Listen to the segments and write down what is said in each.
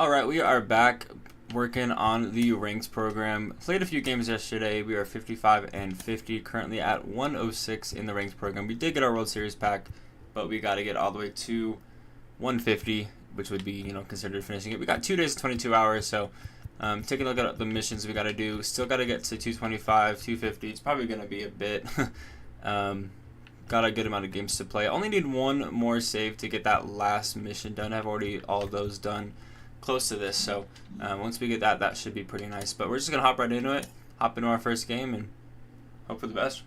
Alright, we are back working on the ranks program. Played a few games yesterday. We are 55 and 50, currently at 106 in the ranks program. We did get our World Series pack, but we got to get all the way to 150, which would be, considered finishing it. We got 2 days, 22 hours, so taking a look at the missions we got to do. Still got to get to 225, 250. It's probably going to be a bit. Got a good amount of games to play. Only need one more save to get that last mission done. I've already all of those done close to this, so once we get that, that should be pretty nice. But we're just gonna hop right into it, hop into our first game, and hope for the best.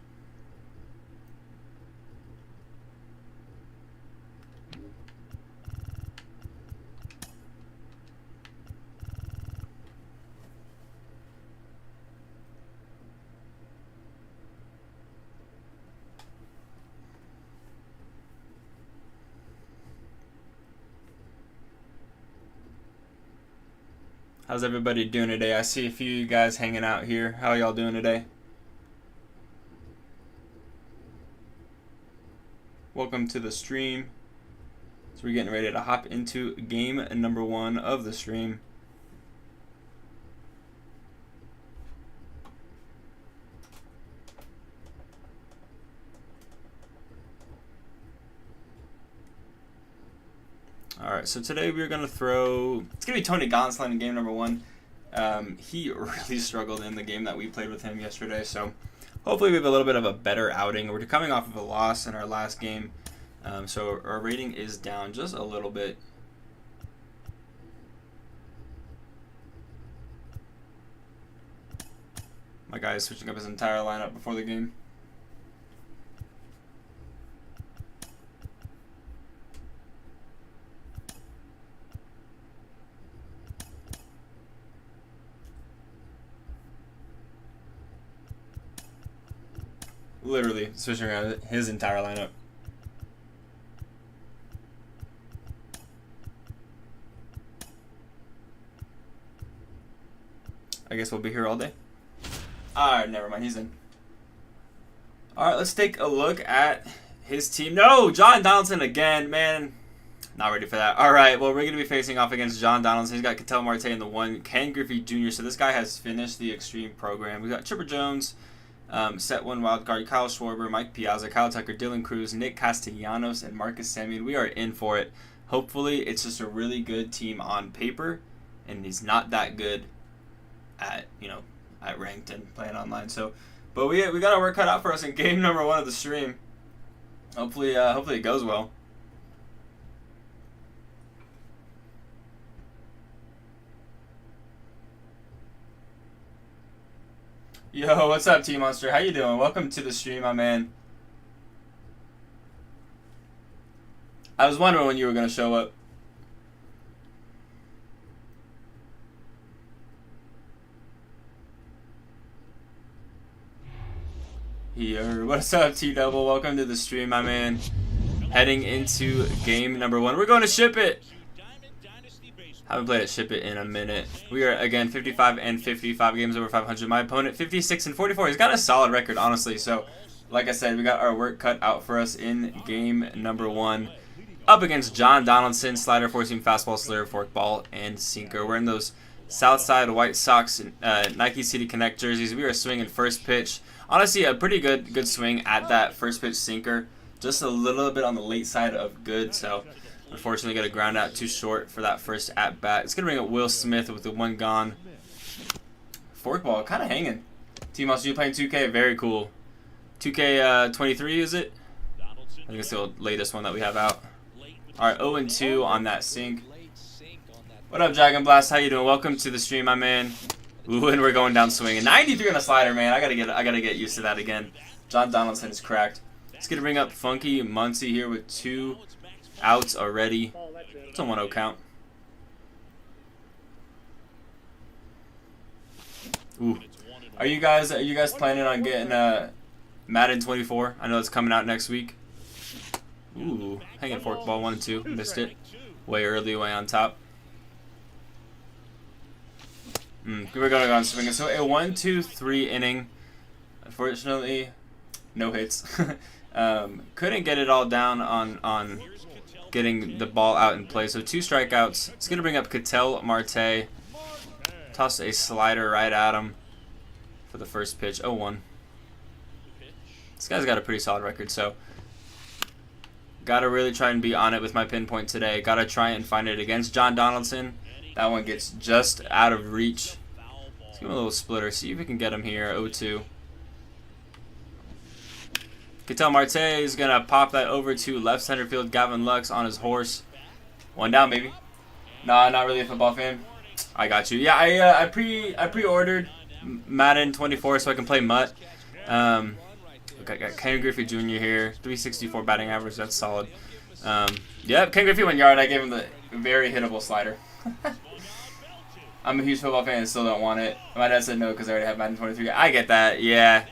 How's everybody doing today? I see a few of you guys hanging out here. How are y'all doing today? Welcome to the stream. So we're getting ready to hop into game number 1 of the stream. Alright, so today we're going to throw... It's going to be Tony Gonsolin in game number 1. He really struggled in the game that we played with him yesterday, so hopefully we have a little bit of a better outing. We're coming off of a loss in our last game, so our rating is down just a little bit. My guy is switching up his entire lineup before the game. Literally switching around his entire lineup. I guess we'll be here all day. Alright, never mind, he's in. Alright, let's take a look at his team. No, John Donaldson again, man. Not ready for that. Alright, well, we're going to be facing off against John Donaldson. He's got Ketel Marte in the 1, Ken Griffey Jr., so this guy has finished the Extreme program. We've got Chipper Jones, Set 1 Wildcard, Kyle Schwarber, Mike Piazza, Kyle Tucker, Dylan Cruz, Nick Castellanos, and Marcus Semien. We are in for it. Hopefully, it's just a really good team on paper, and he's not that good at, at ranked and playing online. So, but we got our work cut out for us in game number 1 of the stream. Hopefully it goes well. Yo, what's up, T-Monster? How you doing? Welcome to the stream, my man. I was wondering when you were going to show up. Here, what's up, T-Double? Welcome to the stream, my man. Heading into game number 1. We're going to ship it. Haven't played at Ship It in a minute. We are, again, 55 and 55 games over 500. My opponent, 56 and 44. He's got a solid record, honestly. So, like I said, we got our work cut out for us in game number 1. Up against John Donaldson, slider, four-seam fastball, slurve, forkball, and sinker. We're in those Southside White Sox Nike City Connect jerseys. We are swinging first pitch. Honestly, a pretty good swing at that first pitch sinker. Just a little bit on the late side of good, so... Unfortunately, got a ground out too short for that first at-bat. It's going to bring up Will Smith with the 1 gone. Forkball, kind of hanging. T-Moss, you playing 2K? Very cool. 2K 23, is it? I think it's the latest one that we have out. All right, 0-2 on that sink. What up, Dragon Blast? How you doing? Welcome to the stream, my man. Ooh, and we're going down swinging. 93 on a slider, man. I gotta get used to that again. John Donaldson is cracked. It's going to bring up Funky Muncie here with 2 outs already. It's a 1-0 count. Ooh. Are you guys planning on getting Madden 24? I know it's coming out next week. Ooh, hanging forkball 1-2. Missed it. Way early, way on top. We're going to go on swinging. So a 1-2-3 inning. Unfortunately, no hits. Couldn't get it all down on getting the ball out in play. So 2 strikeouts. It's going to bring up Ketel Marte. Toss a slider right at him for the first pitch. 0-1. This guy's got a pretty solid record, so got to really try and be on it with my pinpoint today. Got to try and find it against John Donaldson. That one gets just out of reach. Let's give him a little splitter. See if we can get him here. 0-2. Ketel Marte is going to pop that over to left center field. Gavin Lux on his horse. 1 down, baby. Nah, not really a football fan. I got you. Yeah, I pre-ordered Madden 24 so I can play Mutt. I got Ken Griffey Jr. here. 364 batting average. That's solid. Yeah, Ken Griffey 1 yard. I gave him the very hittable slider. I'm a huge football fan and still don't want it. My dad said no because I already have Madden 23. I get that. Yeah.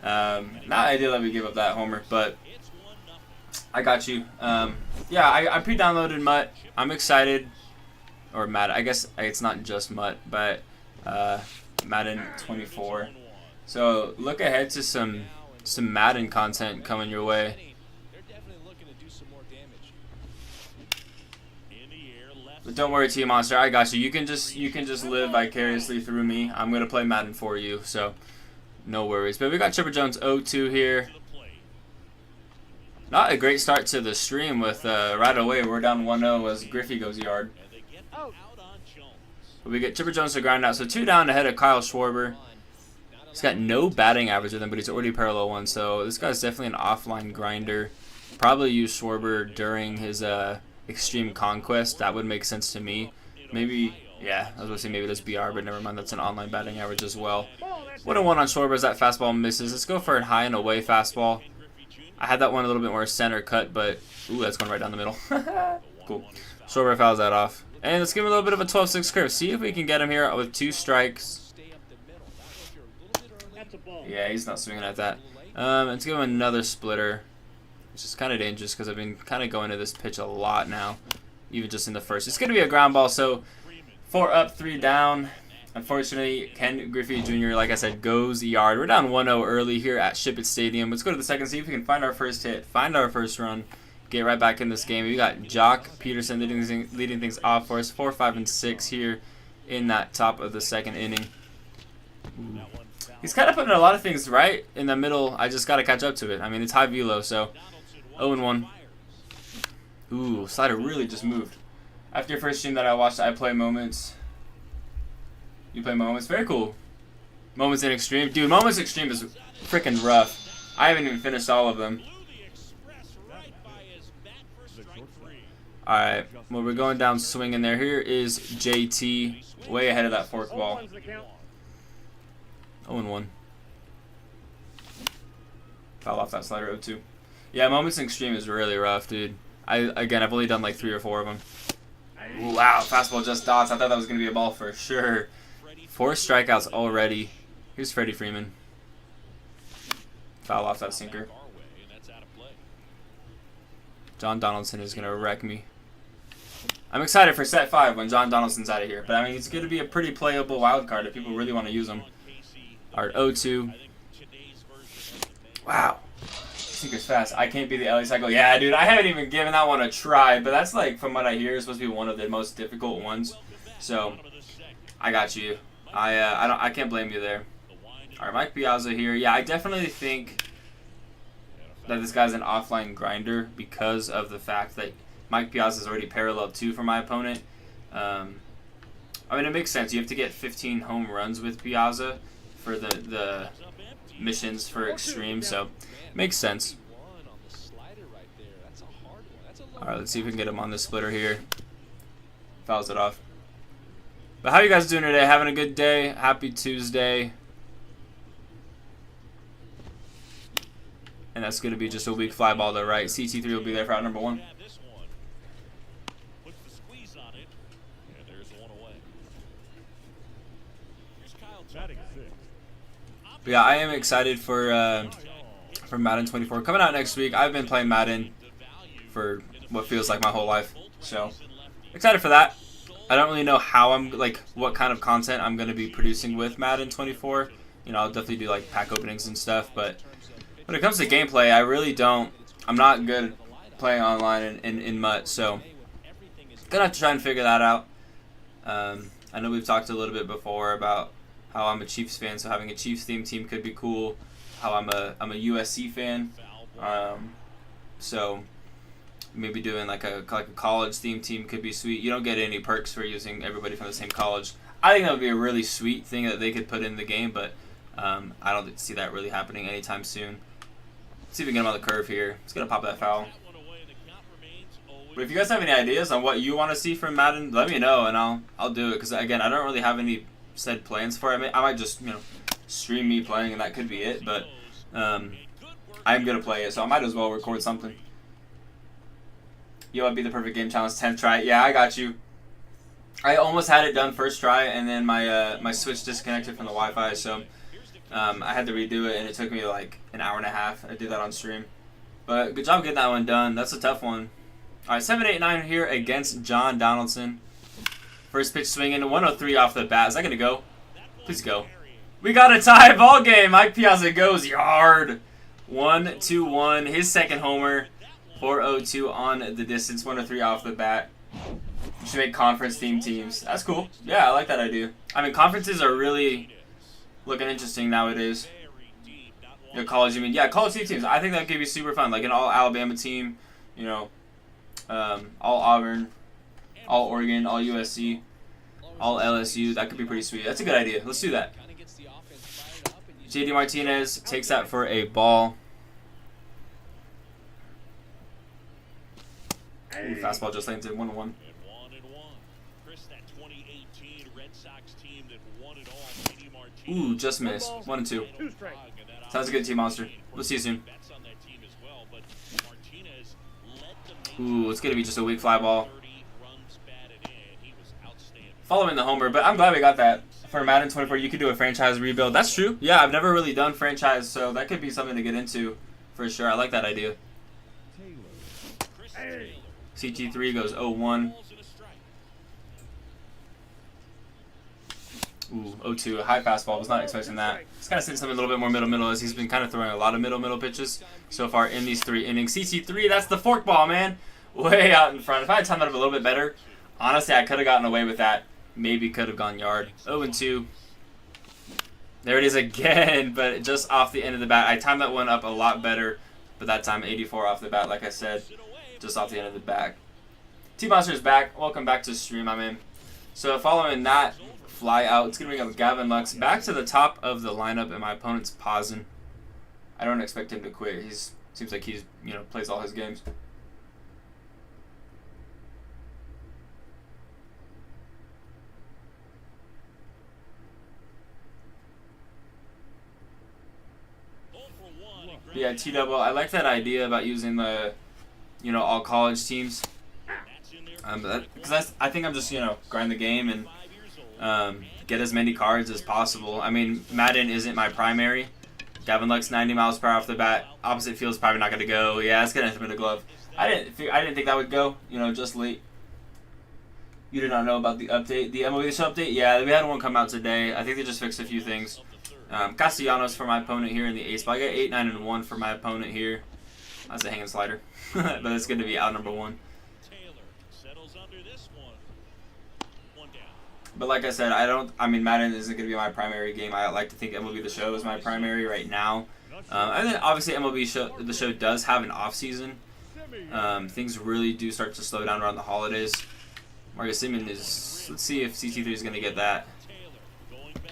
Not ideal that we give up that homer, but I got you. Yeah, I pre-downloaded Mutt. I'm excited. Or Madden. I guess it's not just Mutt, but Madden 24. So look ahead to some Madden content coming your way. But don't worry, T Monster. I got you. You can just live vicariously through me. I'm gonna play Madden for you, so no worries. But we got Chipper Jones 0-2 here. Not a great start to the stream with right away we're down 1-0 as Griffey goes yard. But we get Chipper Jones to grind out. So 2 down ahead of Kyle Schwarber. He's got no batting average with him, but he's already parallel 1. So this guy's definitely an offline grinder. Probably use Schwarber during his Extreme Conquest. That would make sense to me. Maybe, yeah, I was going to say maybe that's BR, but never mind. That's an online batting average as well. 1-1 on Schwarber as that fastball misses. Let's go for a high and away fastball. I had that one a little bit more center cut, but ooh, that's going right down the middle. Cool. Schwarber fouls that off. And let's give him a little bit of a 12-6 curve. See if we can get him here with 2 strikes. Yeah, he's not swinging at that. Let's give him another splitter, which is kind of dangerous because I've been kind of going to this pitch a lot now, even just in the first. It's going to be a ground ball, so 4 up, 3 down. Unfortunately, Ken Griffey Jr., like I said, goes yard. We're down 1-0 early here at Ship It Stadium. Let's go to the second, see if we can find our first hit, find our first run. Get right back in this game. We got Jock Peterson leading things off for us. 4, 5, and 6 here in that top of the second inning. Ooh. He's kind of putting a lot of things right in the middle. I just got to catch up to it. I mean, it's high velo, so 0-1. Ooh, slider really just moved. After your first stream that I watched, I play Moments. You play Moments? Very cool. Moments in Extreme. Dude, Moments Extreme is freaking rough. I haven't even finished all of them. Alright, well, we're going down swinging there. Here is JT, way ahead of that fork ball. 0-1. Foul off that slider 0-2. Yeah, Moments in Extreme is really rough, dude. I've only done like 3 or 4 of them. Ooh, wow, fastball just dots. I thought that was going to be a ball for sure. 4 strikeouts already. Here's Freddie Freeman. Foul off that sinker. John Donaldson is going to wreck me. I'm excited for set 5 when John Donaldson's out of here. But, I mean, it's going to be a pretty playable wild card if people really want to use him. Alright, 0-2. Wow. Sinker's fast. I can't be the LA Cycle. Yeah, dude, I haven't even given that one a try. But that's, like, from what I hear, is supposed to be one of the most difficult ones. So, I got you. I can't blame you there. Alright, Mike Piazza here. Yeah, I definitely think that this guy's an offline grinder because of the fact that Mike Piazza is already parallel 2 for my opponent. I mean, it makes sense. You have to get 15 home runs with Piazza for the missions for Extreme, so it makes sense. Alright, let's see if we can get him on this splitter here. Fouls it off. But how you guys doing today? Having a good day? Happy Tuesday. And that's going to be just a weak fly ball to right. CT3 will be there for out number 1. But yeah, I am excited for Madden 24 coming out next week. I've been playing Madden for what feels like my whole life, so excited for that. I don't really know how what kind of content I'm going to be producing with Madden 24. You know, I'll definitely do like pack openings and stuff, but When it comes to gameplay, I really don't. I'm not good playing online in MUT, so gonna have to try and figure that out. I know we've talked a little bit before about how I'm a Chiefs fan, so having a Chiefs themed team could be cool. How I'm a USC fan, so maybe doing like a college themed team could be sweet. You don't get any perks for using everybody from the same college. I think that would be a really sweet thing that they could put in the game, but I don't see that really happening anytime soon. Let's see if we can get him on the curve here. It's gonna pop that foul. But if you guys have any ideas on what you want to see from Madden, let me know and I'll do it. Because again, I don't really have any set plans for it. I might just stream me playing and that could be it. But I'm gonna play it, so I might as well record something. Yo, I'd be the perfect game challenge 10th try. Yeah, I got you. I almost had it done first try, and then my Switch disconnected from the Wi-Fi, so I had to redo it, and it took me like an hour and a half. I did that on stream. But good job getting that one done. That's a tough one. All right, 7-8-9 here against John Donaldson. First pitch swinging, 103 off the bat. Is that going to go? Please go. We got a tie ball game. Mike Piazza goes yard. 1-2-1. His second homer. 4-0-2 on the distance. 103 off the bat. We should make conference-themed teams. That's cool. Yeah, I like that idea. I mean, conferences are really looking interesting nowadays. College, you mean? Yeah, college teams. I think that could be super fun. Like an all-Alabama team, all Auburn, all Oregon, all USC, all LSU. That could be pretty sweet. That's a good idea. Let's do that. JD Martinez takes that for a ball. Ooh, fastball just lands in 1-1. Ooh, just missed. 1-2. Sounds a good team, Monster. We'll see you soon. Ooh, it's going to be just a weak fly ball. Following the homer, but I'm glad we got that. For Madden 24, you could do a franchise rebuild. That's true. Yeah, I've never really done franchise, so that could be something to get into for sure. I like that idea. CT3 goes 0-1. Ooh, 0-2. A high fastball. Was not expecting that. He's kind of sent something a little bit more middle as he's been kind of throwing a lot of middle pitches so far in these 3 innings. CT3, that's the fork ball, man. Way out in front. If I had timed that up a little bit better, honestly, I could have gotten away with that. Maybe could have gone yard. 0-2. There it is again, but just off the end of the bat. I timed that one up a lot better, but that time 84 off the bat, like I said, just off the end of the back. T-Monster is back. Welcome back to the stream, I'm in. So following that fly out, it's going to bring up Gavin Lux back to the top of the lineup, and my opponent's pausing. I don't expect him to quit. Seems like he's, plays all his games. Yeah, T-Double, I like that idea about using the, all college teams. Because I think I'm just, grind the game and get as many cards as possible. I mean, Madden isn't my primary. Gavin Lux, 90 miles per hour off the bat. Opposite field's probably not going to go. Yeah, it's going to hit him in the glove. I didn't think that would go, just late. You did not know about the update. The MLB show update? Yeah, we had one come out today. I think they just fixed a few things. Castellanos for my opponent here in the ace. But I got 8, 9, and 1 for my opponent here. That's a hanging slider. But it's going to be out number 1. But like I said, Madden isn't going to be my primary game. I like to think MLB The Show is my primary right now. And then obviously The Show does have an off season. Things really do start to slow down around the holidays. Marcus Simmons is, let's see if CT3 is going to get that.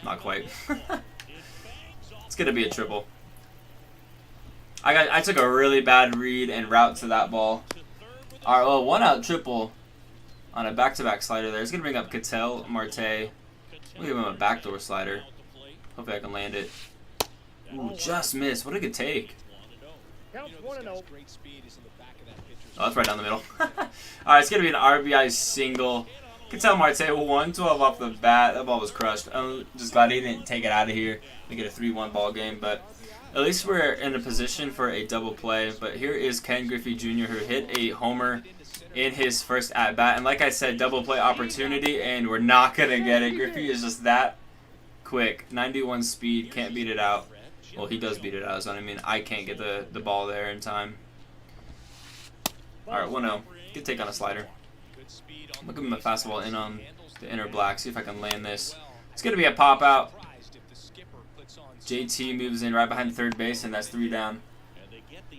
Not quite. It's going to be a triple. I took a really bad read and route to that ball. All right, well, 1-out triple on a back-to-back slider there. It's going to bring up Ketel Marte. We'll give him a backdoor slider. Hopefully I can land it. Ooh, just missed. What a good take. Oh, that's right down the middle. All right, it's going to be an RBI single. Ketel Marte, 112 off the bat. That ball was crushed. I'm just glad he didn't take it out of here to get a 3-1 ball game. But at least we're in a position for a double play. But here is Ken Griffey Jr., who hit a homer in his first at-bat. And like I said, double play opportunity, and we're not going to get it. Griffey is just that quick. 91 speed, can't beat it out. Well, he does beat it out of zone. I mean, I can't get the ball there in time. All right, 1-0. Good take on a slider. I'm gonna give him a fastball in on the inner black. See if I can land this. It's gonna be a pop out. JT moves in right behind third base, and that's 3 down.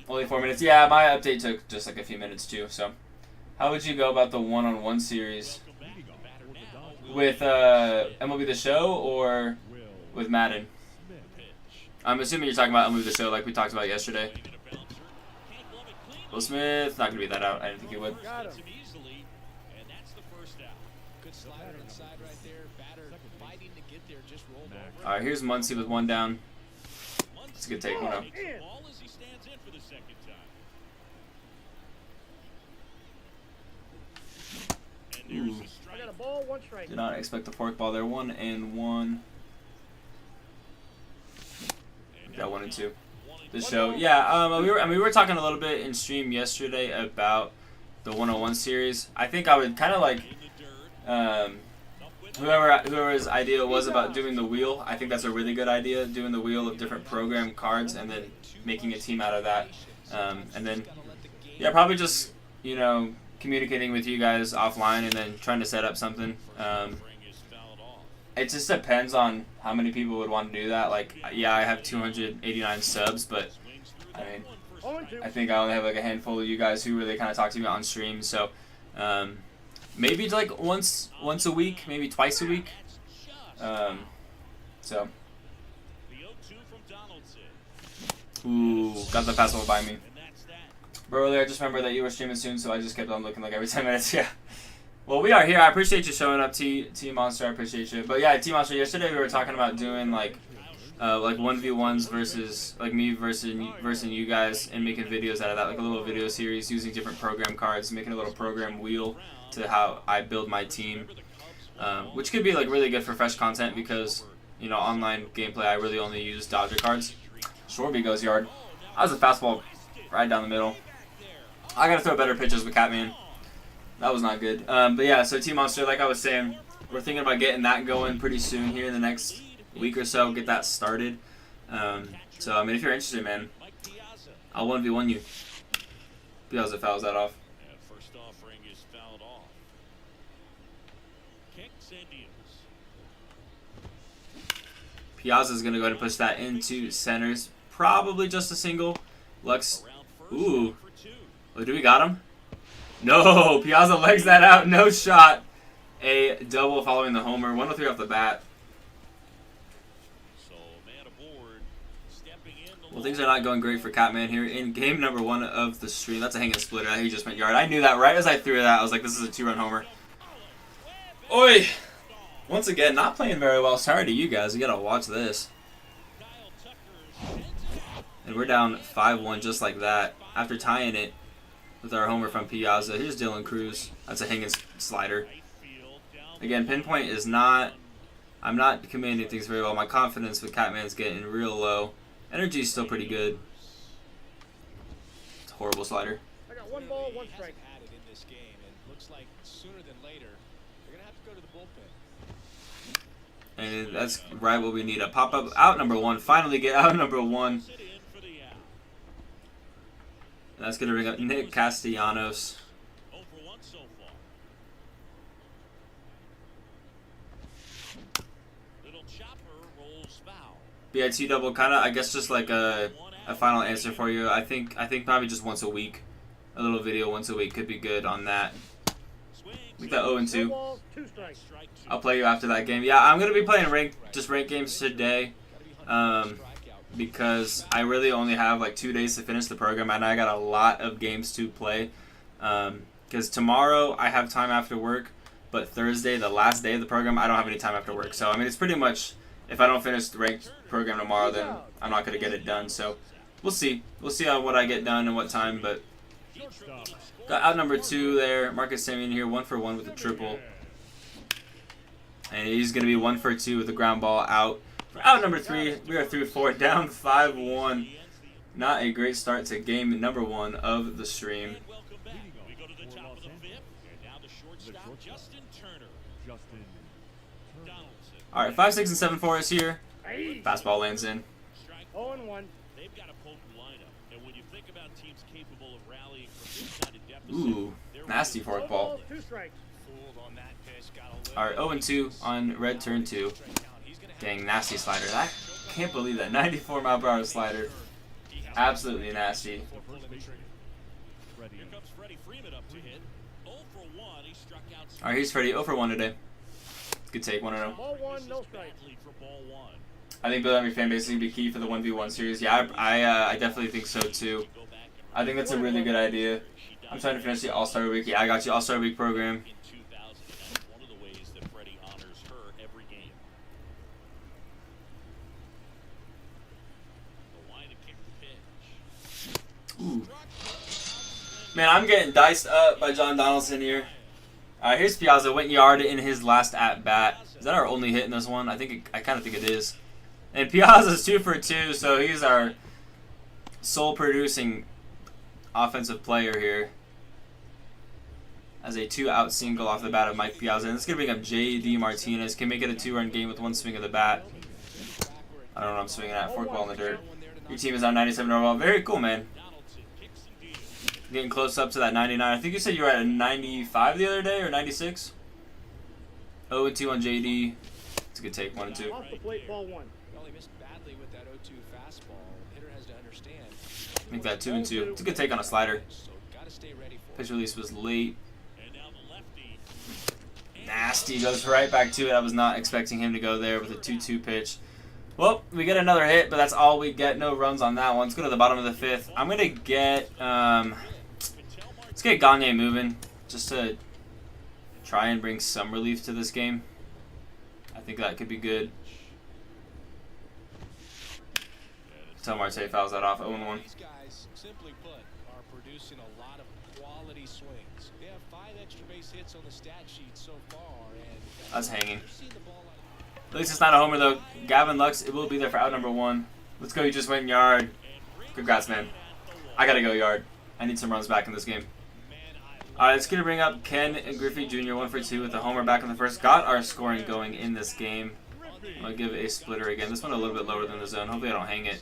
Only 4 minutes. Yeah, my update took just like a few minutes too. So, how would you go about the one-on-one series with MLB The Show or with Madden? I'm assuming you're talking about MLB The Show, like we talked about yesterday. Will Smith, not gonna be that out. I didn't think he would. All right, here's Muncy with 1 down. That's a good take. 1-0. Ooh. Did not expect the fork ball there. 1-1. Got 1 and 2. The show, yeah. We were talking a little bit in stream yesterday about the 101 series. I think I would kind of like whoever's idea was about doing the wheel. I think that's a really good idea, doing the wheel of different program cards and then making a team out of that. And then, yeah, probably just, you know, communicating with you guys offline and then trying to set up something. It just depends on how many people would want to do that. Like, yeah, I have 289 subs, but I mean, I think I only have like a handful of you guys who really kind of talk to me on stream. So, maybe like once a week, maybe twice a week. So, ooh, got the fastball by me. But earlier, I just remember that you were streaming soon, so I just kept on looking like every 10 minutes. Yeah. Well, we are here. I appreciate you showing up, T Monster. I appreciate you. But yeah, T Monster. Yesterday we were talking about doing like 1v1s versus like me versus you guys, and making videos out of that, like a little video series using different program cards, making a little program wheel to how I build my team, which could be like really good for fresh content because, you know, online gameplay I really only use Dodger cards. Shorby goes yard. That was a fastball right down the middle. I gotta throw better pitches with Catman. That was not good. But yeah, so T Monster, like I was saying, we're thinking about getting that going pretty soon here in the next week or so, get that started. So, I mean, if you're interested, man, I'll 1v1 you. Piazza fouls that off. First offering is fouled off. Piazza's going to go ahead and push that into centers. Probably just a single. Lux. Ooh. Oh, do we got him? No, Piazza legs that out. No shot. A double following the homer. 103 off the bat. Well, things are not going great for Catman here in game number 1 of the stream. That's a hanging splitter. He just went yard. I knew that right as I threw that. I was like, this is a 2-run homer. Oi! Once again, not playing very well. Sorry to you guys. You got to watch this. And we're down 5-1 just like that. After tying it with our homer from Piazza. Here's Dylan Cruz. That's a hanging slider. Again, pinpoint is not... I'm not commanding things very well. My confidence with Catman's getting real low. Energy's still pretty good. It's a horrible slider. I got 1 ball, 1 strike. And that's right what we need. A pop-up out number 1. Finally get out number 1. And that's going to bring up Nick Castellanos. BIT double, kind of, I guess, just like a final answer for you. I think probably just once a week. A little video once a week could be good on that. Make that 0-2. I'll play you after that game. Yeah, I'm going to be playing ranked games today. Because I really only have like 2 days to finish the program, and I got a lot of games to play. Because tomorrow I have time after work, but Thursday, the last day of the program, I don't have any time after work. So, I mean, it's pretty much, if I don't finish the ranked program tomorrow, then I'm not going to get it done. So, we'll see. We'll see what I get done and what time, but got out number 2 there. Marcus Semien here, 1 for 1 with a triple. And he's going to be 1 for 2 with the ground ball out. For out number 3, we are through 4, down 5-1. Not a great start to game number 1 of the stream. All right, 5, 6, and 7 for us here. Fastball lands in. 0-1. They've got a potent lineup, and when you think about teams capable of rallying from this kind of deficit, Ooh, they're nasty really fork ball. 2 strikes. fooled on that pitch, got a little All right, 0-2 on red turn 2. Dang, nasty slider. I can't believe that 94-mile-per-hour slider. Absolutely nasty. Here comes Freddie Freeman up to hit. 0 for 1. He struck out All right, here's Freddie. 0 for 1 today. Good take, 1-0. Ball 1, no strikes. badly for ball 1. I think building up your fan base is going to be key for the 1v1 series. Yeah, I definitely think so too. I think that's a really good idea. I'm trying to finish the All-Star Week. Yeah, I got you. All-Star Week program. In 2000, that's one of the ways that Freddie honors her every game. The line to kick the pitch. Ooh. Man, I'm getting diced up by John Donaldson here. All right, here's Piazza. Went yard in his last at-bat. Is that our only hit in this one? I kind of think it is. And Piazza's 2 for 2, so he's our sole producing offensive player here. As a 2-out single off the bat of Mike Piazza. And this is going to bring up J.D. Martinez. Can make it a 2-run game with 1 swing of the bat. I don't know what I'm swinging at. Forkball in the dirt. Your team is on 97 overall. Very cool, man. Getting close up to that 99. I think you said you were at a 95 the other day, or 96? 0-2 on J.D. It's a good take, 1-2. Off the plate, ball 1. Well, he missed badly with that 0-2 fastball. Hitter has to understand. Make that 2-2. It's a good take on a slider. So gotta stay ready for Pitch release was late. And now the lefty. Nasty. Goes right back to it. I was not expecting him to go there with a 2-2 pitch. Well, we get another hit, but that's all we get. No runs on that one. Let's go to the bottom of the 5th. I'm going to get... let's get Gagne moving. Just to try and bring some relief to this game. I think that could be good. Tell Marte fouls that off. 0-1. These guys, simply put, are producing a lot of quality swings. They have 5 extra base hits on the stat sheet so far, and That's hanging. you've seen the ball At least it's not a homer, though. Gavin Lux, it will be there for out number 1. Let's go. You just went yard. Congrats, man. I got to go yard. I need some runs back in this game. All right, it's going to bring up Ken Griffey Jr. 1 for 2 with the homer back in the first. Got our scoring going in this game. I'm going to give a splitter again. This one a little bit lower than the zone. Hopefully I don't hang it.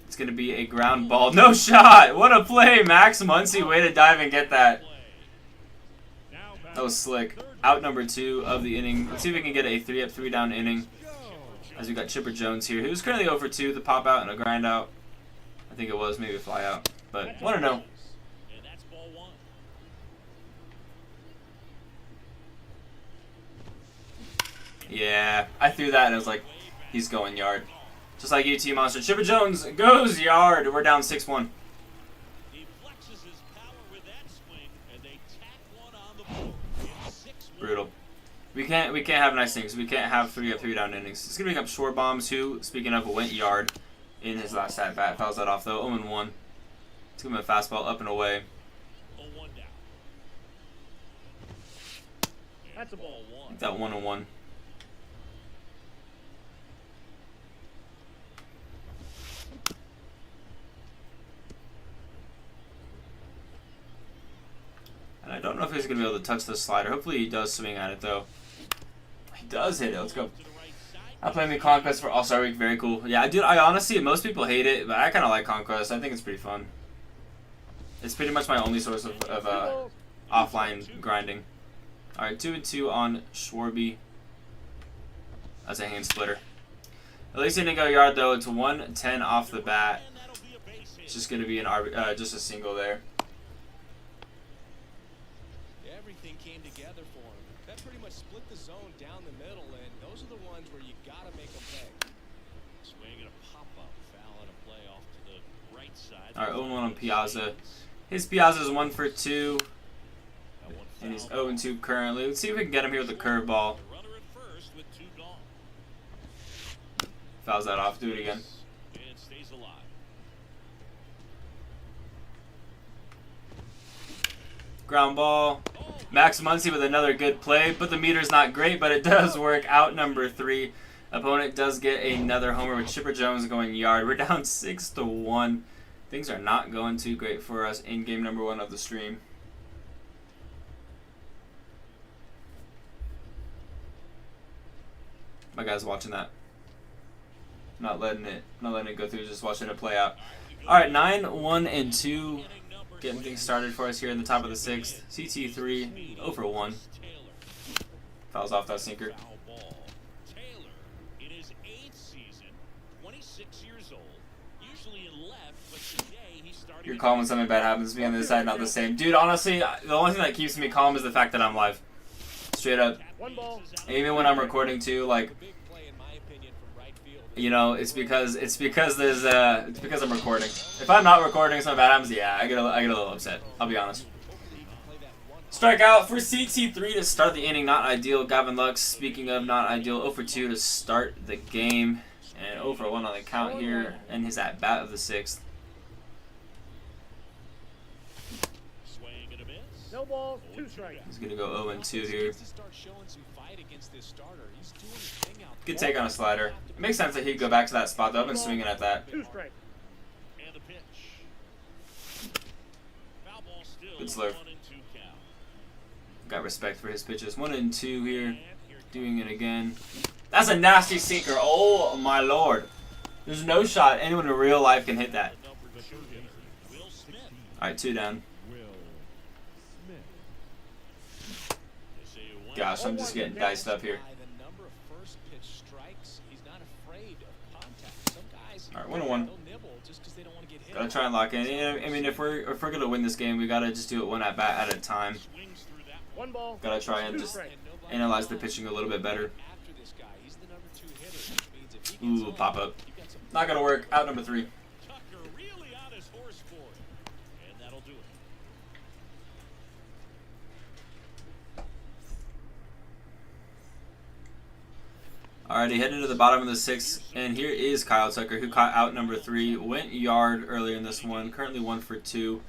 It's going to be a ground ball. No shot! What a play, Max Muncy. Way to dive and get that. That was slick. Out number 2 of the inning. Let's see if we can get a 3-up, 3-down inning. As we got Chipper Jones here, who's currently 0 for 2. The pop out and a grind out. I think it was maybe a fly out. But 1-0. And that's ball 1. Yeah, I threw that and I was like, he's going yard. Just like UT Monster. Chipper Jones goes yard. We're down 6-1. He flexes his power with that swing, and they tack one on the board. It's 6-1. Brutal. We can't have nice things. We can't have 3-up, 3-down innings. It's gonna bring up Schwarbombs, who, speaking of, went yard in his last at bat. Fouls that off though. 0-1. Let's give him a fastball up and away. 0-1 down. That's a ball. Ball 1. That 1-1. And I don't know if he's going to be able to touch the slider. Hopefully he does swing at it, though. He does hit it. Let's go. I'm playing the Conquest for All-Star Week. Very cool. Yeah, dude, I honestly, most people hate it, but I kind of like Conquest. I think it's pretty fun. It's pretty much my only source of offline grinding. All right, 2-2 on Schwarby. That's a hand splitter. At least he didn't go yard, though. It's 110 off the bat. It's just going to be just a single there. Everything came together for him. That pretty much split the zone down the middle, and those are the ones where you gotta make them pay. Swing and a pop-up foul and a play off to the right side. All right, 0-1 on Piazza. His Piazza's 1 for 2, and he's 0-2 currently. Let's see if we can get him here with a curveball. The runner at first with 2 gone. Fouls that off. Do it again. And stays alive. Ground ball. Max Muncy with another good play, but the meter's not great, but it does work. Out number 3. Opponent does get another homer with Chipper Jones going yard. We're down 6-1. Things are not going too great for us in game number 1 of the stream. My guy's watching that. Not letting it go through. Just watching it play out. All right, 9-1-2. Getting things started for us here in the top of the 6th. CT3, 0 for 1. Fouls off that sinker. Foul ball. Taylor, in his 8th season, 26 years old, usually in left, but today he started. You're calm when something bad happens to me on this side, not the same. Dude, honestly, the only thing that keeps me calm is the fact that I'm live. Straight up. One ball. Even when I'm recording too, like, Big play, in my opinion, from right field. you know, it's because I'm recording. If I'm not recording, something bad happens. Yeah, I get a little upset. I'll be honest. Strikeout for CT3 to start the inning. Not ideal. Gavin Lux, speaking of not ideal, 0 for 2 to start the game, and 0 for 1 on the count here, and his at bat of the 6th. Swing and a miss. No balls, 2 strikes. He's gonna go 0-2 here. To start showing some fight against this starter. He's doing his thing out Good there. take on a slider. It makes sense that he'd go back to that spot though. I've been swinging at that. 2 strikes. And the pitch. Foul ball still. Good slurve. 1-2 count. Got respect for his pitches. 1-2 here. Doing it again. That's a nasty sinker. Oh my lord. There's no shot anyone in real life can hit that. Number 2 hitter, Will Smith. Alright, 2 down. Gosh, I'm just getting diced up here. By the number of first pitch strikes, he's not afraid of contact. Some guys, Alright, 1-1. they'll nibble just 'cause they don't want to get hit. Gotta try and lock in. I mean, if we're gonna win this game, we gotta just do it one at bat at a time. Swings through that one. 1 ball. Gotta try and 2 just strikes. analyze the pitching a little bit better. After this guy, he's the number 2 hitter, which means if he gets Ooh, home, pop up. you've got some Not gonna work. Out number 3. Tucker really on his horse for it. And that'll do it. Alrighty, heading to the bottom of the 6th, and here is Kyle Tucker, who caught out number 3. Went yard earlier in this one. Currently 1 for 2.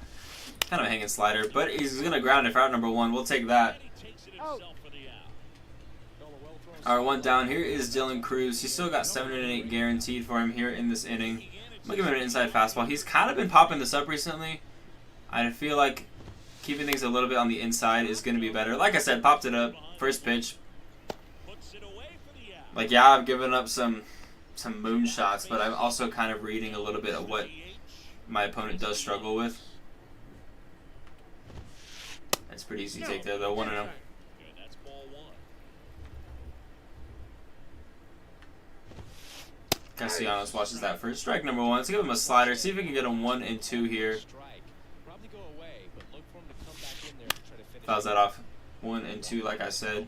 Kind of a hanging slider, but he's gonna ground it for out number 1. We'll take that. And he takes it himself for the out. Alright, 1 down. Here is Dylan Cruz. He's still got 7 and 8 guaranteed for him here in this inning. I'm gonna give him an inside fastball. He's kind of been popping this up recently. I feel like keeping things a little bit on the inside is gonna be better. Like I said, popped it up. First pitch. Puts it away for the out. Like, yeah, I've given up some moonshots, but I'm also kind of reading a little bit of what my opponent does struggle with. That's pretty easy to take there, though. 1-0. And that's ball 1. Castellanos watches that first. Strike number 1. Let's give him a slider. See if we can get him 1-2 here. strike. Probably go away, but look for him to come back in there to try to finish. Fouls that off. 1-2, like I said. And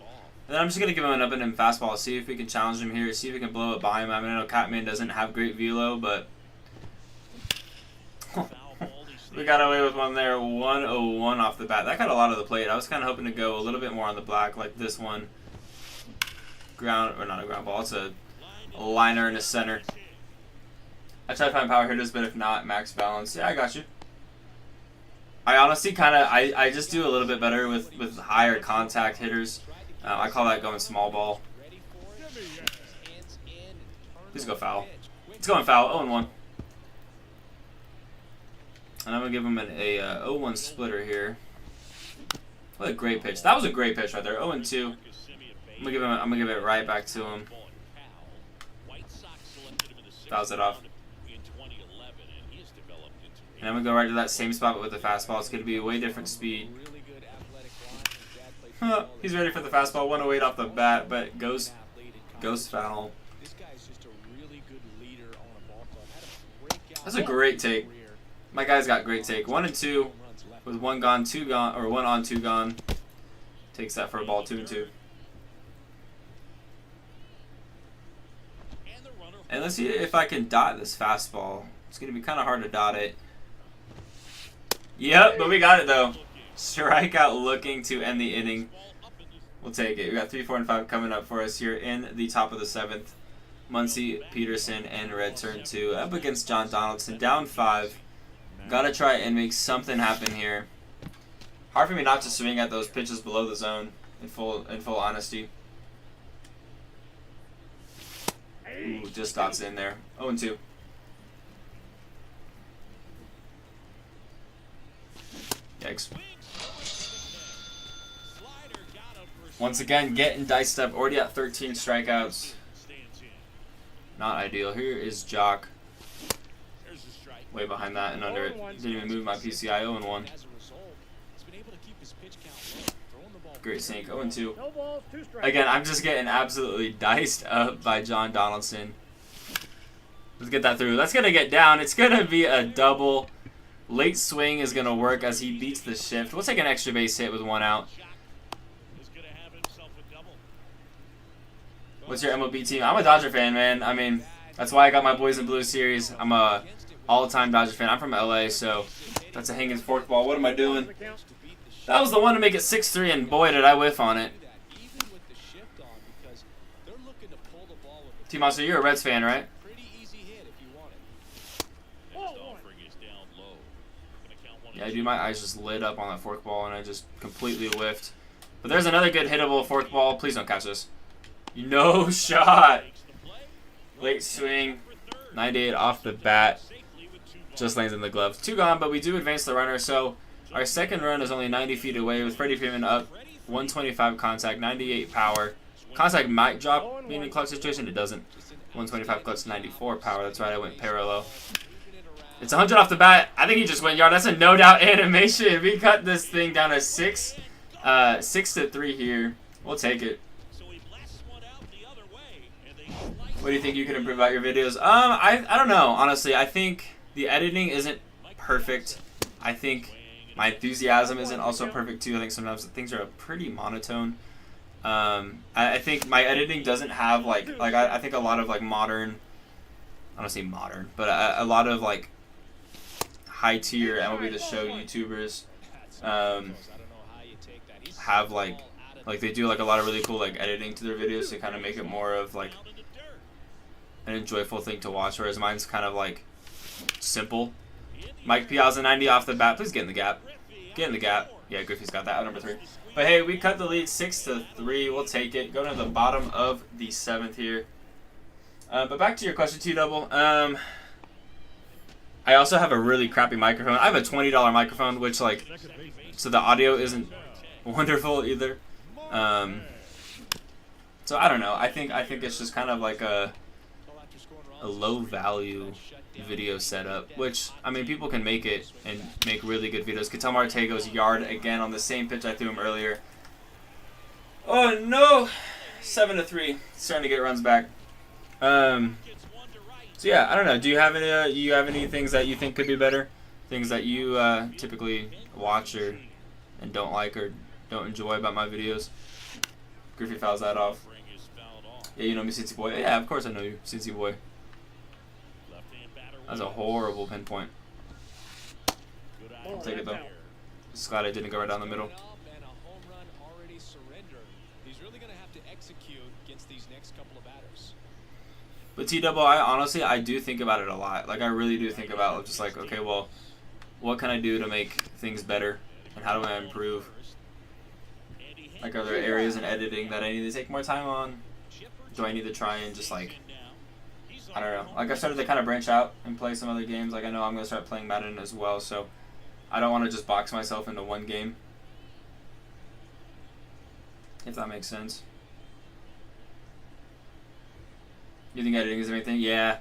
then I'm just going to give him an up-and-in fastball. See if we can challenge him here. See if we can blow it by him. I mean, I know Catman doesn't have great velo, but Foul ball. He we got away with one there. 1-0-1 off the bat. That got a lot of the plate. I was kind of hoping to go a little bit more on the black, like this one. Ground, or not a ground ball. It's a liner in the center. I try to find power hitters, but if not, max balance. Yeah, I got you. I honestly kind of, I just do a little bit better with higher contact hitters. I call that going small ball. Ready for it. Hands in and turn Please the go foul. pitch. Quick It's going foul. 0-1. And I'm going to give him an 0-1 splitter here. What a great pitch. That was a great pitch right there. 0-2. I'm gonna give it right back to him. Fouls it off. And I'm gonna go right to that same spot, but with the fastball. It's gonna be a way different speed. really good athletic line. His dad played football. He's ready for the fastball. 108 off the bat, but goes Athlete in college. foul. This guy's just a really good leader on a ball club. Had a breakout That's a great take. career. My guy's got great take. 1-2 Home runs left. with 1 gone, 2 gone, or 1 on, 2 gone. Takes that for a ball. 2-2. And let's see if I can dot this fastball. It's gonna be kind of hard to dot it. Yep, but we got it though. Strikeout looking to end the inning. We'll take it. We got 3, 4, and 5 coming up for us here in the top of the 7th. Muncy, Peterson, and Red turn 2 up against John Donaldson. Down 5. Gotta try and make something happen here. Hard for me not to swing at those pitches below the zone. In full honesty. Ooh, just dots in there. 0-2. Yikes. Once again, getting diced up. Already at 13 strikeouts. Not ideal. Here is Jock. There's a strike. Way behind that and under it. Didn't even move my PCI. 0-1. As a result, he's been able to keep his pitch count low, throwing the ball Great sink. 0-2. No balls, 2 strikes. Again, I'm just getting absolutely diced up by John Donaldson. Let's get that through. That's going to get down. It's going to be a double. Late swing is going to work as he beats the shift. We'll take an extra base hit with 1 out. Is gonna have himself a double. What's your MLB team? I'm a Dodger fan, man. I mean, that's why I got my Boys in Blue series. I'm a all-time Dodger fan. I'm from LA, so that's a hanging forkball. What am I doing? That was the one to make it 6-3, and boy, did I whiff on it. even with the shift on, because they're looking to pull the ball with the T-Monster, you're a Reds fan, right? pretty easy hit if you want it. Next offering is down low. Gonna count 1 Yeah, and dude, my eyes just lit up on that forkball, and I just completely whiffed. But there's another good hittable forkball. Please don't catch this. No shot. takes the play. Late swing. 98 off the bat. Safely with 2 balls. Just lands in the glove. 2 gone, but we do advance the runner. So our second run is only 90 feet away with Freddie Freeman up. 125 contact, 98 power. Contact might drop being in clutch situation. It doesn't. 125 clutch, 94 power. That's right, I went parallel. It's 100 off the bat. I think he just went yard. That's a no doubt animation. We cut this thing down to 6-3 here. We'll take it. So he blasts one out the other way, and they slice What do you think you can improve about your videos? I don't know, honestly. I think the editing isn't perfect. I think my enthusiasm isn't also perfect too. I think sometimes things are pretty monotone. I think my editing doesn't have I think a lot of like modern, I don't say modern, but a lot of like high tier MLB The Show YouTubers have like they do like a lot of really cool like editing to their videos to kind of make it more of like down in the dirt. an enjoyable thing to watch, whereas mine's kind of like simple. Mike Piazza 90 off the bat. Please get in the gap. Get in the gap. Yeah, Griffey's got that. Number 3. But hey, we cut the lead 6-3. We'll take it. Go to the bottom of the 7th here. But back to your question, T-Double. I also have a really crappy microphone. I have a $20 microphone, which like, so the audio isn't wonderful either. So I don't know. I think it's just kind of like a low value video setup, which I mean people can make it and make really good videos. Ketel Marte goes yard again on the same pitch I threw him earlier. Oh no, 7-3. Starting to get runs back. So yeah, I don't know. Do you have any things that you think could be better? Things that you typically watch and don't like or don't enjoy about my videos? Griffey fouls that off. Offering is fouled off. Yeah, you know me, Cincy boy. Yeah, of course I know you, Cincy boy. Left-hand batter That's a wins. horrible pinpoint. Good eye Ball, take it, though. that's out. Just glad I didn't go right down the middle. And a home run already surrendered. He's really going to have to execute against these next couple of batters. But T-Double, I do think about it a lot. Like, I really do think about just like, okay, well, what can I do to make things better? And how do I improve? Like, are there areas in editing that I need to take more time on? Do I need to try and just like, I don't know. Like, I started to kind of branch out and play some other games. Like, I know I'm going to start playing Madden as well, so I don't want to just box myself into one game. If that makes sense. You think editing is anything? Yeah.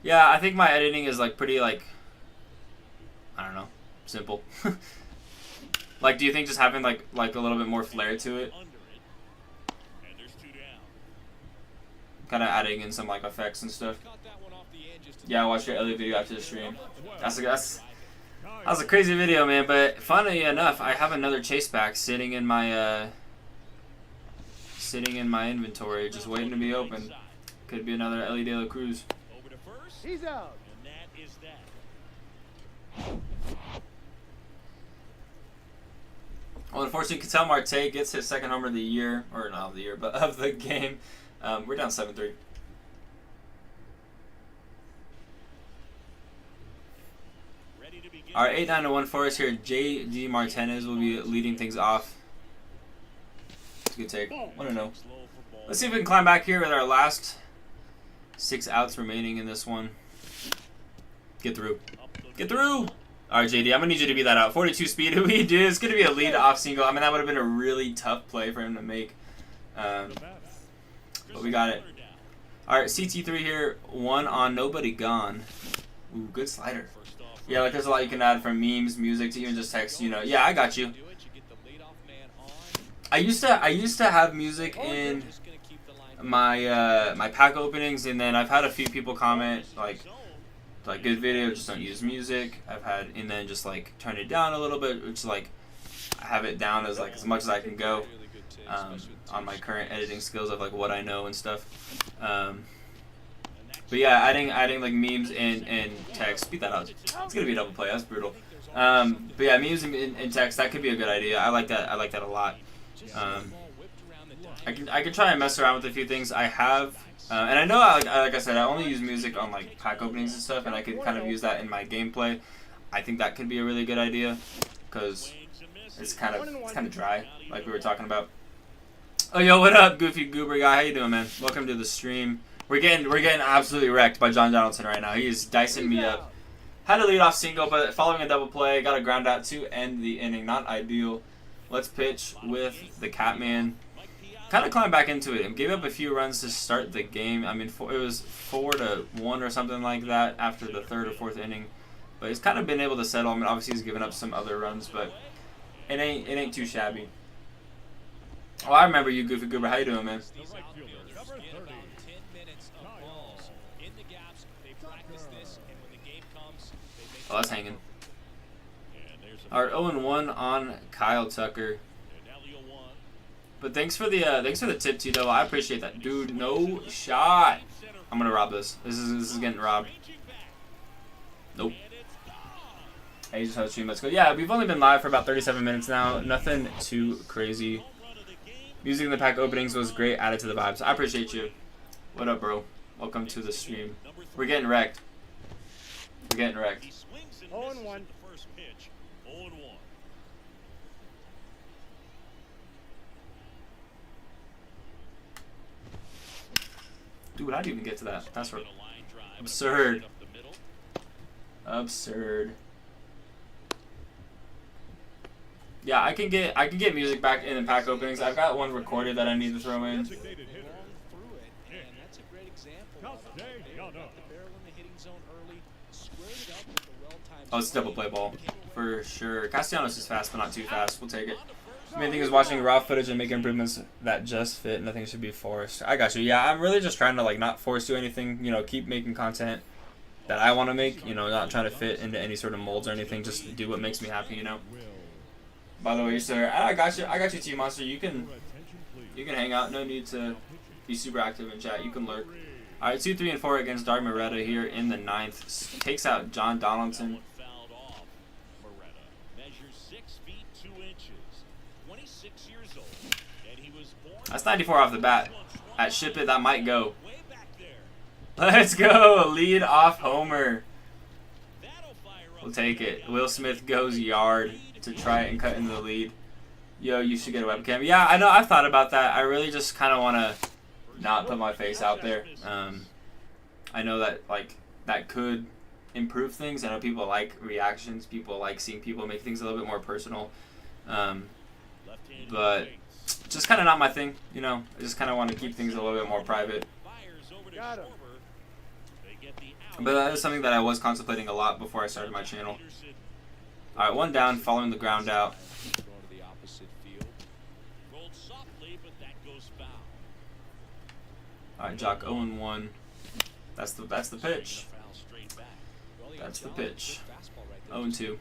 Yeah, I think my editing is like pretty like, I don't know, simple. Like, do you think just having like a little bit more flair to it? Under it. And there's 2 down. Kind of adding in some like effects and stuff. Caught that one off the edge just Yeah, I watched your Elliot video after the stream. That was a crazy video, man. But funny enough, I have another chase back sitting in my inventory, just waiting to be opened. Could be another Ellie De La Cruz. Over to first. He's out. And that is that. Well, unfortunately, Ketel Marte gets his second homer of the year, or not of the year, but of the game. We're down 7-3. Ready to begin. Our 8-9-1 for us here. J.D. Martinez will be leading things off. It's a good take. 1-0. Slow for ball. Let's see if we can climb back here with our last 6 outs remaining in this one. Get through. Up the Get through! Alright, JD, I'm going to need you to be that out. 42 speed. Who he did. It's going to be a lead off single. I mean, that would have been a really tough play for him to make. But we got it. All right, CT3 here. 1 on Nobody Gone. Ooh, good slider. Yeah, like there's a lot you can add from memes, music, to even just text. You know, yeah, I got you. I used to have music in my my pack openings, and then I've had a few people comment like good video, just don't use music. I've had, and then just like turn it down a little bit, which like I have it down as like as much as I can go on my current editing skills of like what I know and stuff. But yeah, adding like memes and text. Beat that out. It's gonna be a double play. That's brutal. But yeah, memes and text, that could be a good idea. I like that. I like that a lot. I can try and mess around with a few things. I have, and I know like I said, I only use music on like pack openings and stuff, and I could kind of use that in my gameplay. I think that could be a really good idea because it's kind of dry, like we were talking about. Oh yo, what up, Goofy Goober guy? How you doing, man? Welcome to the stream. We're getting absolutely wrecked by John Donaldson right now. He is dicing me up. Had a leadoff single, but following a double play, got a ground out to end the inning. Not ideal. Let's pitch with the Catman. Kind of climbed back into it and gave up a few runs to start the game. I mean, it was 4-1 or something like that after the 3rd or 4th inning. But he's kind of been able to settle. I mean, obviously he's given up some other runs, but it ain't too shabby. Oh, I remember you, Goofy Goober. How you doing, man? Oh, that's hanging. Alright, 0-1 on Kyle Tucker. But thanks for the tip, Tito. I appreciate that, dude. No shot. I'm gonna rob this. This is getting robbed. Nope. Hey, just had a stream. Let's go. Yeah, we've only been live for about 37 minutes now. Nothing too crazy. Music in the pack openings was great. Added to the vibes. I appreciate you. What up, bro? Welcome to the stream. We're getting wrecked. We're getting wrecked. 0-1. Dude, how'd you even get to that? That's absurd. Absurd. Yeah, I can get music back in the pack openings. I've got one recorded that I need to throw in. Oh, it's a double play ball for sure. Castellanos is fast, but not too fast. We'll take it. The main thing is watching raw footage and making improvements that just fit. Nothing should be forced. I got you. Yeah, I'm really just trying to like not force you anything. You know, keep making content that I want to make. You know, not trying to fit into any sort of molds or anything. Just do what makes me happy. You know. By the way, sir, I got you. I got you, T Monster. You can hang out. No need to be super active in chat. You can lurk. All right, 2, 3, and 4 against Dark Moretta here in the 9th. Takes out John Donaldson. That's 94 off the bat. At Ship It, that might go. Let's go. Lead off homer. We'll take it. Will Smith goes yard to try and cut into the lead. Yo, you should get a webcam. Yeah, I know. I've thought about that. I really just kind of want to not put my face out there. I know that like that could improve things. I know people like reactions. People like seeing people make things a little bit more personal. But just kind of not my thing, you know. I just kind of want to keep things a little bit more private. But that is something that I was contemplating a lot before I started my channel. All right, 1 down, following the ground out. All right, Jock 0-1. That's the pitch. That's the pitch. 0-2.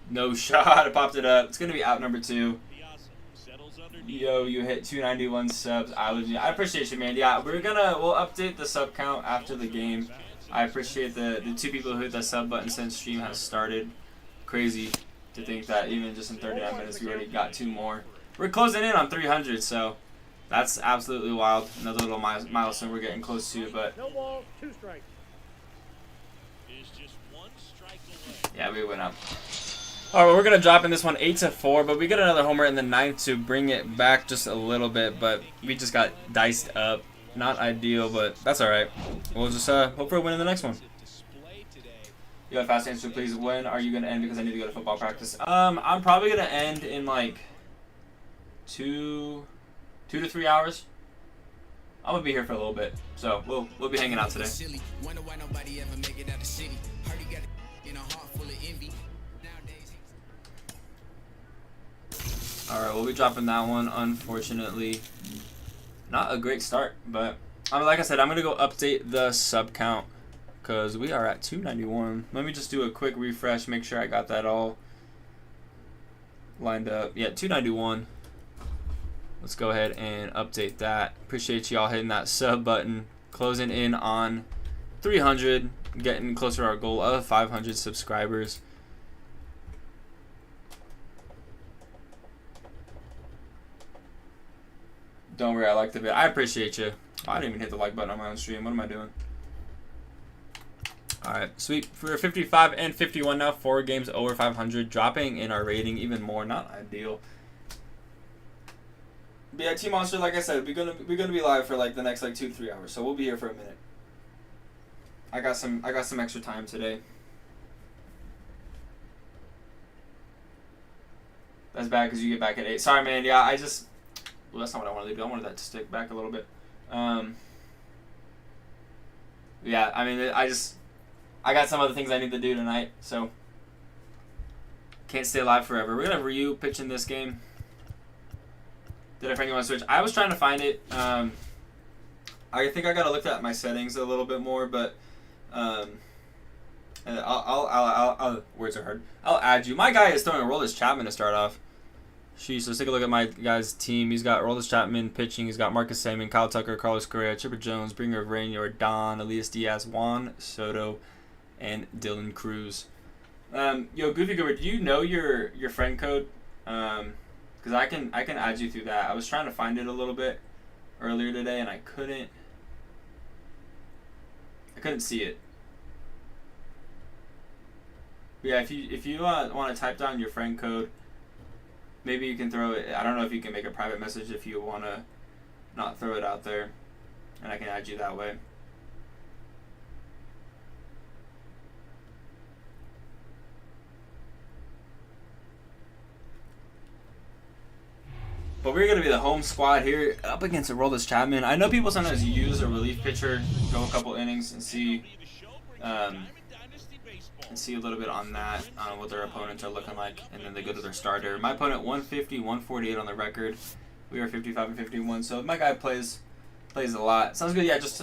No shot. I popped it up. It's gonna be out number 2. Yo, you hit 291 subs. I appreciate you, man. Yeah, we'll update the sub count after the game. I appreciate the 2 people who hit the sub button since stream has started. Crazy to think that even just in 39 minutes we already got 2 more. We're closing in on 300, so that's absolutely wild. Another little milestone we're getting close to, but No ball, 2 strikes. yeah, we went up. All right, we're gonna drop in this one 8-4, but we get another homer in the 9th to bring it back just a little bit. But we just got diced up. Not ideal, but that's all right. We'll just hope for a win in the next one. You have a fast answer, please. When are you gonna end? Because I need to go to football practice. I'm probably gonna end in like 2 to 3 hours. I'm gonna be here for a little bit, so we'll be hanging out today. Wonder why nobody ever make it out the city. Heard he got in a heart full of envy. All right, we'll be dropping that one. Unfortunately, not a great start, but like I said, I'm gonna go update the sub count because we are at 291. Let me just do a quick refresh, make sure I got that all lined up. Yeah, 291. Let's go ahead and update that. Appreciate y'all hitting that sub button. Closing in on 300, getting closer to our goal of 500 subscribers. Don't worry, I like the video. I appreciate you. Oh, I didn't even hit the like button on my own stream. What am I doing? Alright, sweet. We're 55 and 51 now. 4 games over 500. Dropping in our rating even more. Not ideal. But yeah, Team Monster, like I said, we're gonna be live for like the next like 2 to 3 hours. So we'll be here for a minute. I got some extra time today. That's bad because you get back at 8. Sorry, man. Yeah, I just... Well, that's not what I wanted to do. I wanted that to stick back a little bit. Yeah, I mean, I got some other things I need to do tonight, so can't stay alive forever. We're gonna have Ryu pitching this game. Did I finally want to switch? I was trying to find it. I think I gotta look at my settings a little bit more, but I'll words are hard. I'll add you. My guy is throwing a Aroldis Chapman to start off. Jeez, let's take a look at my guy's team. He's got Aroldis Chapman pitching. He's got Marcus Semien, Kyle Tucker, Carlos Correa, Chipper Jones, Bringer of Rain, Jordan, Elias Diaz, Juan Soto, and Dylan Cruz. Yo, Goofy Goober, do you know your friend code? Because I can add you through that. I was trying to find it a little bit earlier today, and I couldn't see it. But yeah, if you want to type down your friend code, maybe you can throw it. I don't know if you can make a private message if you want to not throw it out there, and I can add you that way. But we're going to be the home squad here up against Aroldis Chapman. I know people sometimes use a relief pitcher, go a couple innings, and see a little bit on that, on what their opponents are looking like, and then they go to their starter. My opponent, 150, 148 on the record. We are 55 and 51, so my guy plays a lot. Sounds good. Yeah, just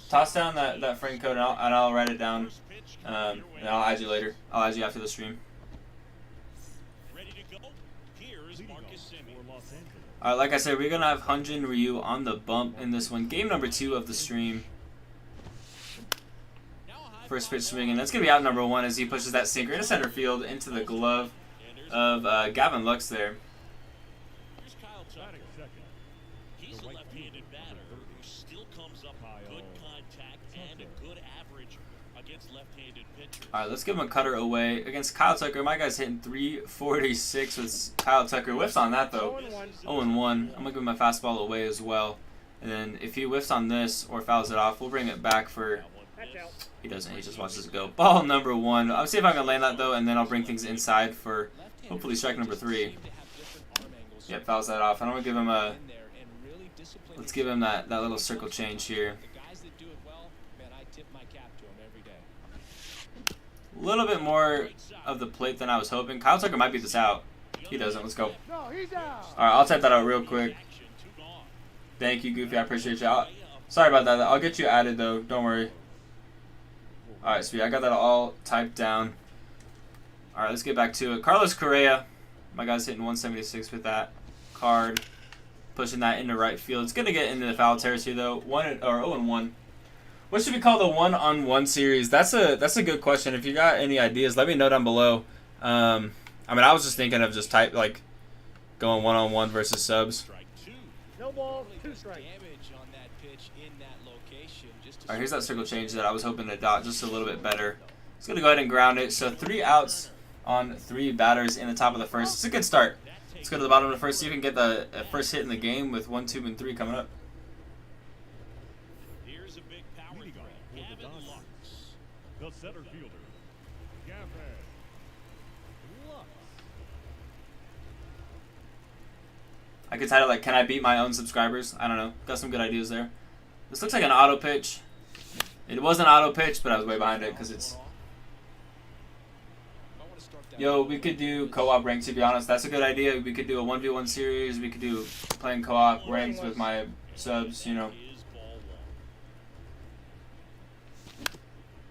toss down that friend code, and I'll write it down, and I'll add you later. I'll add you after the stream. Alright, like I said, we're going to have Hyunjin Ryu on the bump in this one. Game number 2 of the stream. First pitch swinging. That's going to be out number 1 as he pushes that sinker into center field into the glove of Gavin Lux there. He's a left-handed batter who still comes up with good contact and a good average against left-handed pitchers. Alright, let's give him a cutter away against Kyle Tucker. My guy's hitting 346 with Kyle Tucker. Whiffs on that, though. 0-1. I'm going to give him a fastball away as well. And then if he whiffs on this or fouls it off, we'll bring it back for... He doesn't. He just watches it go. Ball number 1. I'll see if I can land that, though, and then I'll bring things inside for hopefully strike number 3. Yep, fouls that off. And I'm going to give him a... Let's give him that little circle change here. A little bit more of the plate than I was hoping. Kyle Tucker might beat this out. He doesn't. Let's go. Alright, I'll type that out real quick. Thank you, Goofy. I appreciate you. Sorry about that. I'll get you added, though. Don't worry. Alright, sweet. I got that all typed down. Alright, let's get back to it. Carlos Correa. My guy's hitting 176 with that card. Pushing that into right field. It's going to get into the foul territory, though. 0-1. What should we call the one-on-one series? That's a good question. If you got any ideas, let me know down below. I mean, I was just thinking of just going one-on-one versus subs. No ball, 2 strikes. Alright, here's that circle change that I was hoping to dot just a little bit better. It's going to go ahead and ground it. So 3 outs on 3 batters in the top of the first. It's a good start. Let's go to the bottom of the first, see if we can get the first hit in the game with 1, 2, and 3 coming up. Here's a big power threat. Gavin Lux. The center fielder, Gavin Lux. I could title it, like, Can I Beat My Own Subscribers? I don't know. Got some good ideas there. This looks like an auto pitch. It was an auto pitch, but I was way behind it because it's... Yo, we could do co-op ranks, to be honest. That's a good idea. We could do a 1v1 series. We could do playing co-op ranks with my subs, you know.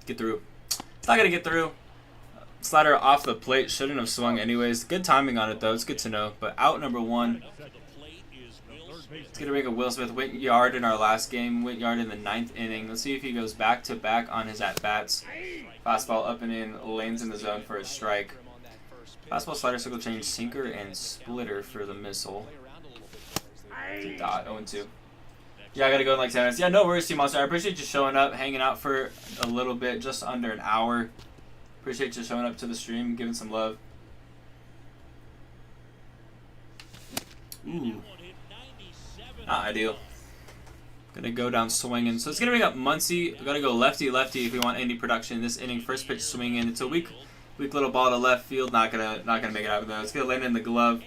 Get through. It's not going to get through. Slider off the plate. Shouldn't have swung anyways. Good timing on it, though. It's good to know. But out number 1. It's going to bring a Will Smith. Went yard in our last game. Went yard in the 9th inning. Let's see if he goes back-to-back on his at-bats. Fastball up and in. Lanes in the zone for a strike. Fastball, slider, circle change, sinker, and splitter for the missile. Dot, 0-2. Yeah, I got to go in like 10 minutes. Yeah, no worries, T-Monster. I appreciate you showing up, hanging out for a little bit, just under an hour. Appreciate you showing up to the stream, giving some love. Ooh. Not ideal. Gonna go down swinging. So it's gonna bring up Muncie. We gotta go lefty if we want any production. This inning, first pitch swinging. It's a weak little ball to left field. Not gonna make it happen though. It's gonna land in the glove.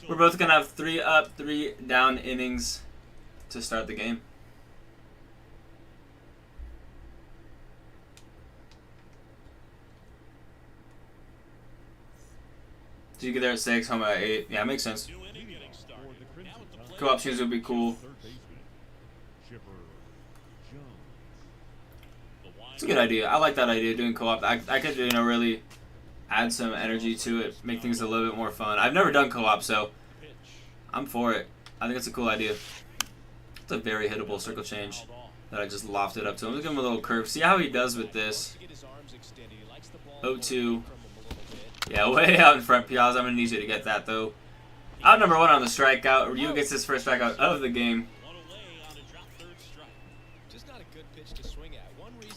We're both gonna have 3 up, 3 down innings to start the game. Did you get there at 6, home at 8? Yeah, makes sense. Co-op shoes would be cool. It's a good idea. I like that idea, doing co-op. I could, you know, really add some energy to it, make things a little bit more fun. I've never done co-op, so I'm for it. I think it's a cool idea. It's a very hittable circle change that I just lofted up to him. Let's give him a little curve. See how he does with this. 0-2. Yeah, way out in front, Piazza. I'm going to need you to get that, though. Out number 1 on the strikeout. Ryu gets his first strikeout of the game.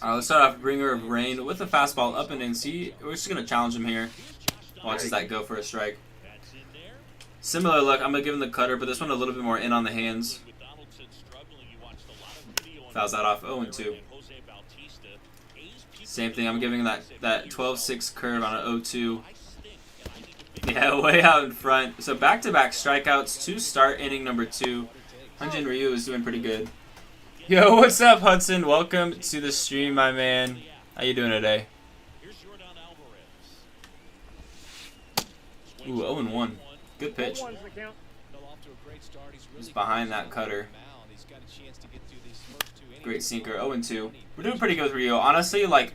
Alright, let's start off Bringer of Rain with a fastball up and in. See, we're just going to challenge him here. Watches that go for a strike. Similar look. I'm going to give him the cutter, but this one a little bit more in on the hands. Fouls that off. 0-2. Same thing. I'm giving that 12-6 curve on an 0-2. Yeah, way out in front. So back-to-back strikeouts to start inning number 2. Hyunjin Ryu is doing pretty good. Yo, what's up, Hudson? Welcome to the stream, my man. How you doing today? Ooh, 0-1. Good pitch. He's behind that cutter. Great sinker. 0-2. We're doing pretty good with Ryu. Honestly, like,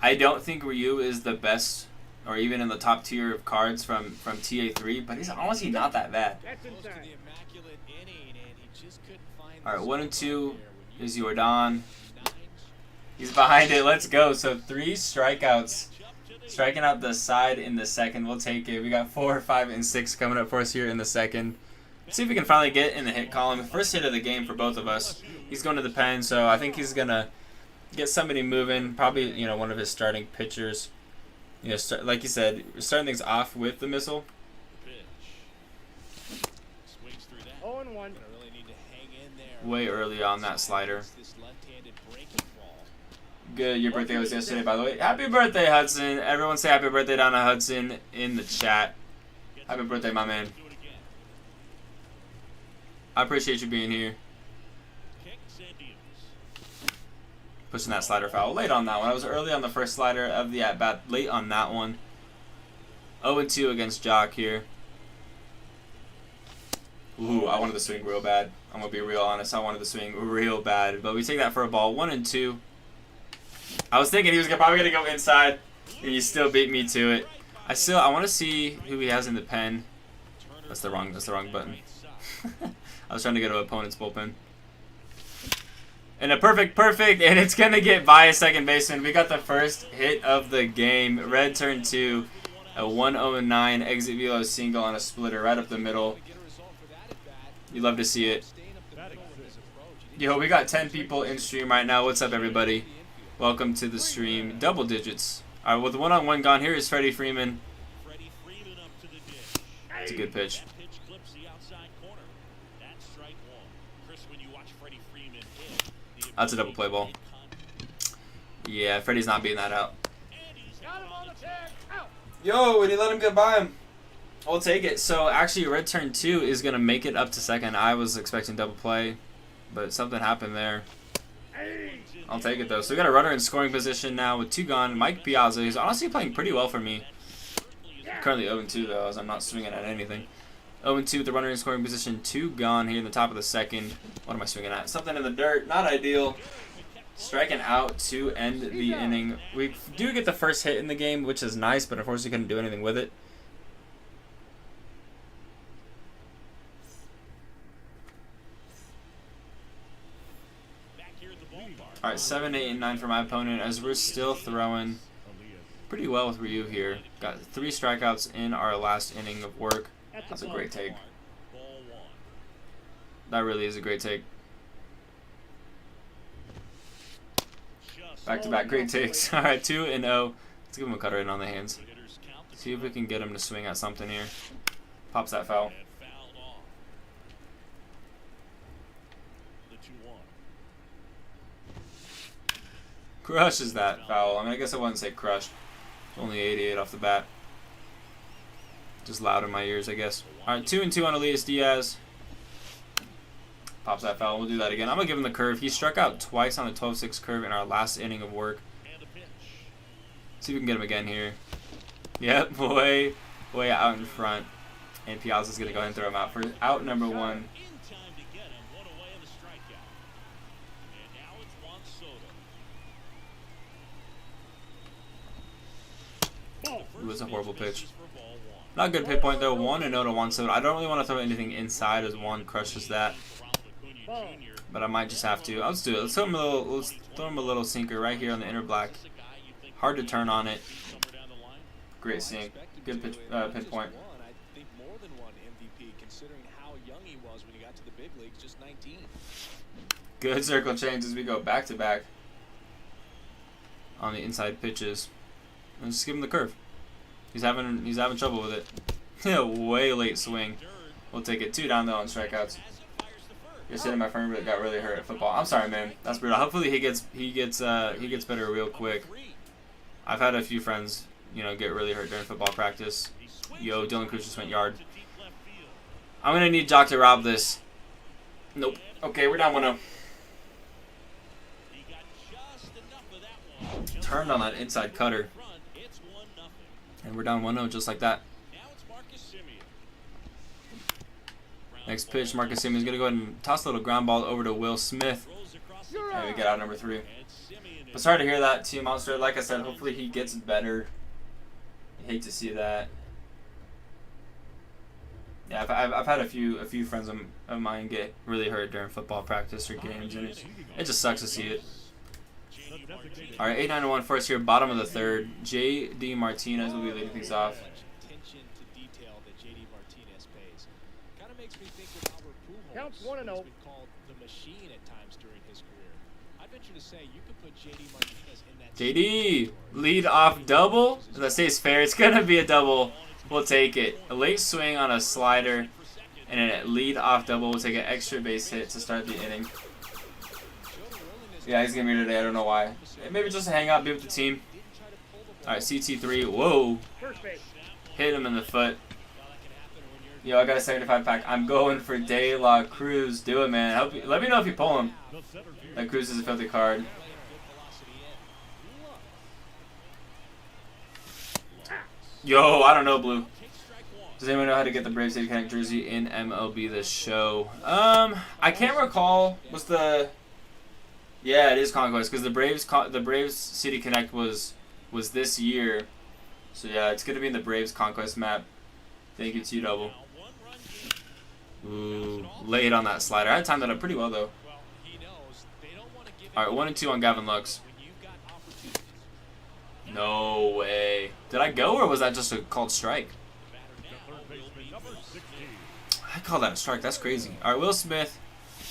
I don't think Ryu is the best or even in the top tier of cards from TA3, but he's honestly not that bad. Alright, 1-2 is Jordan. He's behind it. Let's go. So 3 strikeouts. Striking out the side in the second. We'll take it. We got 4, 5, and 6 coming up for us here in the second. Let's see if we can finally get in the hit column. First hit of the game for both of us. He's going to the pen, so I think he's going to get somebody moving. Probably, you know, one of his starting pitchers. You know, like you said, starting things off with the missile. 0-1. Way early on that slider. Good, your birthday was yesterday, by the way. Happy birthday, Hudson. Everyone say happy birthday down to Hudson in the chat. Happy birthday, my man. I appreciate you being here. Pushing that slider foul. Late on that one. I was early on the first slider of the at-bat. Late on that one. 0-2 against Jock here. Ooh, I wanted to swing real bad. I'm going to be real honest. I wanted to swing real bad. But we take that for a ball. 1-2. I was thinking he was probably going to go inside. And he still beat me to it. I want to see who he has in the pen. That's the wrong button. I was trying to go to opponent's bullpen. And a perfect, and it's going to get by a second baseman. We got the first hit of the game. Red turn 2, a 1-0-9 exit velo single on a splitter right up the middle. You love to see it. Yo, we got 10 people in stream right now. What's up, everybody? Welcome to the stream. Double digits. All right, with one-on-one gone, here is Freddie Freeman. It's a good pitch. That's a double play ball. Yeah, Freddie's not beating that out. Yo, and he let him get by him. I'll take it. So, actually, red turn 2 is going to make it up to second. I was expecting double play, but something happened there. I'll take it though. So we got a runner in scoring position now with 2 gone. Mike Piazza, who's honestly playing pretty well for me. Currently 0-2 though, as I'm not swinging at anything. 0-2 with the runner in scoring position, 2 gone here in the top of the second. What am I swinging at? Something in the dirt, not ideal. Striking out to end the inning. We do get the first hit in the game, which is nice, but unfortunately couldn't do anything with it. Alright, 7, 8, and 9 for my opponent as we're still throwing pretty well with Ryu here. Got 3 strikeouts in our last inning of work. That's a great take. That really is a great take. Back-to-back great takes. Alright, 2-0. Let's give him a cutter in on the hands. See if we can get him to swing at something here. Pops that foul. Crushes that foul. I mean, I guess I wouldn't say crushed. Only 88 off the bat. Just loud in my ears, I guess. Alright, 2-2 on Elias Diaz. Pops that foul. We'll do that again. I'm going to give him the curve. He struck out twice on the 12-6 curve in our last inning of work. See if we can get him again here. Yep, way out in front. And Piazza's going to go ahead and throw him out for out number 1. It was a horrible pitch. Not a good hit point though. 1-0 to Juan Soto. I don't really want to throw anything inside as Juan crushes that. But I might just have to. Let's do it. Let's throw him a little sinker right here on the inner black. Hard to turn on it. Great sink. Good pitch, pinpoint. I think more than one MVP considering how young he was when he got to the big leagues, just 19. Good circle change as we go back to back on the inside pitches. And just give him the curve. He's having trouble with it. Way late swing. We'll take it. 2 down though on strikeouts. Just hitting my friend that got really hurt at football. I'm sorry, man. That's brutal. Hopefully he gets better real quick. I've had a few friends, you know, get really hurt during football practice. Yo, Dylan Cruz just went yard. I'm gonna need Jock to rob this. Nope. Okay, we're down 1-0. Turned on that inside cutter. And we're down 1-0 just like that. Next pitch, Marcus Simeon's going to go ahead and toss a little ground ball over to Will Smith. And we get out number 3. But sorry to hear that, Team Monster. Like I said, hopefully he gets better. I hate to see that. Yeah, I've had a few friends of mine get really hurt during football practice or games, and it just sucks to see it. All right, 8-9-1 for us here, bottom of the 3rd. J.D. Martinez will be leading things off. Attention to detail that J.D. Martinez pays. Kind of makes me think of Albert Pujols. Counts 1-0. He's been called the machine at times during his career. I venture to say you could put J.D. Martinez in that. J.D. lead off double. Let's say it's fair. It's gonna be a double. We'll take it. A late swing on a slider, and a lead off double. We'll take an extra base hit to start the inning. Yeah, he's gonna be here today. I don't know why. Maybe just hang out, be with the team. All right, CT3. Whoa. Hit him in the foot. Yo, I got a 75 pack. I'm going for De La Cruz. Do it, man. Let me know if you pull him. That Cruz is a filthy card. Yo, I don't know, Blue. Does anyone know how to get the Braves City Connect jersey in MLB this show? I can't recall. What's the... Yeah, it is Conquest because the Braves City Connect was this year. So yeah, it's gonna be in the Braves Conquest map. Thank you, T-Double. Ooh, late on that slider. I had timed that up pretty well though. All right, 1-2 on Gavin Lux. No way. Did I go or was that just a called strike? I call that a strike. That's crazy. All right, Will Smith.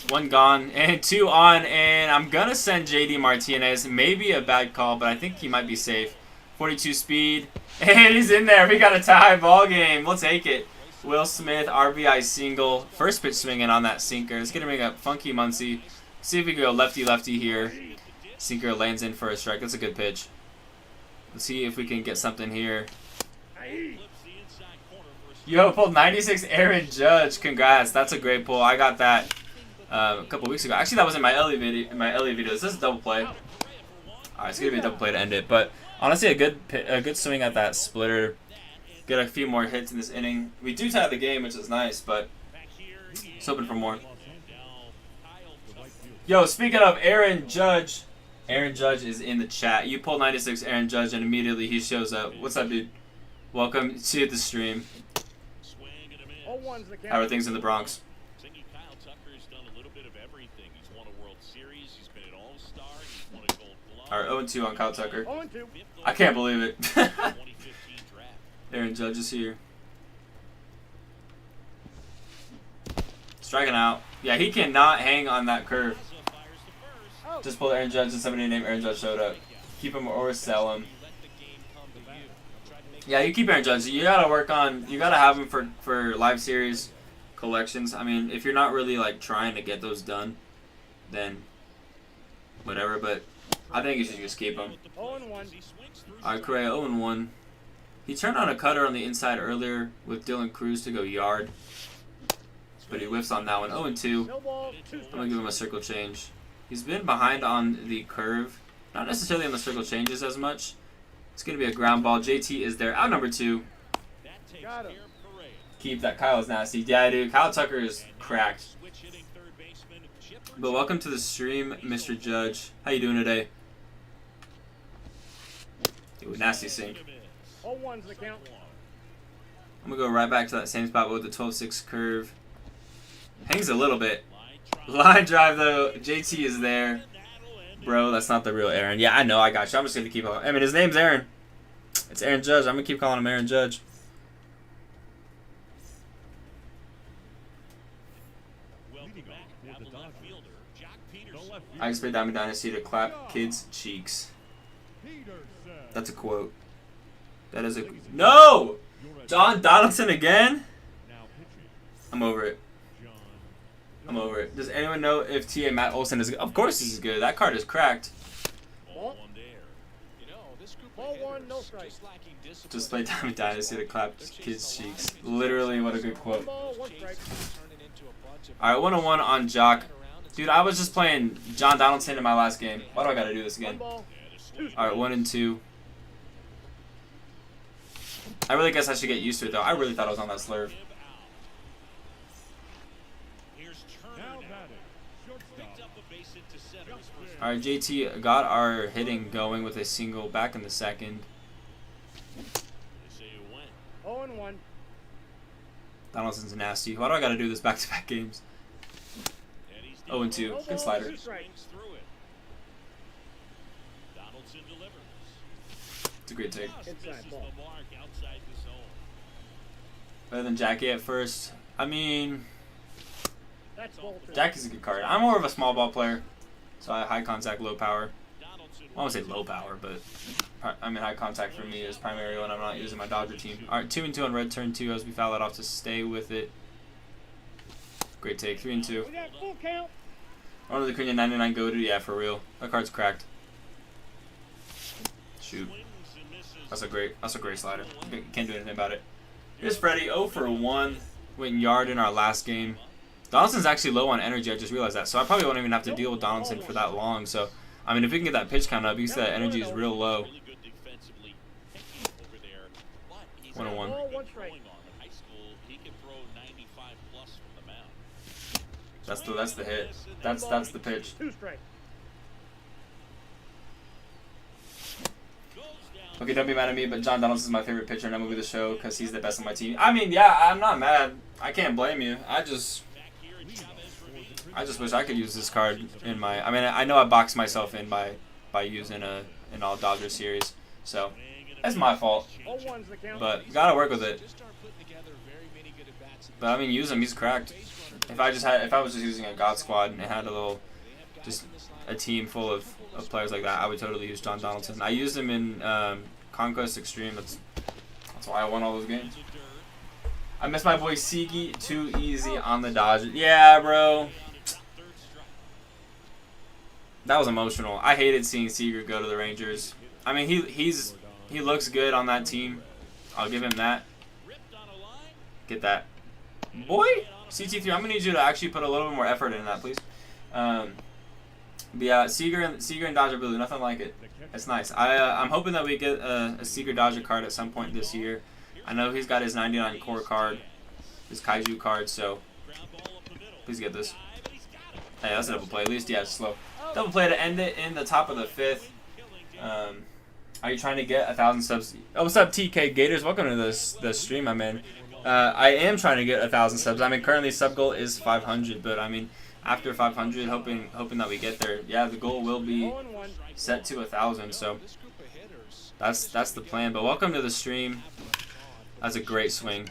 1 gone and 2 on, and I'm gonna send J.D. Martinez. Maybe a bad call, but I think he might be safe. 42 speed, and he's in there. We got a tie ball game. We'll take it. Will Smith RBI single. First pitch swinging on that sinker. It's gonna bring up Funky Muncie. See if we can go lefty here. Sinker lands in for a strike. That's a good pitch. Let's see if we can get something here. Yo, pulled 96 Aaron Judge. Congrats. That's a great pull. I got that. a couple weeks ago. Actually, that was in my LA video. In my LA videos. This is a double play. All right, it's gonna be a double play to end it. But honestly, a good swing at that splitter. Get a few more hits in this inning. We do tie the game, which is nice, but just hoping for more. Yo, speaking of Aaron Judge is in the chat. You pull 96 Aaron Judge, and immediately he shows up. What's up, dude? Welcome to the stream. How are things in the Bronx? Kyle Tucker's done a little bit of everything. He's won a World Series. He's been an All-Star. He's won a Gold Glove. All right, 0-2 on Kyle Tucker. 0-2. I can't believe it. 2015 draft. Aaron Judge is here. Striking out. Yeah, he cannot hang on that curve. Just pulled Aaron Judge and somebody named Aaron Judge showed up. Keep him or sell him. Yeah, you keep Aaron Judge. You gotta work on. You gotta have him for live series collections. I mean, if you're not really like trying to get those done, then whatever. But I think you should just keep him. 0-1. All right, Correa 0-1. He turned on a cutter on the inside earlier with Dylan Cruz to go yard, but he whiffs on that one. 0-2. No ball. 2 I'm gonna give him a circle change. He's been behind on the curve, not necessarily on the circle changes as much. It's gonna be a ground ball. JT is there. Out number 2. Got him. Keep that. Kyle's nasty. Yeah, dude. Kyle Tucker is cracked. But welcome to the stream, Mr. Judge. How you doing today? Ooh, nasty sink. 0-1's the count. I'm gonna go right back to that same spot with the 12-6 curve. Hangs a little bit. Line drive though. JT is there. Bro, that's not the real Aaron. Yeah, I know. I got you. I'm just gonna keep on. I mean, his name's Aaron. It's Aaron Judge. I'm gonna keep calling him Aaron Judge. I expect Diamond Dynasty to clap kids' cheeks. That's a quote. That is a no. John Donaldson again. I'm over it. I'm over it. Does anyone know if T.A. Matt Olson is good? Of course he's good. That card is cracked. Ball. 0-1, no strike. Just play Diamond Dynasty to clap kids' cheeks. Literally, what a good quote. Ball, 1 strike. Alright, 1-1 on Jock. Dude, I was just playing John Donaldson in my last game. Why do I gotta do this 1 again? ball. 2 strikes. Alright, 1-2. I really guess I should get used to it though. I really thought I was on that slurve. Alright, JT got our hitting going with a single back in the second. 0-1. Donaldson's nasty. Why do I gotta do this back-to-back games? 0-2. Good slider. 2 strikes. It's a great take. Inside ball. Better than Jackie at first. I mean, That's ball 2. Jackie's a good card. I'm more of a small ball player, so I high contact, low power. I won't say low power, but I mean high contact for me is primary when I'm not using my Dodger team. All right, 2-2 on red turn 2 as we foul it off to stay with it. Great take. 3-2. We got full count. Ronald Acuna 99 go to yeah for real. That card's cracked. Shoot. That's a great slider. Can't do anything about it. Here's Freddie, 0-for-1. Went yard in our last game. Donaldson's actually low on energy, I just realized that. So I probably won't even have to deal with Donaldson for that long. So, I mean, if we can get that pitch count up, you can see that energy is real low. 1-1. Ball, 1 strike. That's the hit. That's the pitch. 2 strikes. Okay, don't be mad at me, but John Donaldson's my favorite pitcher in MLB The Show because he's the best on my team. I mean, yeah, I'm not mad. I can't blame you. I just wish I could use this card in my. I mean, I know I boxed myself in by using an all Dodger series, so that's my fault. 0-1's the count. But gotta work with it. But I mean, use him. He's cracked. If I was just using a God Squad and it had just a team full of players like that, I would totally use John Donaldson. I used him in Conquest Extreme. That's why I won all those games. I miss my boy Sigi. Too easy on the Dodgers. Yeah, bro. That was emotional. I hated seeing Seager go to the Rangers. I mean, he looks good on that team. I'll give him that. Get that. Boy, CT3, I'm gonna need you to actually put a little bit more effort in that, please. But yeah, Seager and Dodger Blue, nothing like it. It's nice. I'm hoping that we get a Seager Dodger card at some point this year. I know he's got his 99 core card, his Kaiju card, so please get this. Hey, that's a double play. At least, yeah, it's slow. Double play to end it in the top of the 5th. Are you trying to get 1,000 subs? Oh, what's up, TK Gators? Welcome to the stream I'm in. I am trying to get 1,000 subs. I mean, currently sub goal is 500, but I mean, after 500, hoping that we get there. Yeah, the goal will be set to 1,000. So that's the plan. But welcome to the stream. That's a great swing.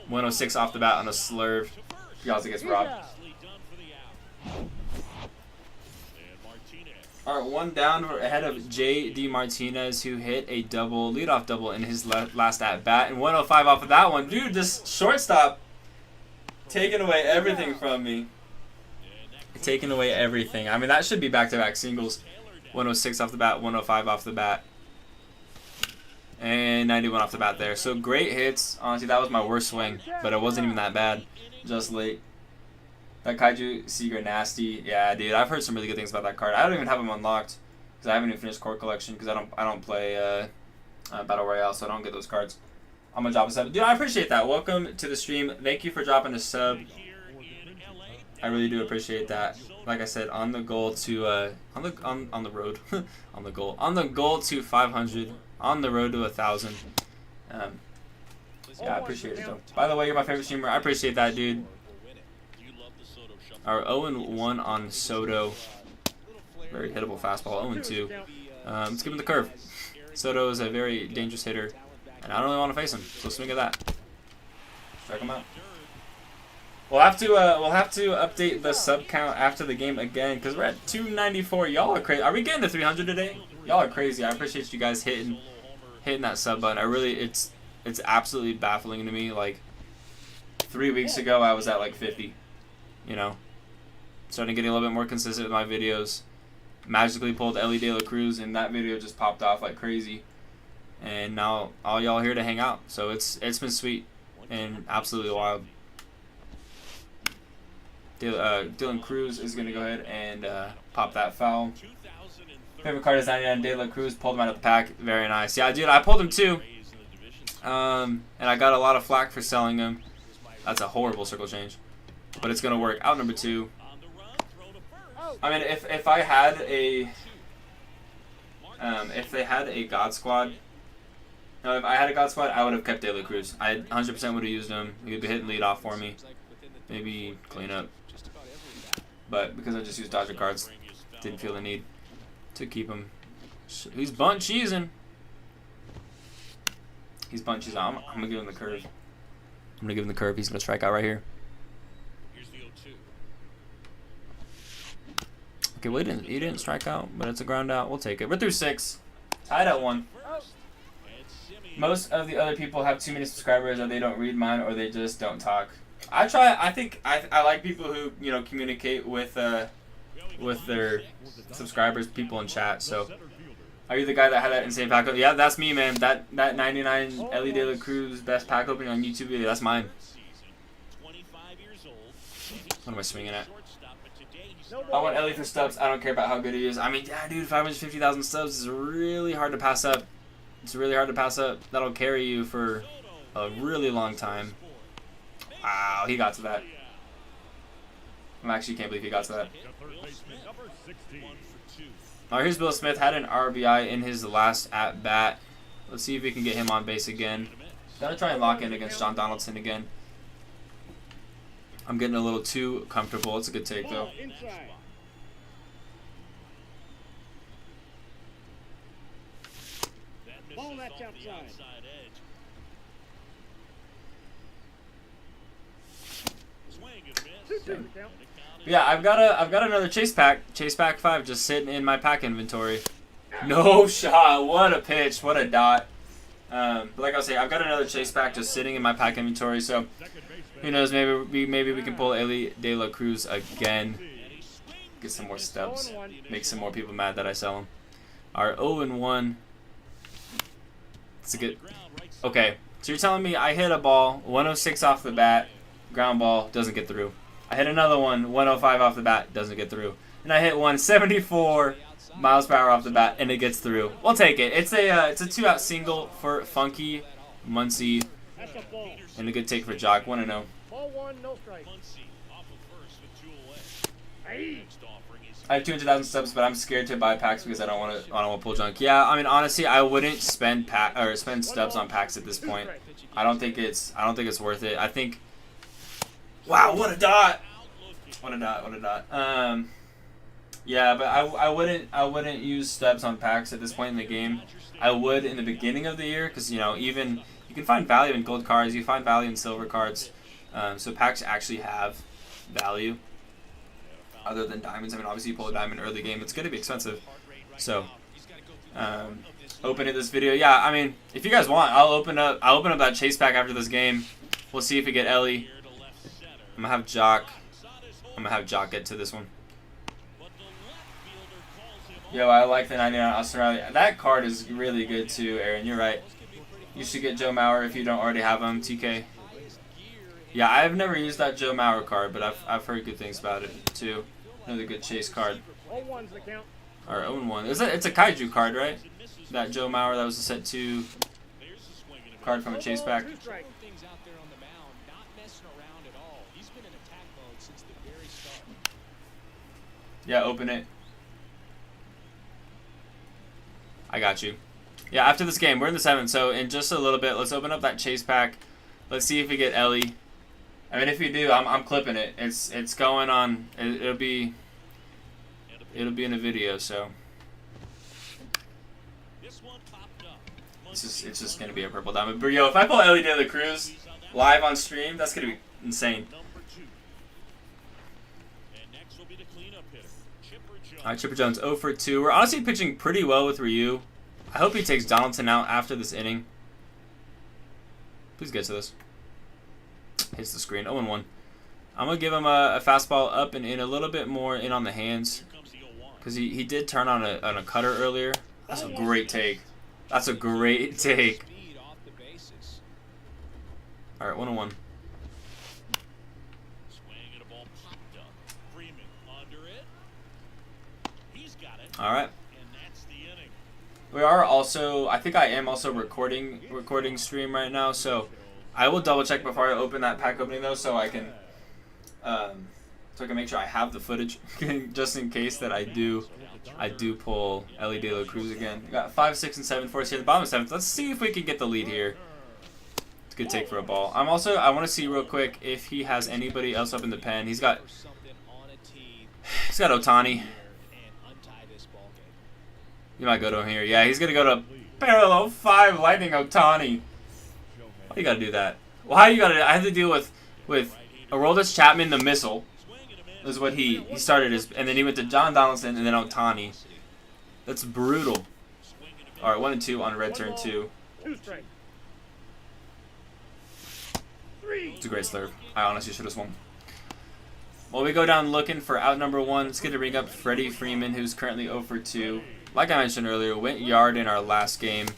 106 off the bat on a slurve. Piazza gets robbed. Alright, one down ahead of J.D. Martinez, who hit a leadoff double in his last at bat, and 105 off of that one. Dude, this shortstop taking away everything from me. Taking away everything. I mean, that should be back-to-back singles. 106 off the bat, 105 off the bat, and 91 off the bat there. So great hits. Honestly, that was my worst swing, but it wasn't even that bad. Just late. That Kaiju Seager nasty. Yeah, dude, I've heard some really good things about that card. I don't even have him unlocked because I haven't even finished core collection because I don't play Battle Royale, so I don't get those cards. I'm gonna drop a sub. Dude, I appreciate that. Welcome to the stream. Thank you for dropping the sub. I really do appreciate that. Like I said, on the goal to on the road on the goal to 500, on the road to 1,000. Yeah, I appreciate it though. By the way, you're my favorite streamer. I appreciate that, dude. Our 0-1 on Soto. Very hittable fastball. 0-2. Let's give him the curve. Soto is a very dangerous hitter, and I don't really want to face him. So swing at that. Strike him out. We'll have to update the sub count after the game again because we're at 294. Y'all are crazy. Are we getting to 300 today? Y'all are crazy. I appreciate you guys hitting that sub button. I really, it's absolutely baffling to me. Like 3 weeks ago, I was at like 50. You know, starting getting a little bit more consistent with my videos. Magically pulled Ellie De La Cruz, and that video just popped off like crazy. And now all y'all here to hang out. So it's been sweet and absolutely wild. Dylan Cruz is gonna go ahead and pop that foul. Favorite card is 99. De La Cruz, pulled him out of the pack. Very nice. Yeah, dude, I pulled him too. And I got a lot of flack for selling him. That's a horrible circle change. But it's gonna work. Out number 2. I mean, if I had a if they had a God Squad, no, if I had a God Squad, I would have kept De La Cruz. I 100% would have used him. He would be hitting lead off for me, maybe clean up. But because I just used Dodger cards, didn't feel the need to keep him. He's bunt cheesing. He's bunt cheesing. I'm gonna give him the curve. I'm gonna give him the curve. He's gonna strike out right here. Okay, well, he didn't strike out, but it's a ground out. We'll take it. We're through 6. Tied at 1. Most of the other people have too many subscribers, or they don't read mine, or they just don't talk. I think I like people who, you know, communicate with their subscribers, people in chat. So, are you the guy that had that insane pack opening? Yeah, that's me, man. That 99 Ellie De La Cruz best pack opening on YouTube video, that's mine. What am I swinging at? I want Ellie for stubs. I don't care about how good he is. I mean, yeah, dude, 550,000 subs is really hard to pass up. It's really hard to pass up. That'll carry you for a really long time. Wow, he got to that. I actually can't believe he got to that. Alright, here's Bill Smith. Had an RBI in his last at-bat. Let's see if we can get him on base again. Gotta try and lock in against John Donaldson again. I'm getting a little too comfortable. It's a good take, though. Ball that's outside. Yeah, I've got another chase pack 5 just sitting in my pack inventory. No shot. What a pitch. What a dot. But like I was saying, I've got another chase pack just sitting in my pack inventory. So who knows? Maybe we can pull Ellie De La Cruz again. Get some more stubs. Make some more people mad that I sell them. Our 0-1. It's a good. Okay, so you're telling me I hit a ball 106 off the bat. ground ball, doesn't get through. I hit another one, 105 off the bat, doesn't get through. And I hit one 74 miles per hour off the bat, and it gets through. We'll take it. It's a 2-out single for Funky, Muncie, That's a ball. and a good take for Jock. 1-0. Ball one, no strike. Muncie off of first with 2 away. Hey. Next offering is I have 200,000 subs, but I'm scared to buy packs because I don't want to pull junk. Yeah, I mean honestly, I wouldn't spend stubs on packs at this point. I don't think it's worth it. I think. Wow, what a dot! What a dot! Yeah, but I wouldn't use stubs on packs at this point in the game. I would in the beginning of the year because even you can find value in gold cards, you find value in silver cards, so packs actually have value other than diamonds. I mean, obviously you pull a diamond early game, it's going to be expensive. So, opening this video, yeah. I mean, if you guys want, I'll open up that chase pack after this game. We'll see if we get Ellie. I'm gonna have Jock get to this one. Yo, I like the 99 Austin Riley. That card is really good too, Aaron. You're right. You should get Joe Mauer if you don't already have him, TK. Yeah, I've never used that Joe Mauer card, but I've heard good things about it too. Another good chase card. 0-1's the count. Or 0-1. It's a Kaiju card, right? That Joe Mauer, that was a set 2 card from a chase pack. Two strike. Things out there on the mound, not messing around at all. He's been in attack mode since the very start. Yeah, open it. I got you. Yeah, after this game, we're in the 7th, so in just a little bit, let's open up that chase pack. Let's see if we get Ellie. I mean, if we do, I'm clipping it. It's going on. It'll be in a video, so it's just gonna be a purple diamond. But yo, if I pull Ellie De La Cruz live on stream, that's gonna be insane. All right, Chipper Jones 0 for 2. We're honestly pitching pretty well with Ryu. I hope he takes Donaldson out after this inning. Please get to this. Hits the screen. 0-1. I'm going to give him a fastball up and in, a little bit more in on the hands. Because he did turn on a cutter earlier. That's a great take. That's a great take. All right, 1-1. All right. We are also, I think I am also recording stream right now, so I will double check before I open that pack opening though, so I can make sure I have the footage just in case that I do pull Ellie De La Cruz again. We got 5, 6, and 7 for us here at the bottom of 7th. Let's see if we can get the lead here. It's a good take for a ball. I want to see real quick if he has anybody else up in the pen. He's got Ohtani. You might go to him here. Yeah, he's going to go to parallel 5 Lightning Ohtani. Why you got to do that? Well, how you got to? I had to deal with Aroldis Chapman, the missile. Is what he started his, and then he went to John Donaldson and then Ohtani. That's brutal. All right, 1 and 2 on red turn 2. It's a great slurve. I honestly should have swung. Well, we go down looking for out number 1. It's going to bring up Freddie Freeman, who's currently 0 for 2. Like I mentioned earlier, went yard in our last game.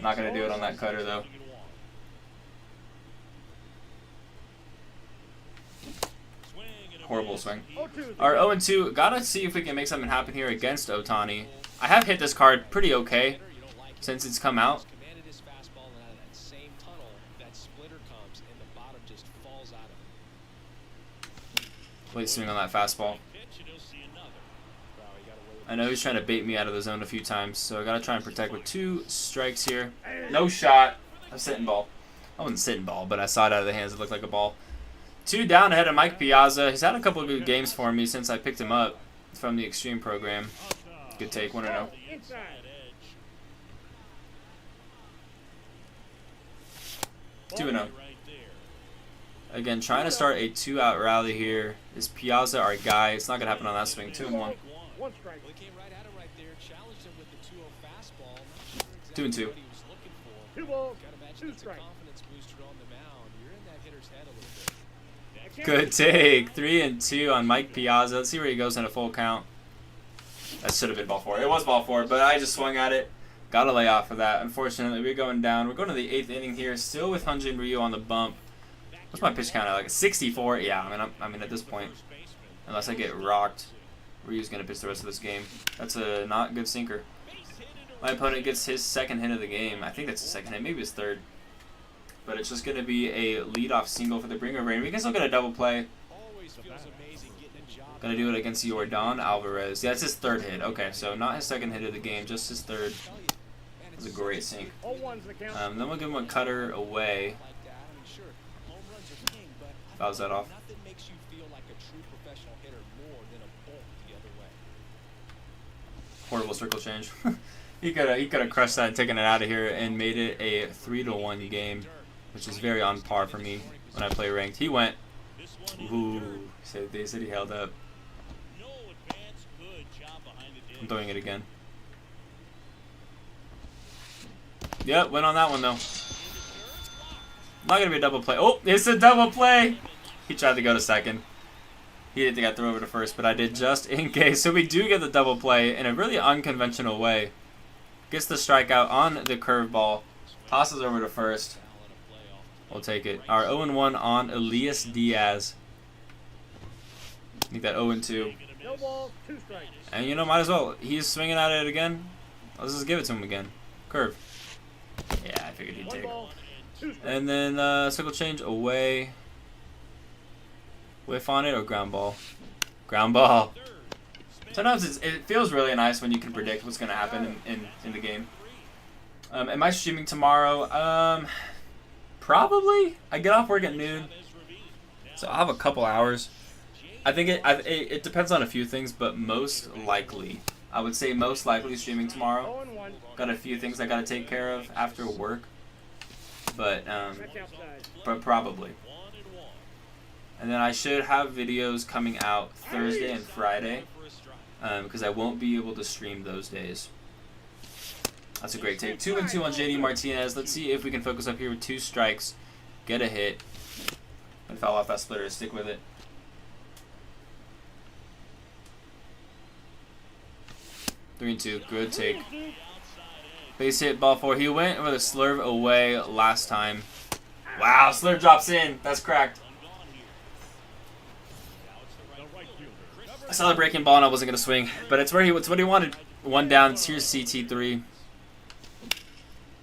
Not going to do it on that cutter, though. Horrible swing. All right, 0 and 2. Gotta see if we can make something happen here against Ohtani. I have hit this card pretty okay since it's come out. Late swing on that fastball. I know he's trying to bait me out of the zone a few times, so I gotta try and protect with 2 strikes here. No shot. I'm sitting ball. I wasn't sitting ball, but I saw it out of the hands. It looked like a ball. 2 down ahead of Mike Piazza. He's had a couple of good games for me since I picked him up from the Extreme program. Good take, 1-0. Two and 0. Again, trying to start a 2-out rally here. Is Piazza our guy? It's not gonna happen on that swing. 2 and 1. 2 and 2. 2 balls, 2 strikes. Good take. 3 and 2 on Mike Piazza. Let's see where he goes in a full count. That should have been ball 4. It was ball 4, but I just swung at it. Got to lay off for that. Unfortunately, we're going down. We're going to the 8th inning here. Still with Hyunjin Ryu on the bump. What's my pitch count at? Like a 64? Yeah, I mean at this point, unless I get rocked, Ryu's gonna pitch the rest of this game. That's a not good sinker. My opponent gets his second hit of the game. I think that's his second hit, maybe his third. But it's just gonna be a leadoff single for the bringer rain. We can still get a double play. Gonna do it against Yordan Alvarez. Yeah, that's his third hit. Okay, so not his second hit of the game, just his third. It was a great sink. Then we'll give him a cutter away. Fouls that off. Horrible circle change. he could have crushed that and taken it out of here and made it a 3-1 game, which is very on par for me when I play ranked. He went. Ooh, they said he held up. I'm throwing it again. Yep, went on that one though. Not gonna be a double play. Oh, it's a double play. He tried to go to second. He didn't think I'd throw over to first, but I did just in case. So we do get the double play in a really unconventional way. Gets the strikeout on the curveball. Tosses over to first. We'll take it. Our 0-1 on Elias Diaz. I think that 0-2. No ball, 2 strikes. And you know, might as well. He's swinging at it again. Let's just give it to him again. Curve. Yeah, I figured he'd take it. And then circle change away. Whiff on it or ground ball? Ground ball. Sometimes it feels really nice when you can predict what's going to happen in the game. Am I streaming tomorrow? Probably. I get off work at noon, so I'll have a couple hours. I think it depends on a few things, but most likely, I would say most likely streaming tomorrow. Got a few things I got to take care of after work, but probably. And then I should have videos coming out Thursday and Friday, because I won't be able to stream those days. That's a great take. 2-2 on JD Martinez. Let's see if we can focus up here with 2 strikes, get a hit, and foul off that splitter. Stick with it. 3-2. Good take. Base hit, ball 4. He went with a slurve away last time. Wow, slurve drops in. That's cracked. I saw the breaking ball and I wasn't going to swing, but it's what he wanted. 1 down. It's here's CT3.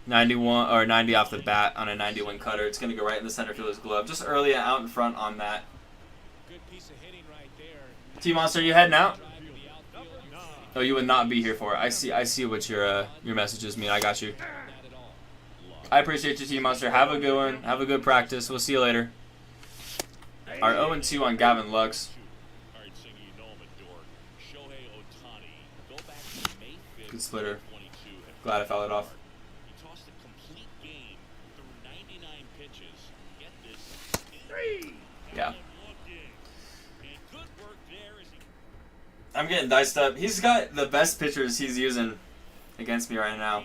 91 or 90 off the bat on a 91 cutter. It's going to go right in the center fielder's glove. Just early out in front on that. T-Monster, you heading out? Oh, you would not be here for it. I see what your messages mean. I got you. I appreciate you, T-Monster. Have a good one. Have a good practice. We'll see you later. Our 0-2 on Gavin Lux. Good splitter. Glad I fouled it off. Yeah. I'm getting diced up. He's got the best pitchers he's using against me right now.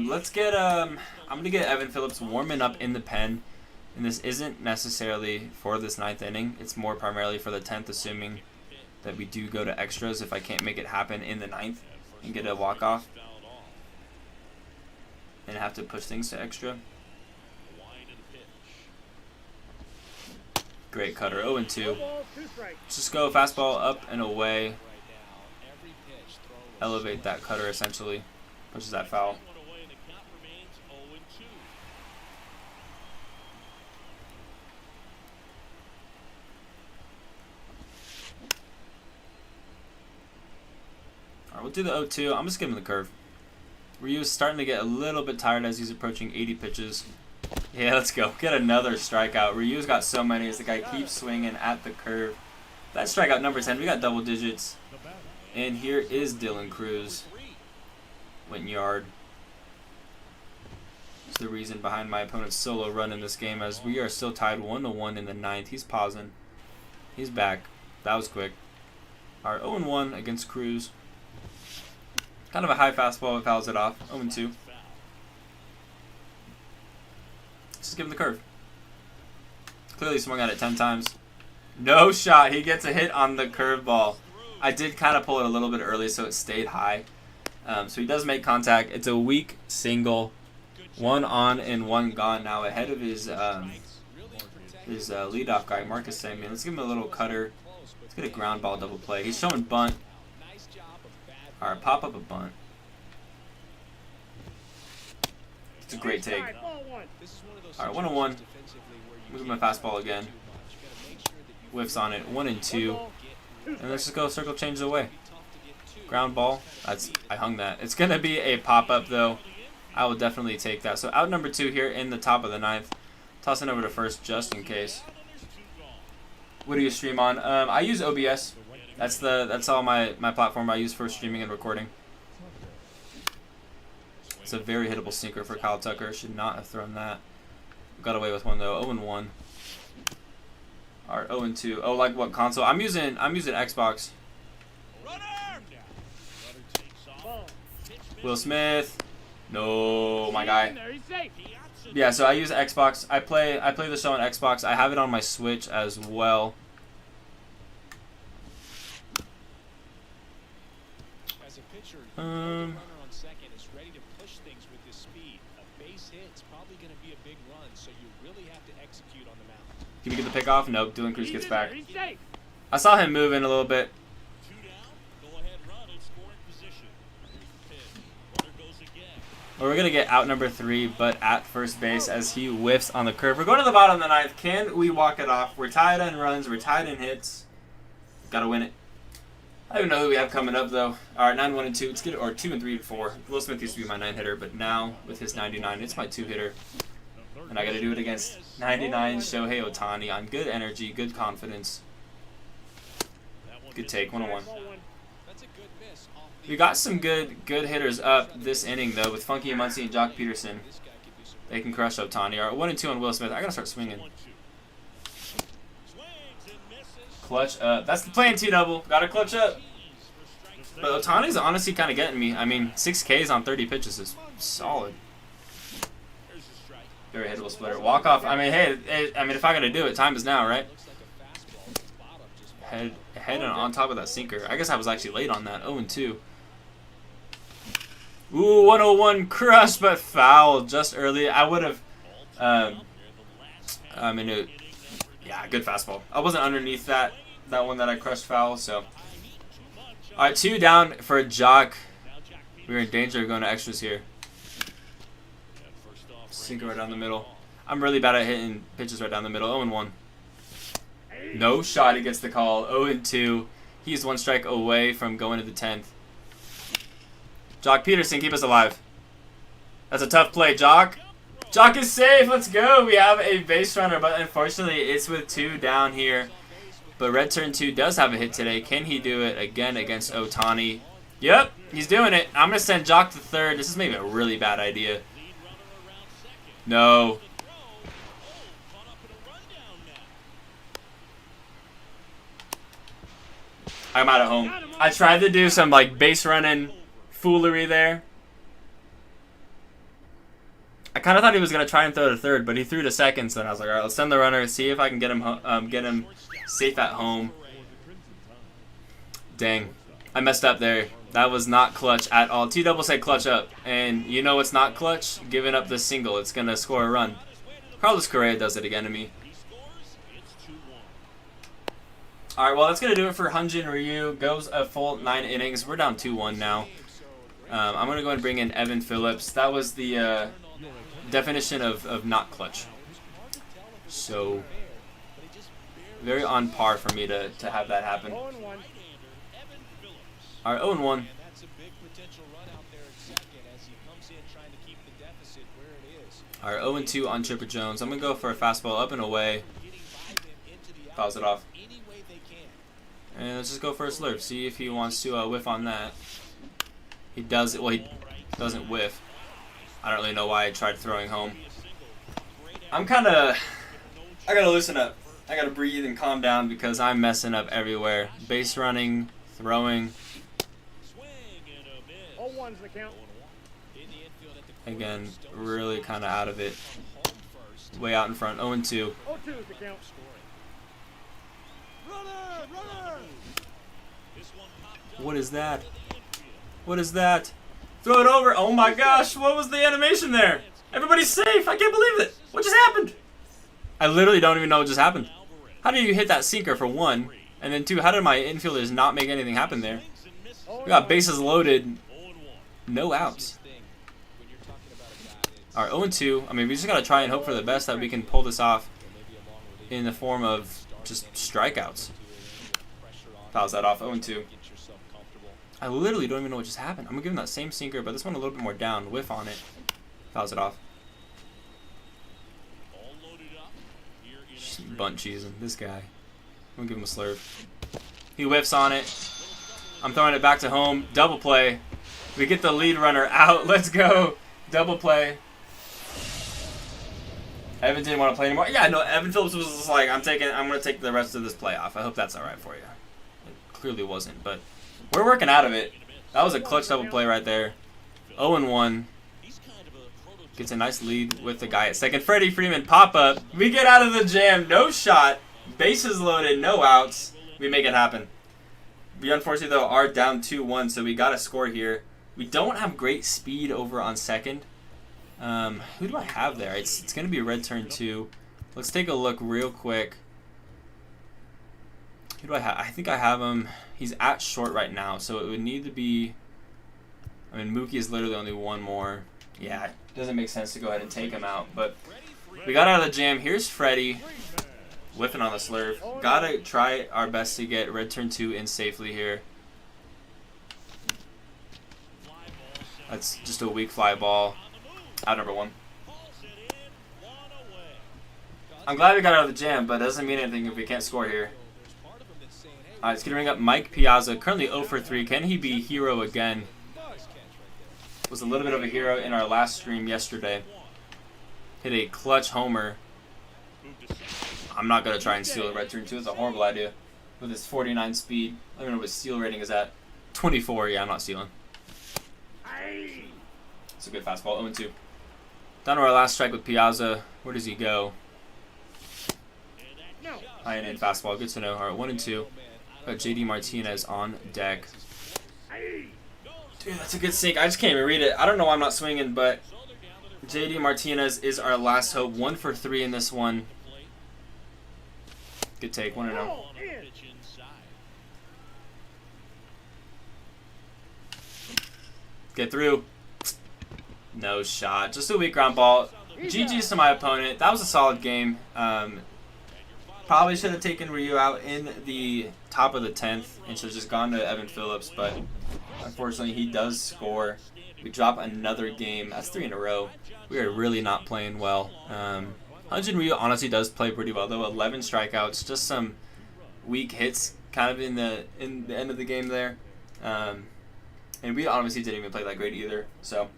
Let's get I'm gonna get Evan Phillips warming up in the pen, and this isn't necessarily for this 9th inning. It's more primarily for the 10th, assuming that we do go to extras if I can't make it happen in the 9th and get a walk off and have to push things to extra. Great cutter. 0-2. Just go fastball up and away. Elevate that cutter essentially. Pushes that foul. Alright, we'll do the 0-2. I'm just giving him the curve. Ryu's starting to get a little bit tired as he's approaching 80 pitches. Yeah, let's go. Get another strikeout. Ryu's got so many as the guy keeps swinging at the curve. That's strikeout number 10. We got double digits. And here is Dylan Cruz. Went yard. It's the reason behind my opponent's solo run in this game, as we are still tied 1-1 in the 9th. He's pausing. He's back. That was quick. Our 0-1 against Cruz. Kind of a high fastball, it fouls it off. 0-2. Just give him the curve. Clearly swung at it 10 times. No shot. He gets a hit on the curveball. I did kind of pull it a little bit early, so it stayed high. So he does make contact. It's a weak single. 1 on and 1 gone now, ahead of his his leadoff guy, Marcus Semien. Let's give him a little cutter. Let's get a ground ball double play. He's showing bunt. All right, pop up a bunt. It's a great take. All right, 1-1. Moving my fastball again. Whiffs on it. 1-2. And let's just go circle change away. Ground ball. I hung that. It's gonna be a pop up though. I will definitely take that. So out number 2 here in the top of the 9th. Tossing over to first just in case. What do you stream on? I use OBS. That's all my platform I use for streaming and recording. It's a very hittable sinker for Kyle Tucker. Should not have thrown that. Got away with one though. 0-1. All right, 0-2. Oh, like what console? I'm using Xbox. Will Smith. No, my guy. Yeah, so I use Xbox. I play the show on Xbox. I have it on my Switch as well. As a pitcher, the runner on second is ready to push things with his speed. A base hit's probably going to be a big run, so you really have to execute on the mound. Can you get the pick off? Nope. Dylan Cruz gets back. I saw him moving a little bit. Well, we're going to get out number 3, but at first base as he whiffs on the curve. We're going to the bottom of the 9th. Can we walk it off? We're tied in runs. We're tied in hits. Got to win it. I don't even know who we have coming up, though. All right, 9-1-2. Let's get it, or 2-3-4. Will Smith used to be my 9-hitter, but now with his 99, it's my 2-hitter. And I got to do it against 99 Shohei Ohtani on good energy, good confidence. Good take, 1-1. We got some good hitters up this inning, though, with Funky Muncy and Jock Peterson. They can crush Ohtani. All right, 1-2 on Will Smith. I got to start swinging. Clutch up. That's the plan, T-double. Got to clutch up. But Ohtani's honestly kind of getting me. I mean, 6 Ks on 30 pitches is solid. Very hittable splitter. Walk off. I mean, hey, if I got to do it, time is now, right? Head and on top of that sinker. I guess I was actually late on that. 0-2. Ooh, 101 crush, but foul just early. I would have. Yeah, good fastball. I wasn't underneath that one that I crushed foul. So, all right, 2 down for Jock. We're in danger of going to extras here. Sinker right down the middle. I'm really bad at hitting pitches right down the middle. 0-1. No shot. He gets the call. 0-2. He's 1 strike away from going to the 10th. Jock Peterson, keep us alive. That's a tough play, Jock. Jock is safe. Let's go. We have a base runner, but unfortunately, it's with 2 down here. But Red Turn 2 does have a hit today. Can he do it again against Ohtani? Yep, he's doing it. I'm going to send Jock to third. This is maybe a really bad idea. No. I'm out of home. I tried to do some like base running foolery there. I kind of thought he was gonna try and throw to third, but he threw to second. So then I was like, all right, let's send the runner, see if I can get him safe at home. Dang, I messed up there. That was not clutch at all. T-double said clutch up, and you know it's not clutch. Giving up the single, it's gonna score a run. Carlos Correa does it again to me. All right, well, that's going to do it for Hyunjin Ryu. Goes a full 9 innings. We're down 2-1 now. I'm going to go and bring in Evan Phillips. That was the definition of not clutch. So, very on par for me to have that happen. All right, 0-1. All right, 0-2 on Chipper Jones. I'm going to go for a fastball up and away. Fouls it off. And let's just go for a slurp. See if he wants to whiff on that. He does it. Well, he doesn't whiff. I don't really know why I tried throwing home. I gotta loosen up. I gotta breathe and calm down because I'm messing up everywhere. Base running, throwing. Again, really kind of out of it. Way out in front. 0-2. What is that? What is that? Throw it over. Oh my gosh, what was the animation there? Everybody's safe. I can't believe it. What just happened? I literally don't even know what just happened. How did you hit that sinker for one? And then two, how did my infielders not make anything happen there? We got bases loaded. No outs. Alright, 0-2. I mean, we just got to try and hope for the best that we can pull this off in the form of just strikeouts. Fouls that off, 0-2. I literally don't even know what just happened. I'm going to give him that same sinker, but this one a little bit more down. Whiff on it. Fouls it off. Bunt cheesing. This guy. I'm going to give him a slurve. He whiffs on it. I'm throwing it back to home. Double play. We get the lead runner out. Let's go. Double play. Evan didn't want to play anymore. Yeah, no, Evan Phillips was just like, I'm going to take the rest of this play off. I hope that's all right for you. It clearly wasn't, but we're working out of it. That was a clutch double play right there. 0-1. Gets a nice lead with the guy at second. Freddie Freeman pop up. We get out of the jam. No shot. Bases loaded. No outs. We make it happen. We unfortunately, though, are down 2-1, so we got to score here. We don't have great speed over on second. Who do I have there? It's going to be a red turn 2. Let's take a look real quick. Who do I have? I think I have him. He's at short right now, so it would need to be... I mean, Mookie is literally only one more. Yeah, it doesn't make sense to go ahead and take him out. But we got out of the jam. Here's Freddie. Whiffing on the slurve. Gotta try our best to get red turn 2 in safely here. That's just a weak fly ball. Out number 1. I'm glad we got out of the jam, but it doesn't mean anything if we can't score here. Alright, it's going to bring up Mike Piazza. Currently 0 for 3. Can he be hero again? Was a little bit of a hero in our last stream yesterday. Hit a clutch homer. I'm not going to try and steal a red turn 2. It's a horrible idea. With his 49 speed. I don't know what his steal rating is at. 24. Yeah, I'm not stealing. It's a good fastball. 0-2. Down to our last strike with Piazza. Where does he go? High and in fastball. Good to know. All right, 1-2. Got JD Martinez on deck. Dude, that's a good sink. I just can't even read it. I don't know why I'm not swinging, but JD Martinez is our last hope. 1 for 3 in this one. Good take. 1-0. Get through. No shot. Just a weak ground ball. GG's to my opponent. That was a solid game. Probably should have taken Ryu out in the top of the 10th and should have just gone to Evan Phillips, but unfortunately he does score. We drop another game. That's 3 in a row. We are really not playing well. Hyunjin Ryu honestly does play pretty well though. 11 strikeouts, just some weak hits kind of in the end of the game there. And we honestly didn't even play that great either. So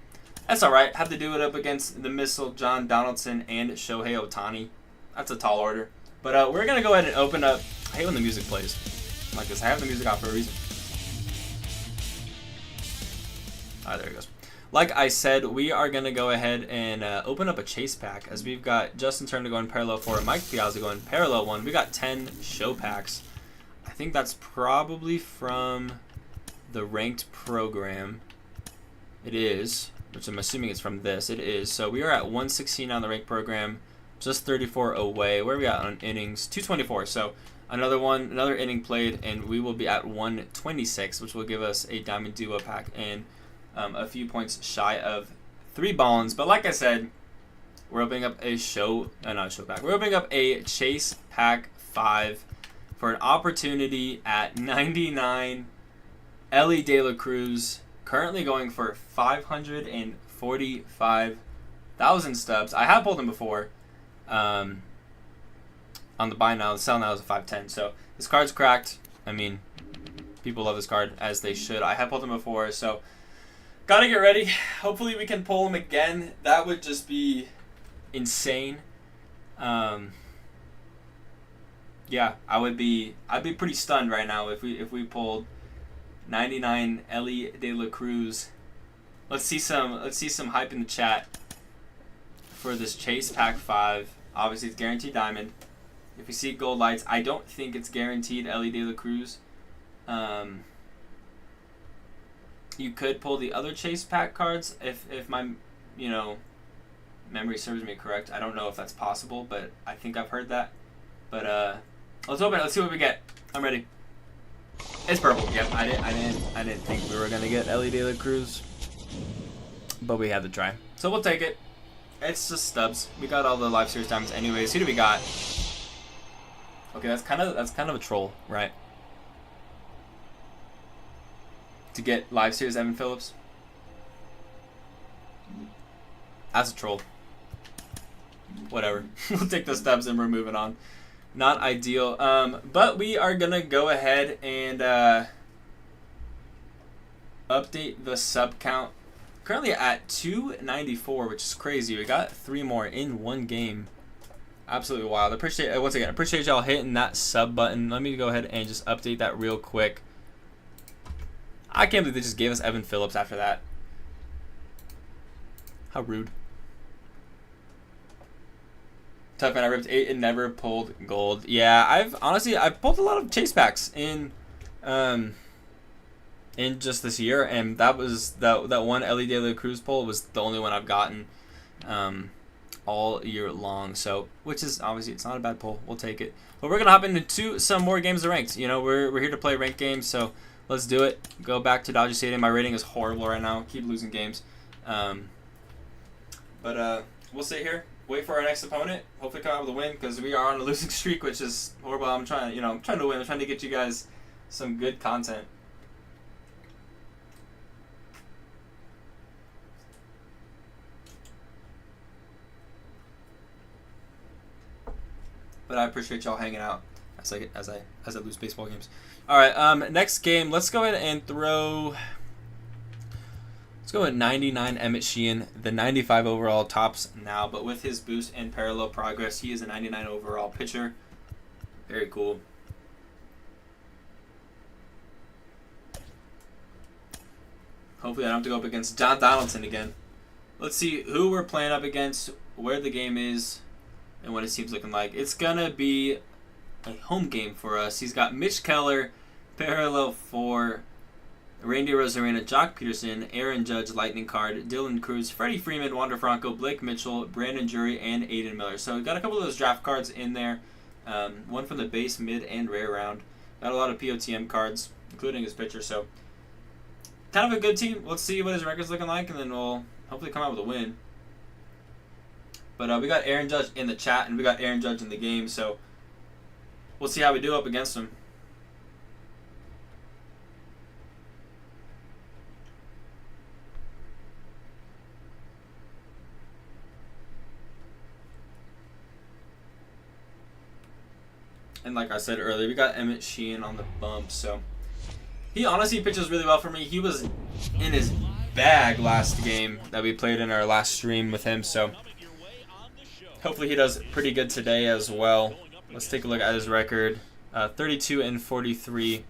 that's all right. Have to do it up against the missile John Donaldson and Shohei Ohtani. That's a tall order. But we're going to go ahead and open up. I hate when the music plays like this. I have the music off for a reason. All right, there it goes. Like I said, we are going to go ahead and open up a chase pack as we've got Justin Turner going parallel 4, Mike Piazza going parallel 1. We got 10 show packs. I think that's probably from the ranked program. It is, which I'm assuming it's from this. It is. So we are at 116 on the ranked program, just 34 away. Where are we at on innings? 224. So another inning played, and we will be at 126, which will give us a Diamond Duo pack and a few points shy of 3 ballons. But like I said, we're opening up a We're opening up a Chase Pack 5 for an opportunity at 99. Ellie De La Cruz, currently going for 545,000 stubs. I have pulled him before on the buy now. The sell now is a 510. So this card's cracked. I mean, people love this card, as they should. I have pulled him before, so got to get ready. Hopefully we can pull him again. That would just be insane. Yeah, I'd be pretty stunned right now if we pulled 99 Ellie De La Cruz. Let's see some hype in the chat for this Chase Pack 5. Obviously, it's guaranteed diamond. If you see gold lights, I don't think it's guaranteed Ellie De La Cruz. You could pull the other Chase Pack cards if my memory serves me correct. I don't know if that's possible, but I think I've heard that. But let's open it. Let's see what we get. I'm ready. It's purple. Yep. I didn't think we were gonna get Ellie De La Cruz, but we had to try. So we'll take it. It's just stubs. We got all the live series diamonds anyways. Who do we got? Okay, that's kind of a troll, right? To get live series Evan Phillips. That's a troll. Whatever. We'll take the stubs and we're moving on. Not ideal. But we are gonna go ahead and update the sub count. Currently at 294, which is crazy. We got 3 more in one game. Absolutely wild. Appreciate y'all hitting that sub button. Let me go ahead and just update that real quick. I can't believe they just gave us Evan Phillips after that. How rude. Tough man, I ripped 8 and never pulled gold. Yeah, I've pulled a lot of chase packs in just this year, and that was that one Ellie De La Cruz pull was the only one I've gotten all year long. So, which is obviously it's not a bad pull. We'll take it. But we're gonna hop into some more games of ranked. You know, we're here to play ranked games, so let's do it. Go back to Dodger Stadium. My rating is horrible right now. Keep losing games. But we'll sit here, wait for our next opponent. Hopefully come out with a win because we are on a losing streak, which is horrible. I'm trying to win. I'm trying to get you guys some good content. But I appreciate y'all hanging out as I lose baseball games. All right, next game. Let's go ahead and throw. Let's go with 99 Emmett Sheehan, the 95 overall tops now, but with his boost and parallel progress, he is a 99 overall pitcher. Very cool. Hopefully I don't have to go up against John Donaldson again. Let's see who we're playing up against, where the game is, and what his team's looking like. It's going to be a home game for us. He's got Mitch Keller, parallel 4, Randy Rosarena, Jock Peterson, Aaron Judge, Lightning Card, Dylan Cruz, Freddie Freeman, Wander Franco, Blake Mitchell, Brandon Drury, and Aiden Miller. So we've got a couple of those draft cards in there. One from the base, mid, and rare round. Got a lot of POTM cards, including his pitcher. So kind of a good team. Let's see what his record's looking like, and then we'll hopefully come out with a win. But we got Aaron Judge in the chat, and we got Aaron Judge in the game. So we'll see how we do up against him. And like I said earlier, we got Emmett Sheehan on the bump, so he honestly pitches really well for me. He was in his bag last game that we played in our last stream with him, so hopefully he does pretty good today as well. Let's take a look at his record. 32 and 43,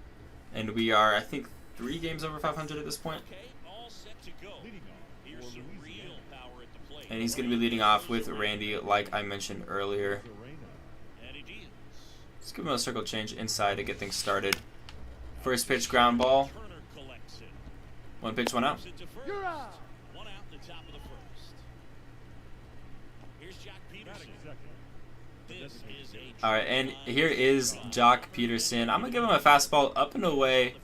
and we are, I think, 3 games over 500 at this point. And he's going to be leading off with Randy, like I mentioned earlier. Let's give him a circle change inside to get things started. First pitch, ground ball. 1 pitch, 1 out. You're out. 1 out in the top of the first. Here's Jock Peterson. This is a All right, and here is Jock Peterson. I'm gonna give him a fastball up and away.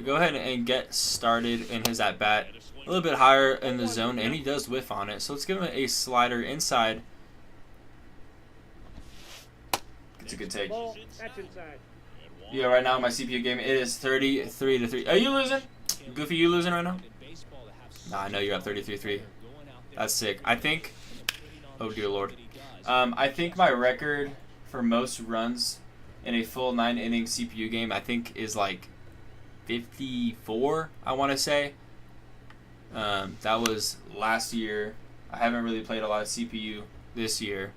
Go ahead and get started in his at bat. A little bit higher in the zone, and he does whiff on it. So let's give him a slider inside. It's a good take. Ball, that's inside. Yeah, right now in my CPU game, it is 33-3. Are you losing? Goofy, you losing right now? Nah, I know you're at 33-3. That's sick. I think, oh dear lord. I think my record for most runs in a full 9-inning CPU game, I think is like 54, I want to say. That was last year. I haven't really played a lot of CPU this year,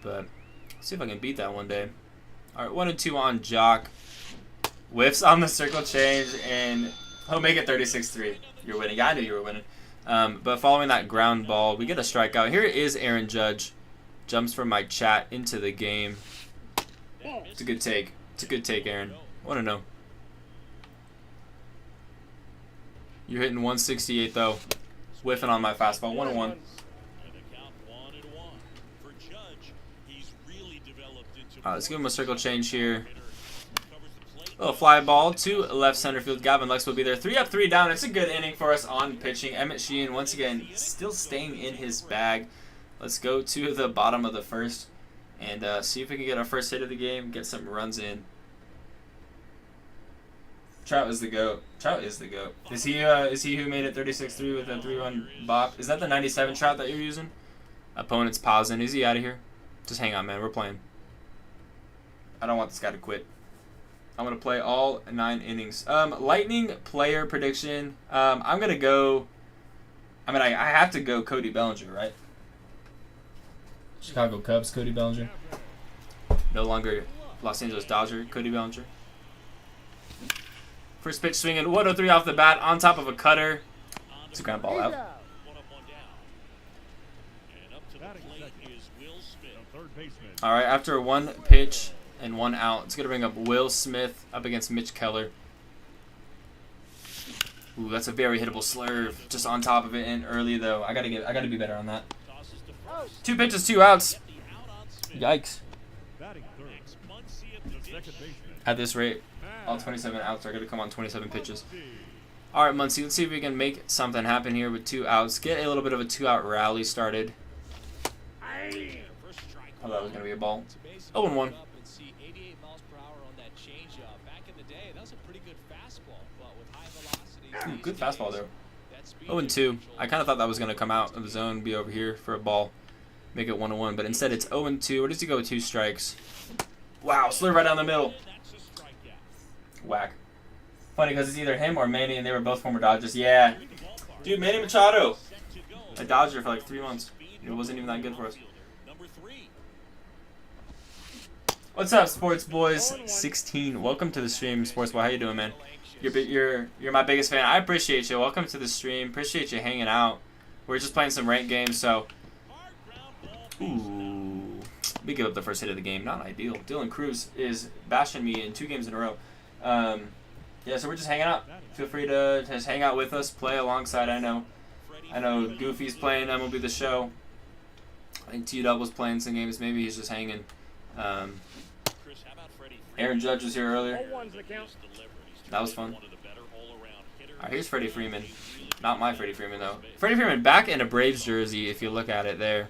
but see if I can beat that one day. All right, 1 and 2 on Jock. Whiffs on the circle change, and he'll make it 36-3. You're winning. Yeah, I knew you were winning. But following that ground ball, we get a strikeout. Here is Aaron Judge. Jumps from my chat into the game. It's a good take. It's a good take, Aaron. I want to know. You're hitting 168, though. Whiffing on my fastball. 1-1. Alright, let's give him a circle change here. Little fly ball to left center field. Gavin Lux will be there. 3 up, 3 down. It's a good inning for us on pitching. Emmett Sheehan, once again, still staying in his bag. Let's go to the bottom of the first and see if we can get our first hit of the game, get some runs in. Trout is the GOAT. Trout is the GOAT. Is he who made it 36-3 with a 3-run bop? Is that the 97 Trout that you're using? Opponent's pausing. Is he out of here? Just hang on, man. We're playing. I don't want this guy to quit. I'm going to play all 9 innings. Lightning player prediction. I'm going to go... I mean, I have to go Cody Bellinger, right? Chicago Cubs, Cody Bellinger. No longer Los Angeles Dodger, Cody Bellinger. First pitch swinging, 103 off the bat, on top of a cutter. It's a ground ball out. All right, after 1 pitch and 1 out, it's gonna bring up Will Smith up against Mitch Keller. Ooh, that's a very hittable slurve, just on top of it and early though. I gotta be better on that. 2 pitches, 2 outs. Yikes. At this rate, all 27 outs are going to come on 27 pitches. All right, Muncie, let's see if we can make something happen here with 2 outs. Get a little bit of a 2-out rally started. Oh, that was going to be a ball. 0-1. Ooh, good fastball there. 0-2. I kind of thought that was going to come out of the zone, be over here for a ball, make it 1-1, but instead it's 0-2. Where does he go with 2 strikes? Wow, slurve right down the middle. Whack. Funny because it's either him or Manny, and they were both former Dodgers. Yeah. Dude, Manny Machado. A Dodger for like 3 months. It wasn't even that good for us. What's up, Sports Boys 16? Welcome to the stream, Sports Boy. How you doing, man? You're my biggest fan. I appreciate you. Welcome to the stream. Appreciate you hanging out. We're just playing some ranked games, so... Ooh. We give up the first hit of the game. Not ideal. Dylan Cruz is bashing me in 2 games in a row. Yeah, so we're just hanging out. Feel free to just hang out with us, play alongside. I know Goofy's playing MLB The Show. I think T-Dub was playing some games. Maybe he's just hanging. Aaron Judge was here earlier. That was fun. Alright, here's Freddie Freeman. Not my Freddie Freeman, though. Freddie Freeman back in a Braves jersey, if you look at it there.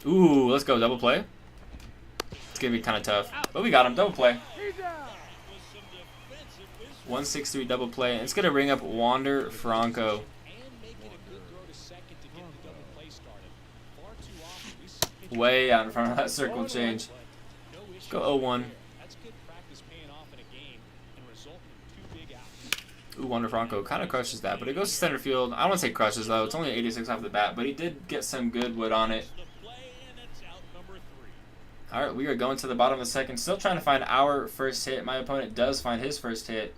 Ooh, let's go. Double play. It's going to be kind of tough. But we got him. Double play. 1-6-3 double play. And it's going to bring up Wander Franco. Way out in front of that circle change. Let's go 0-1. Ooh, Wander Franco kind of crushes that, but it goes to center field. I don't want to say crushes, though. It's only 86 off the bat, but he did get some good wood on it. All right, we are going to the bottom of the second. Still trying to find our first hit. My opponent does find his first hit,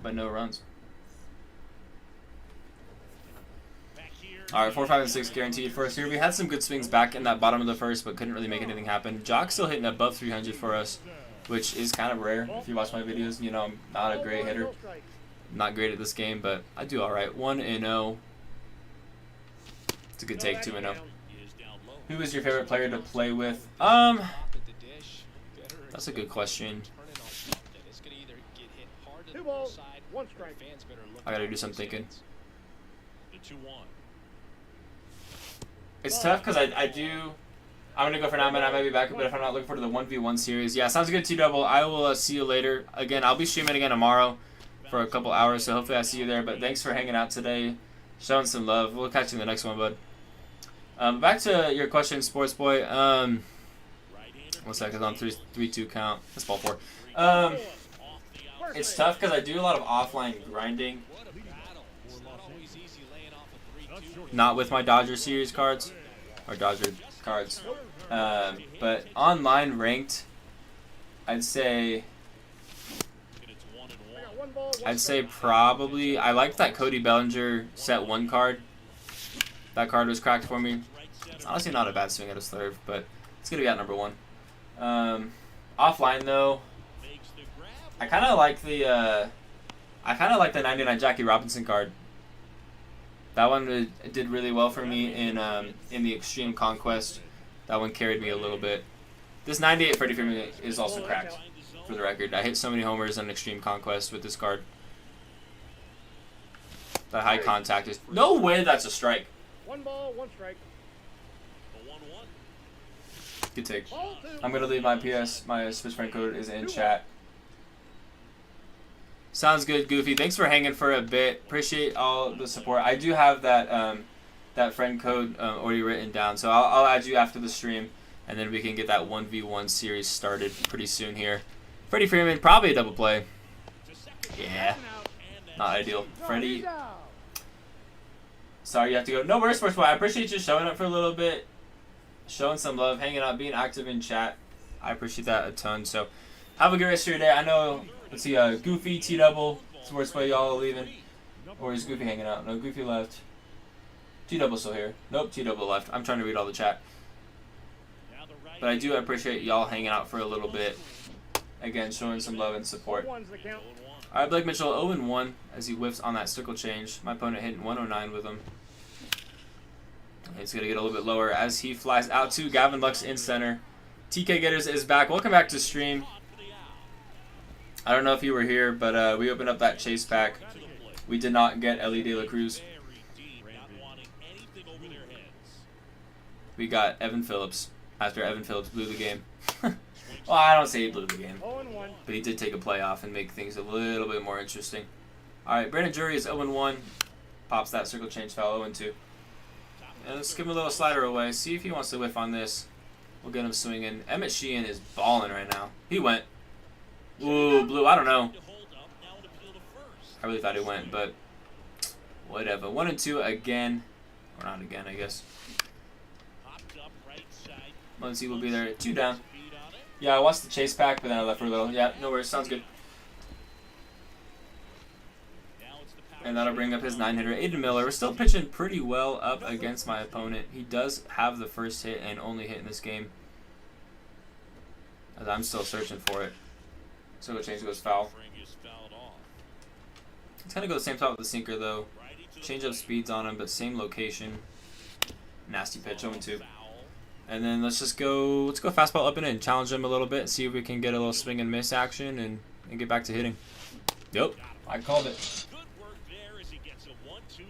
but no runs. All right, 4, 5, and 6 guaranteed for us here. We had some good swings back in that bottom of the first, but couldn't really make anything happen. Jock's still hitting above 300 for us, which is kind of rare. If you watch my videos, you know I'm not a great hitter. I'm not great at this game, but I do all right. 1-0. It's a good take. 2-0. Who is your favorite player to play with? That's a good question. I gotta do some thinking. It's tough because I'm gonna go for now, man. I might be back, but if I'm not looking forward to the 1v1 series, yeah, sounds good. T-Double. I will see you later. Again, I'll be streaming again tomorrow for a couple hours, so hopefully I see you there. But thanks for hanging out today, showing some love. We'll catch you in the next one, bud. Back to your question, Sports Boy. 1 second on 3-2 count. That's ball 4. It's tough because I do a lot of offline grinding. Not with my Dodger series cards or Dodger cards, but online ranked, I'd say probably I liked that Cody Bellinger set 1 card. That card was cracked for me. It's honestly not a bad swing at a slurve, but it's gonna be at number 1. Offline though, I kind of like the 99 Jackie Robinson card. That one did really well for me in the Extreme Conquest. That one carried me a little bit. This 98 Freddie Freeman is also cracked, for the record. I hit so many homers on Extreme Conquest with this card. That high contact is... No way that's a strike. 1 ball, 1 strike. The 1-1. Good take. Ball 2. I'm going to leave my my Swiss friend code is in chat. Sounds good, Goofy. Thanks for hanging for a bit. Appreciate all the support. I do have that that friend code already written down, so I'll add you after the stream, and then we can get that 1v1 series started pretty soon here. Freddie Freeman, probably a double play. Yeah, not ideal. Freddie, sorry you have to go. No worries, Sports Boy. I appreciate you showing up for a little bit, showing some love, hanging out, being active in chat. I appreciate that a ton. So have a good rest of your day. I know, let's see, Goofy, T-Double, Sports Boy, y'all are leaving. Or is Goofy hanging out? No, Goofy left. T-Double still here. Nope, T-Double left. I'm trying to read all the chat. But I do appreciate y'all hanging out for a little bit. Again, showing some love and support. 1's the count. All right, Blake Mitchell 0-1 as he whiffs on that circle change. My opponent hitting 109 with him. He's going to get a little bit lower as he flies out to Gavin Lux in center. TK Getters is back. Welcome back to stream. I don't know if you were here, but we opened up that chase pack. We did not get Ellie De La Cruz. We got Evan Phillips after Evan Phillips blew the game. Well, I don't say he blew the game, 0-1. but he did take a playoff and make things a little bit more interesting. All right, Brandon Drury is 0-1. Pops that circle change foul 0-2. And let's give him a little slider away. See if he wants to whiff on this. We'll get him swinging. Emmett Sheehan is balling right now. He went. Ooh, blue. I don't know. I really thought he went, but whatever. 1-2 again. Or not again, I guess. Muncie will be there. 2 down. Yeah, I watched the chase pack, but then I left for a little. Yeah, no worries. Sounds good. And that'll bring up his 9-hitter, Aiden Miller. We're still pitching pretty well up against my opponent. He does have the first hit and only hit in this game, as I'm still searching for it. So the change goes foul. It's going to go the same spot with the sinker, though. Change up speeds on him, but same location. Nasty pitch, 0-2. And then let's go fastball up and in. Challenge him a little bit, see if we can get a little swing and miss action and get back to hitting. Yep, I called it. Good work there as he gets a 1-2-3.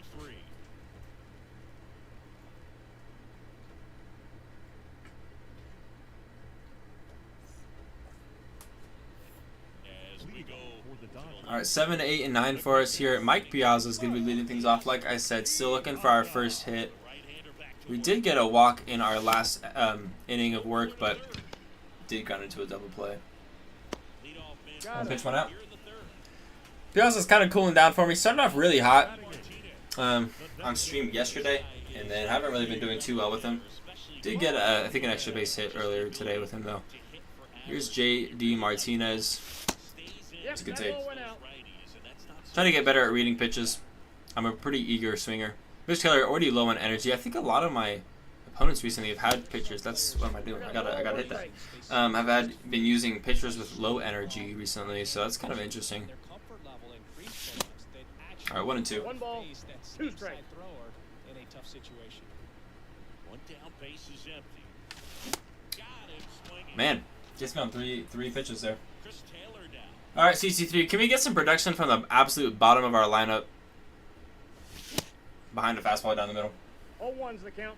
As we go For the Dodgers. All right, 7, 8, and 9 for us here. Mike Piazza is going to be leading things off. Like I said, still looking for our first hit. We did get a walk in our last inning of work, but did got into a double play. I'll pitch one out. Piazza's kind of cooling down for me. Started off really hot on stream yesterday, and then haven't really been doing too well with him. Did get, I think, an extra base hit earlier today with him, though. Here's J.D. Martinez. It's a good take. Trying to get better at reading pitches. I'm a pretty eager swinger. Mitch Keller already low on energy. I think a lot of my opponents recently have had pitchers. That's what am I doing? I gotta hit that. I've been using pitchers with low energy recently, so that's kind of interesting. All right, 1-2. 1 ball, 2 strikes. In a tough situation. One down, base is empty. Got him swinging. Man, gets me on three pitches there. Chris Taylor down. All right, CC3. Can we get some production from the absolute bottom of our lineup? Behind the fastball down the middle. 0-1's the count.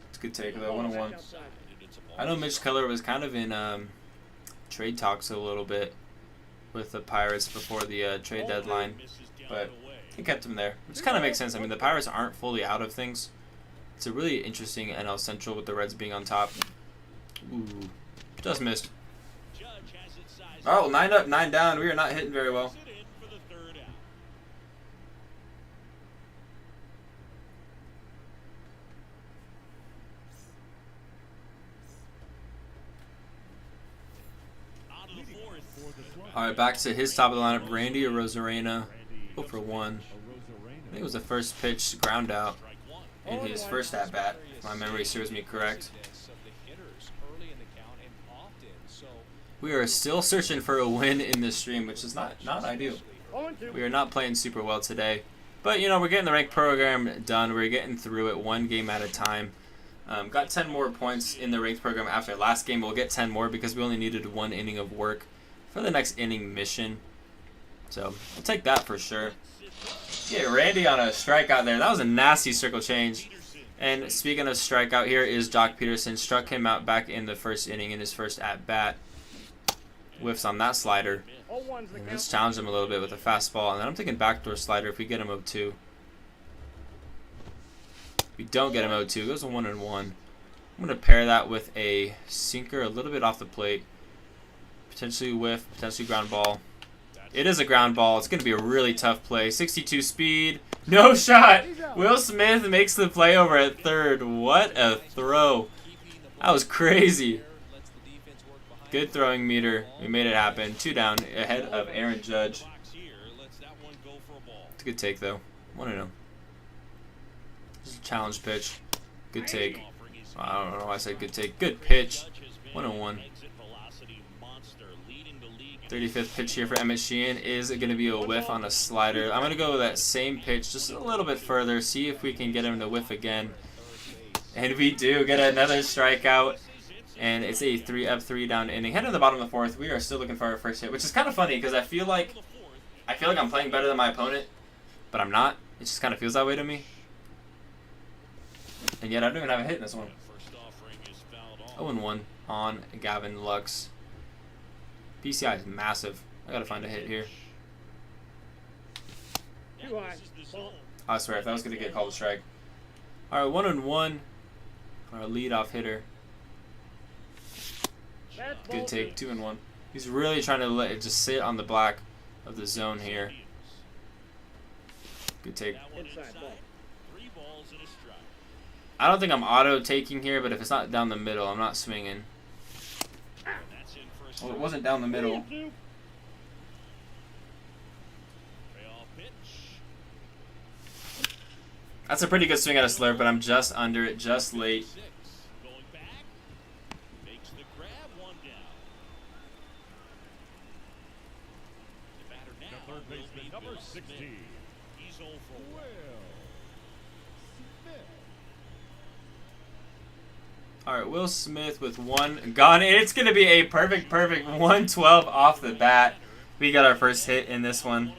It's a good take though, 1-1. I know Mitch Keller was kind of in trade talks a little bit with the Pirates before the trade deadline, but he kept him there, which kind of makes sense. I mean, the Pirates aren't fully out of things. It's a really interesting NL Central with the Reds being on top. Ooh, just missed. All right, well, 9 up, 9 down. We are not hitting very well. All right, back to his top of the lineup. Randy Arozarena, 0 for 1. I think it was the first pitch ground out in his first at bat. If my memory serves me correct. We are still searching for a win in this stream, which is not ideal. 0-2. We are not playing super well today. But, you know, we're getting the ranked program done. We're getting through it one game at a time. Got 10 more points in the ranked program after last game. We'll get 10 more because we only needed 1 inning of work for the next inning mission. So, I'll take that for sure. Yeah, Randy on a strikeout there. That was a nasty circle change. And speaking of strikeout, here is Jock Peterson. Struck him out back in the first inning in his first at-bat. Whiffs on that slider. 0-1's the And count. let's challenge him a little bit with a fastball. And then I'm thinking backdoor slider if we get him 0-2. If we don't get him 0-2, it goes a 1-1. I'm going to pair that with a sinker a little bit off the plate. Potentially whiff, potentially ground ball. It is a ground ball. It's going to be a really tough play. 62 speed. No shot. Will Smith makes the play over at third. What a throw. That was crazy. Good throwing meter. We made it happen. 2 down ahead of Aaron Judge. It's a good take, though. 1-0. This is a challenge pitch. Good take. I don't know why I said good take. Good pitch. 1-1. 35th pitch here for Emmett Sheehan is going to be a whiff on a slider. I'm going to go with that same pitch just a little bit further, see if we can get him to whiff again. And we do get another strikeout. And it's a 3 down inning. Heading to the bottom of the 4th, we are still looking for our first hit, which is kind of funny because I feel like I'm playing better than my opponent, but I'm not. It just kind of feels that way to me. And yet I don't even have a hit in this one. 0-1 on Gavin Lux. PCI is massive. I gotta find a hit here. Too high. Ball. I swear, if that was gonna get called a strike. Alright, 1-1. Our leadoff hitter. That's ball Good take, 2. 2-1. He's really trying to let it just sit on the black of the zone here. Good take. Inside ball. I don't think I'm auto taking here, but if it's not down the middle, I'm not swinging. Well, it wasn't down the middle. 3-2. That's a pretty good swing at a slurve, but I'm just under it, just late. The third baseman, number 16. He's over. Will Smith. Alright, Will Smith with 1 gone. And it's going to be a perfect 112 off the bat. We got our first hit in this one.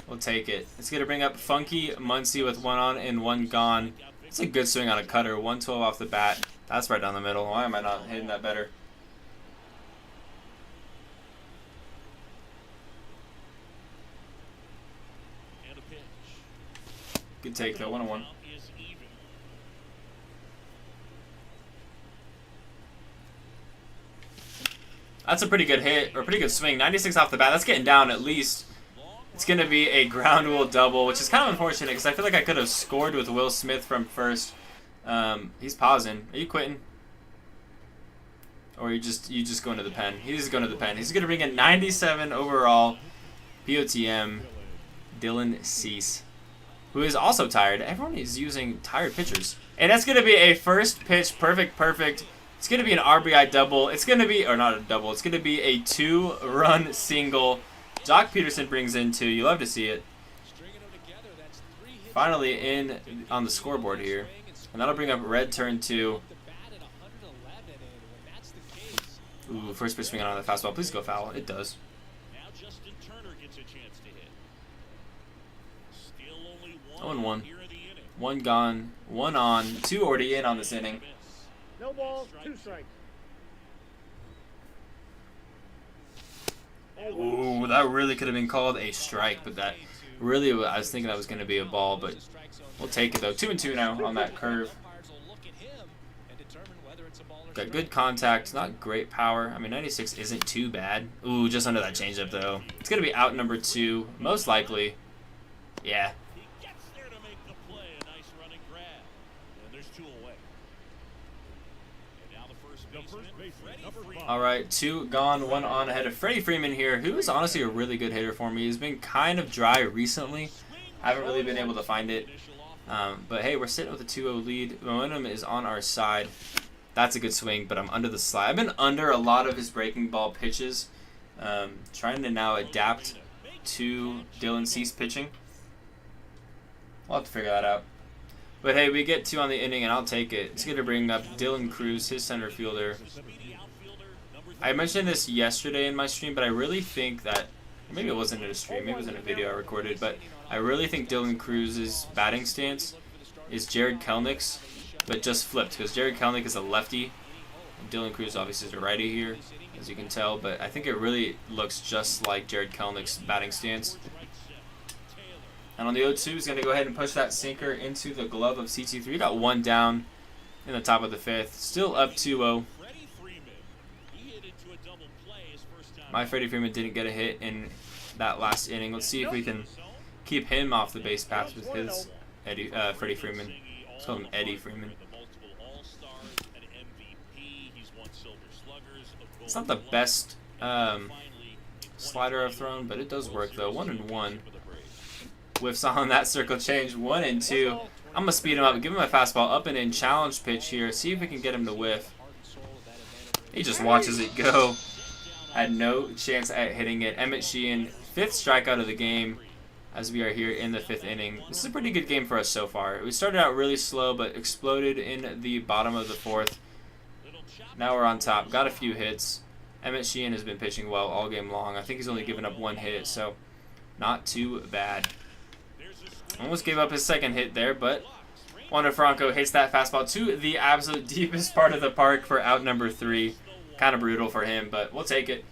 We'll take it. It's going to bring up Funky Muncie with 1 on and 1 gone. It's a good swing on a cutter. 112 off the bat. That's right down the middle. Why am I not hitting that better? And a pitch. Good take, though. 1-1. Is even. That's a pretty good hit, or a pretty good swing. 96 off the bat. That's getting down at least. It's going to be a ground rule double, which is kind of unfortunate because I feel like I could have scored with Will Smith from first. He's pausing. Are you quitting? Or you just going to the pen? He's going to the pen. He's going to bring in 97 overall. POTM. Dylan Cease, who is also tired. Everyone is using tired pitchers. And that's going to be a first pitch perfect. It's going to be an RBI double. It's going to be, or not a double, it's going to be a 2-run single. Jock Peterson brings in 2. You love to see it. Finally in on the scoreboard here. And that'll bring up red turn 2. Ooh, first pitch swinging on the fastball. Please go foul. It does. Now Justin Turner gets a chance to hit. Still only 0-1. here in the inning. 1 gone, 1 on, 2 already in on this inning. No balls. 2 strikes. Ooh, that really could have been called a strike, but that really, I was thinking that was going to be a ball, but we'll take it though. 2-2 now on that curve. Got good contact, not great power. I mean, 96 isn't too bad. Ooh, just under that changeup though. It's going to be out number 2, most likely. Yeah. He gets there to make the play. A nice running grab. And there's 2 away. And now the first baseman, number 5. All right, 2 gone, 1 on ahead of Freddie Freeman here, who is honestly a really good hitter for me. He's been kind of dry recently. I haven't really been able to find it. But hey, we're sitting with a 2-0 lead. Momentum is on our side. That's a good swing, but I'm under the slide. I've been under a lot of his breaking ball pitches. Trying to now adapt to Dylan Cease pitching. We'll have to figure that out. But hey, we get 2 on the inning, and I'll take it. It's good to bring up Dylan Cruz, his center fielder. I mentioned this yesterday in my stream, but I really think that, maybe it wasn't in a stream, maybe it was in a video I recorded, but I really think Dylan Cruz's batting stance is Jared Kelnick's, but just flipped, because Jared Kelnick is a lefty, and Dylan Cruz obviously is a righty here, as you can tell, but I think it really looks just like Jared Kelnick's batting stance. And on the 0-2, he's going to go ahead and push that sinker into the glove of CT3. We got 1 down in the top of the 5th. Still up 2-0. My Freddie Freeman didn't get a hit in that last inning. Let's see if we can keep him off the base paths with his Freddie Freeman. Let's call him Eddie Freeman. It's not the best slider I've thrown, but it does work though. 1-1. Whiffs on that circle change. 1-2. I'm going to speed him up. Give him a fastball up and in. Challenge pitch here. See if we can get him to whiff. He just watches it go. Had no chance at hitting it. Emmett Sheehan, 5th strikeout of the game as we are here in the 5th inning. This is a pretty good game for us so far. We started out really slow but exploded in the bottom of the 4th. Now we're on top. Got a few hits. Emmett Sheehan has been pitching well all game long. I think he's only given up 1 hit, so not too bad. Almost gave up his 2nd hit there, but Wander Franco hits that fastball to the absolute deepest part of the park for out number 3. Kind of brutal for him, but we'll take it.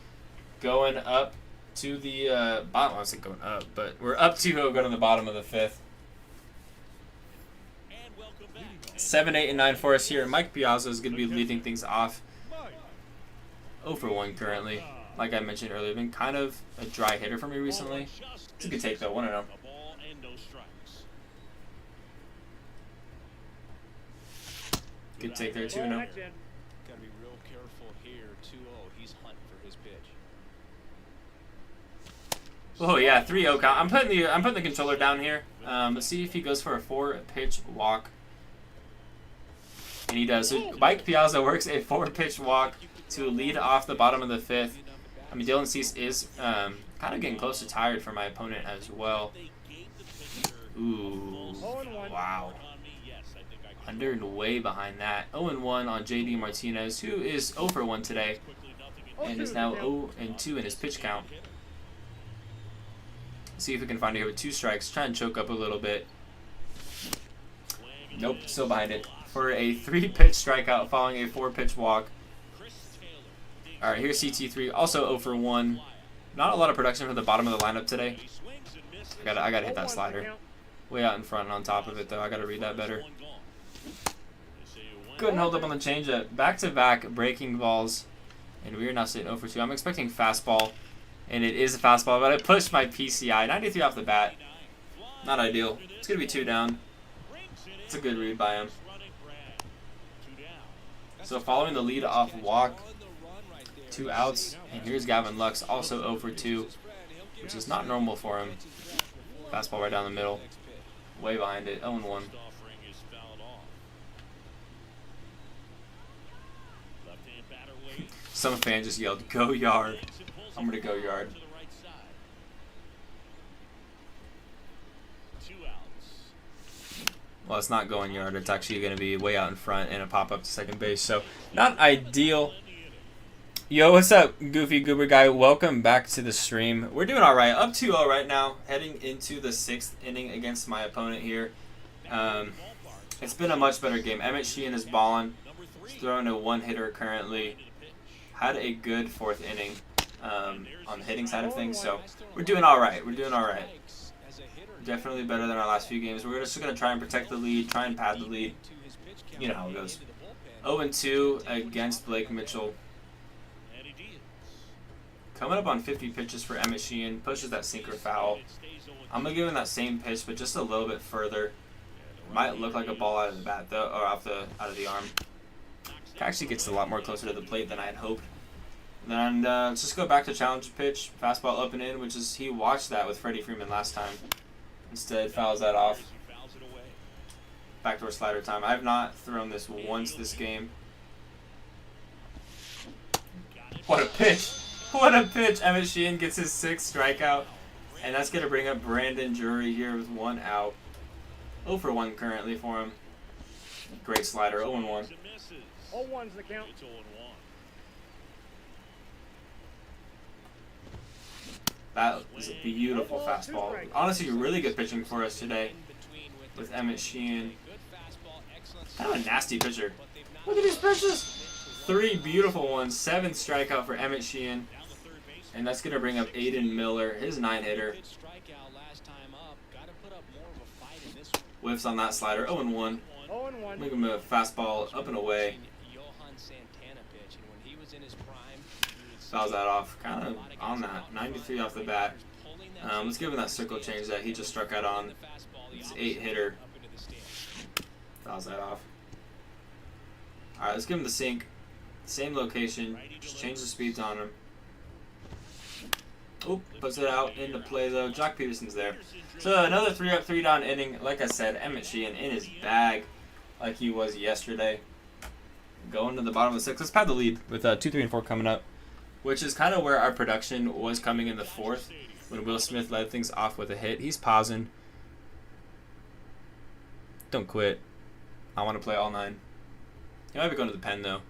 Going up to the bottom. I was going up, but we're up 2-0 going to the bottom of the 5th. 7, 8, and 9 for us here. Mike Piazza is going to be leading things off. 0 for 1 currently. Like I mentioned earlier, been kind of a dry hitter for me recently. It's a good take though. 1-0. Good take there, 2-0. Got to be real careful here. 2-0. He's hunting for his pitch. Oh yeah, 3-0 count. I'm putting the controller down here. Let's see if he goes for a 4-pitch walk. And he does. So Mike Piazza works a 4-pitch walk to lead off the bottom of the 5th. I mean, Dylan Cease is kind of getting close to tired for my opponent as well. Ooh, wow. Under and way behind that. 0-1 on J.D. Martinez, who is 0 for 1 today, and is now 0-2 in his pitch count. See if we can find it here with 2 strikes. Try and choke up a little bit. Nope, still behind it. For a 3-pitch strikeout following a 4-pitch walk. Alright, here's CT3, also 0 for 1. Not a lot of production from the bottom of the lineup today. I gotta hit that slider. Way out in front and on top of it, though. I gotta read that better. Couldn't hold up on the changeup. Back-to-back breaking balls. And we are now sitting 0 for 2. I'm expecting fastball. And it is a fastball, but I pushed my PCI. 93 off the bat. Not ideal. It's going to be 2 down. It's a good read by him. So following the lead off walk, 2 outs. And here's Gavin Lux, also 0 for 2, which is not normal for him. Fastball right down the middle. Way behind it. 0-1. Some fan just yelled, "Go yard." I'm going to go yard. Well, it's not going yard. It's actually going to be way out in front and a pop-up to second base. So, not ideal. Yo, what's up, Goofy Goober Guy? Welcome back to the stream. We're doing all right. Up 2-0 right now. Heading into the 6th inning against my opponent here. It's been a much better game. Emmett Sheehan is balling. He's throwing a 1-hitter currently. Had a good 4th inning on the hitting side of things, so we're doing all right. We're doing all right. Definitely better than our last few games. We're just going to try and protect the lead, try and pad the lead. You know how it goes. 0-2 against Blake Mitchell. Coming up on 50 pitches for Emmett Sheehan. Pushes that sinker foul. I'm going to give him that same pitch, but just a little bit further. Might look like a ball out of the bat, though, or out of the arm. Actually gets a lot more closer to the plate than I had hoped. Then let's just go back to challenge pitch. Fastball up and in, which is, he watched that with Freddie Freeman last time. Instead, fouls that off. Backdoor slider time. I have not thrown this once this game. What a pitch. What a pitch. Emmett Sheehan gets his 6th strikeout. And that's going to bring up Brandon Drury here with 1 out. 0 for 1 currently for him. Great slider. 0 and 1. 0-1's the count. It's 0 and 1. That was a beautiful fastball. Honestly, really good pitching for us today with Emmett Sheehan. Kind of a nasty pitcher. Look at these pitches. 3 beautiful ones. 7th strikeout for Emmett Sheehan. And that's going to bring up Aiden Miller, his 9-hitter. Whiffs on that slider. 0 and 1. 0-1. Make him a fastball up and away. Fouls that off. Kind of on that. 93 off the bat. Let's give him that circle change that he just struck out on. It's 8-hitter. Fouls that off. Alright, let's give him the sink. Same location. Just change the speeds on him. Oop, puts it out into play though. Jock Peterson's there. So another 3-up, 3-down inning. Like I said, Emmett Sheehan in his bag like he was yesterday. Going to the bottom of the 6th. Let's pad the lead with 2, 3, and 4 coming up. Which is kind of where our production was coming in the 4th. When Will Smith led things off with a hit. He's pausing. Don't quit. I want to play all 9. He might be going to the pen though.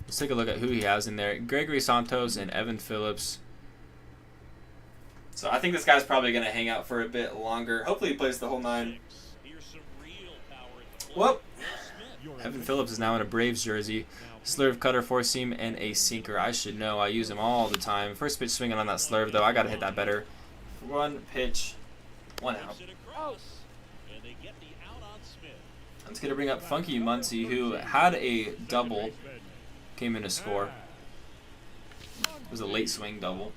Let's take a look at who he has in there. Gregory Santos and Evan Phillips. So I think this guy's probably going to hang out for a bit longer. Hopefully he plays the whole 9. Well, Evan Phillips is now in a Braves jersey. Slurve, cutter, 4-seam, and a sinker. I should know. I use him all the time. First pitch swinging on that slurve, though. I got to hit that better. 1 pitch, 1 out. That's going to bring up Funky Muncie, who had a double. Came in to score. It was a late swing double.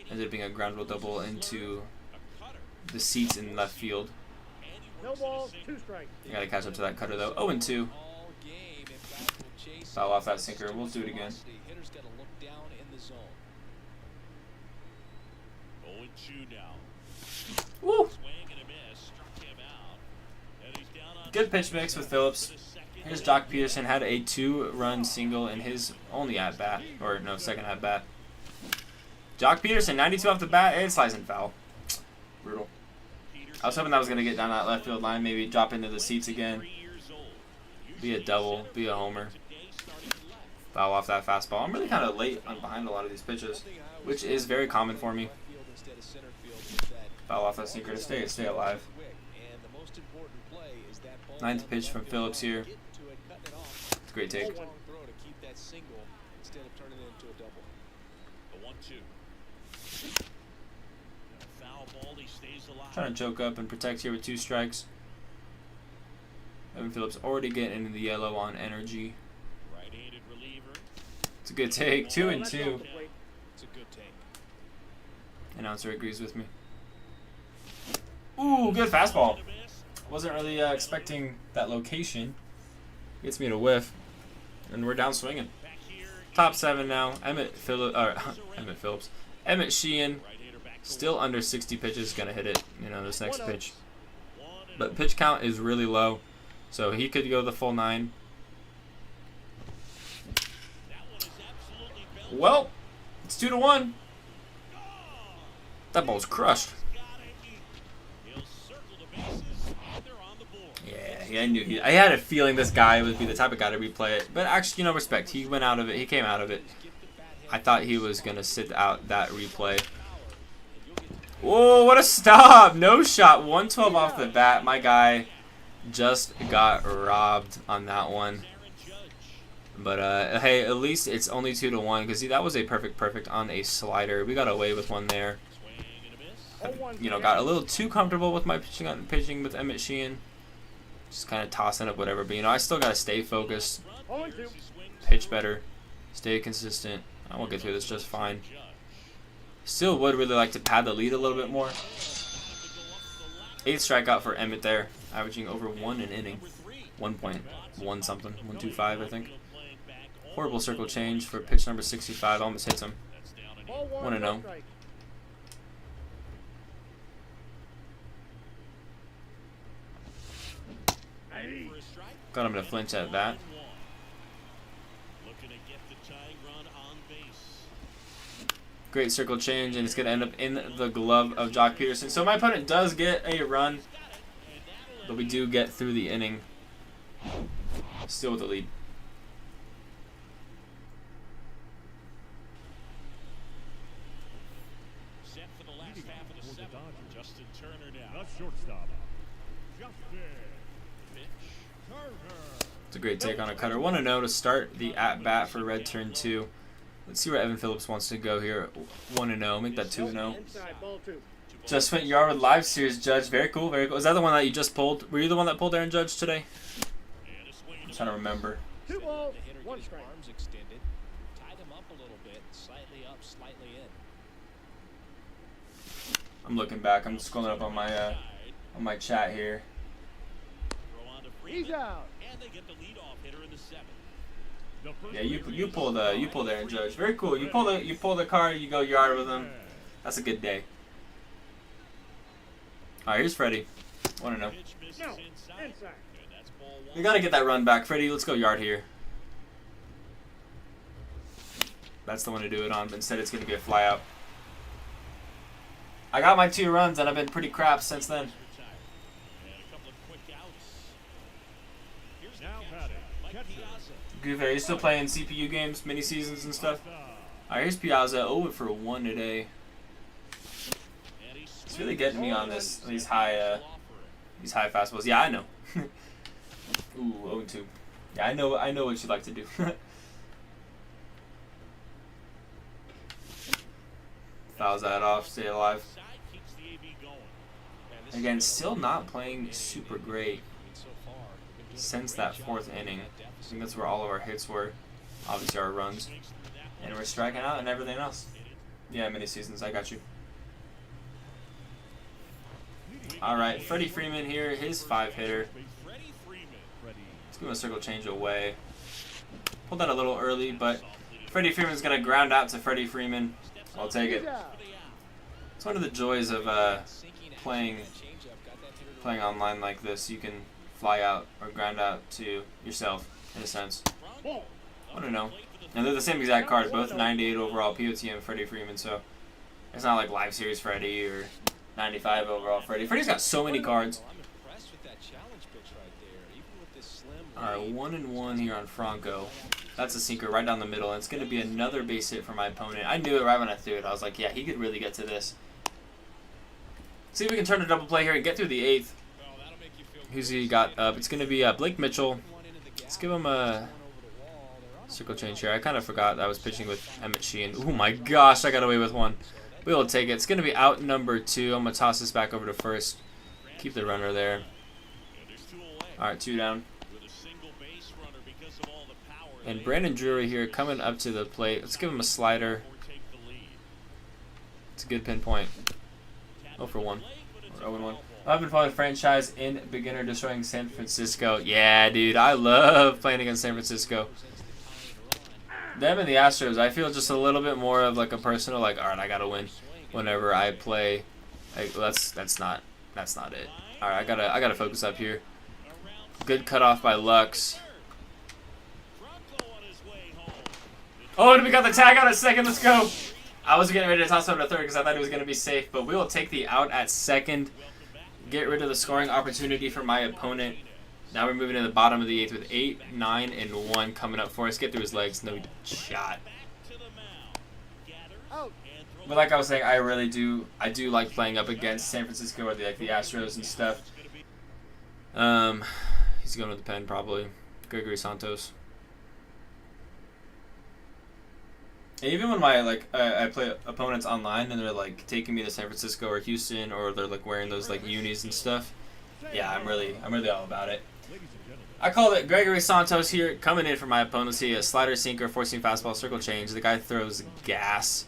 Ended up being a ground rule double into the seats in left field. No balls, 2 strikes. You got to catch up to that cutter, though. 0 and 2. Foul off that sinker. We'll do it again. 0-2 now. Woo! Swing and a miss, struck him out. And he's down on Good pitch mix with Phillips. Here's Jock Peterson. Had a 2-run single in his only at-bat. Or, no, second at-bat. Jock Peterson, 92 off the bat. And slice and foul. Brutal. I was hoping that was going to get down that left field line. Maybe drop into the seats again. Be a double. Be a homer. Foul off that fastball. I'm really kind of late on behind a lot of these pitches, which is very common for me. Foul off that sinker to stay alive. 9th pitch from Phillips here. It's a great take. the 1-2. Foul ball, he stays alive. Trying to choke up and protect here with 2 strikes. Evan Phillips already getting into the yellow on energy. Right-handed reliever. It's a good take. 2 and 2. It's a good take. Announcer agrees with me. Ooh, good fastball. Wasn't really expecting that location. Gets me to whiff. And we're down swinging. Top 7 now. Emmett Phillips. Emmett Sheehan. Still under 60 pitches. Going to hit it, this next pitch. But pitch count is really low. So he could go the full 9. Well, it's 2-1. That ball's crushed. Yeah, I knew I had a feeling this guy would be the type of guy to replay it. But actually, respect. He went out of it. He came out of it. I thought he was going to sit out that replay. Whoa, what a stop. No shot. 112 off the bat. My guy just got robbed on that one. But, hey, at least it's only 2-1 because that was a perfect on a slider. We got away with one there. Got a little too comfortable with my pitching with Emmett Sheehan. Just kind of tossing up whatever. But, I still got to stay focused. Pitch better. Stay consistent. I will get through this just fine. Still would really like to pad the lead a little bit more. 8th strikeout for Emmett there. Averaging over 1 an inning. 1.1 something. 125, I think. Horrible circle change for pitch number 65. Almost hits him. 1-0. Got him to flinch at that. Great circle change, and it's going to end up in the glove of Jock Peterson. So my opponent does get a run, but we do get through the inning. Still with the lead. Set for the last half of the seventh. Justin Turner now. The shortstop. Justin Pitch. Turner. It's a great take on a cutter. 1-0 to start the at-bat for red turn 2. Let's see where Evan Phillips wants to go here. 1-0. Make that 2-0. Inside, ball 2. Just went yard with live series, Judge. Very cool, very cool. Is that the one that you just pulled? Were you the one that pulled Aaron Judge today? And a swing. I'm trying to remember. 2 balls, The hitter 1 get his strike. arms extended, tied him up a little bit, slightly up, slightly in. I'm looking back. I'm scrolling up on my chat here. Throw on to Freeman. He's out. And they get the leadoff hitter in the seventh. The first Yeah, you pulled Aaron Judge. Very cool. You pull the card. You go yard with him. That's a good day. All right, here's Freddie. 1-0. Pitch misses No, inside. inside. And that's ball one. We gotta get that run back, Freddie. Let's go yard here. That's the one to do it on. But instead, it's gonna be a fly out. I got my 2 runs, and I've been pretty crap since then. And a couple of quick outs. Here's Now the batting, Mike catcher. Piazza. Goof, are you still playing CPU games, mini seasons and stuff? Costa. All right, here's Piazza. 0 for 1 today. And he It's really getting me on these high offering. fastballs. Yeah, I know. Ooh, 0-2. Yeah, I know what you like to do. Fouls that off. Stay alive. Side keeps the AB going. Man, this Again, has been a still really not good playing game. super great I mean, so far, we've been doing a since great that job 4th keeping inning. that I deficit. think that's where all of our hits were. Obviously our runs. Swings through that And one. we're striking out and everything else. Yeah, mini seasons. I got you. All right, Freddie Freeman here. His 5-hitter. Freddie Freeman. Let's give him a circle change away. Pulled that a little early, but Freddie Freeman's gonna ground out to Freddie Freeman. I'll take it. He's out. It's one of the joys of Sinking action, playing that changeup got that hitter to playing online like this. You can fly out or ground out to yourself, in a sense. Ball. I don't know. And they're the same exact card, both 98 overall POTM Freddie Freeman, so it's not like Live Series Freddie or 95 overall Freddie. Freddie's got so many cards. I'm impressed with that challenge pitch right there. Even with this slim Alright, lead, 1-1 here on Franco. That's a sinker right down the middle, and it's going to be another base hit for my opponent. I knew it right when I threw it. I was like, yeah, he could really get to this. See if we can turn a double play here and get through the 8th. well, that'll make you feel Who's good. he got up? It's going to be Blake Mitchell. One into the Let's gap, give him a one over the wall. They're on a circle change here. I kind of forgot that I was pitching with Emmett Sheehan. Oh my gosh, I got away with one. We will take it. It's going to be out number 2. I'm going to toss this back over to first. Keep the runner there. And there's 2 away. Alright, 2 down. With a single base runner because of all the power. And they Brandon Drury here coming up to the plate. Let's give him a slider. or take the lead. It's a good pinpoint. Tap 0 for 1. plate, but it's Or a 0-1. foul ball. 11 point franchise in beginner destroying San Francisco. Yeah, dude, I love playing against San Francisco. Them and the Astros, I feel just a little bit more of like a personal, like, all right, I gotta win. Whenever I play, like, that's not it. All right, I gotta focus up here. Good cutoff by Lux. Franco on his way home. Oh, and we got the tag out at second. Let's go. I was getting ready to toss over to third because I thought it was gonna be safe, but we will take the out at second. Get rid of the scoring opportunity for my opponent. Now we're moving to the bottom of the 8th with 8, 9, and 1 coming up for us. Get through his legs. No shot. Back to the mound. Gathers Out. and throws But like I was saying, I do like playing up against San Francisco or the Astros and stuff. He's going with the pen probably. Gregory Santos. And even when my I play opponents online and they're like taking me to San Francisco or Houston or they're like wearing those like unis and stuff. Yeah, I'm really all about it. Ladies and gentlemen, I called it Gregory Santos here coming in for my opponent. See a slider, sinker, 14 fastball, circle change. The guy throws gas.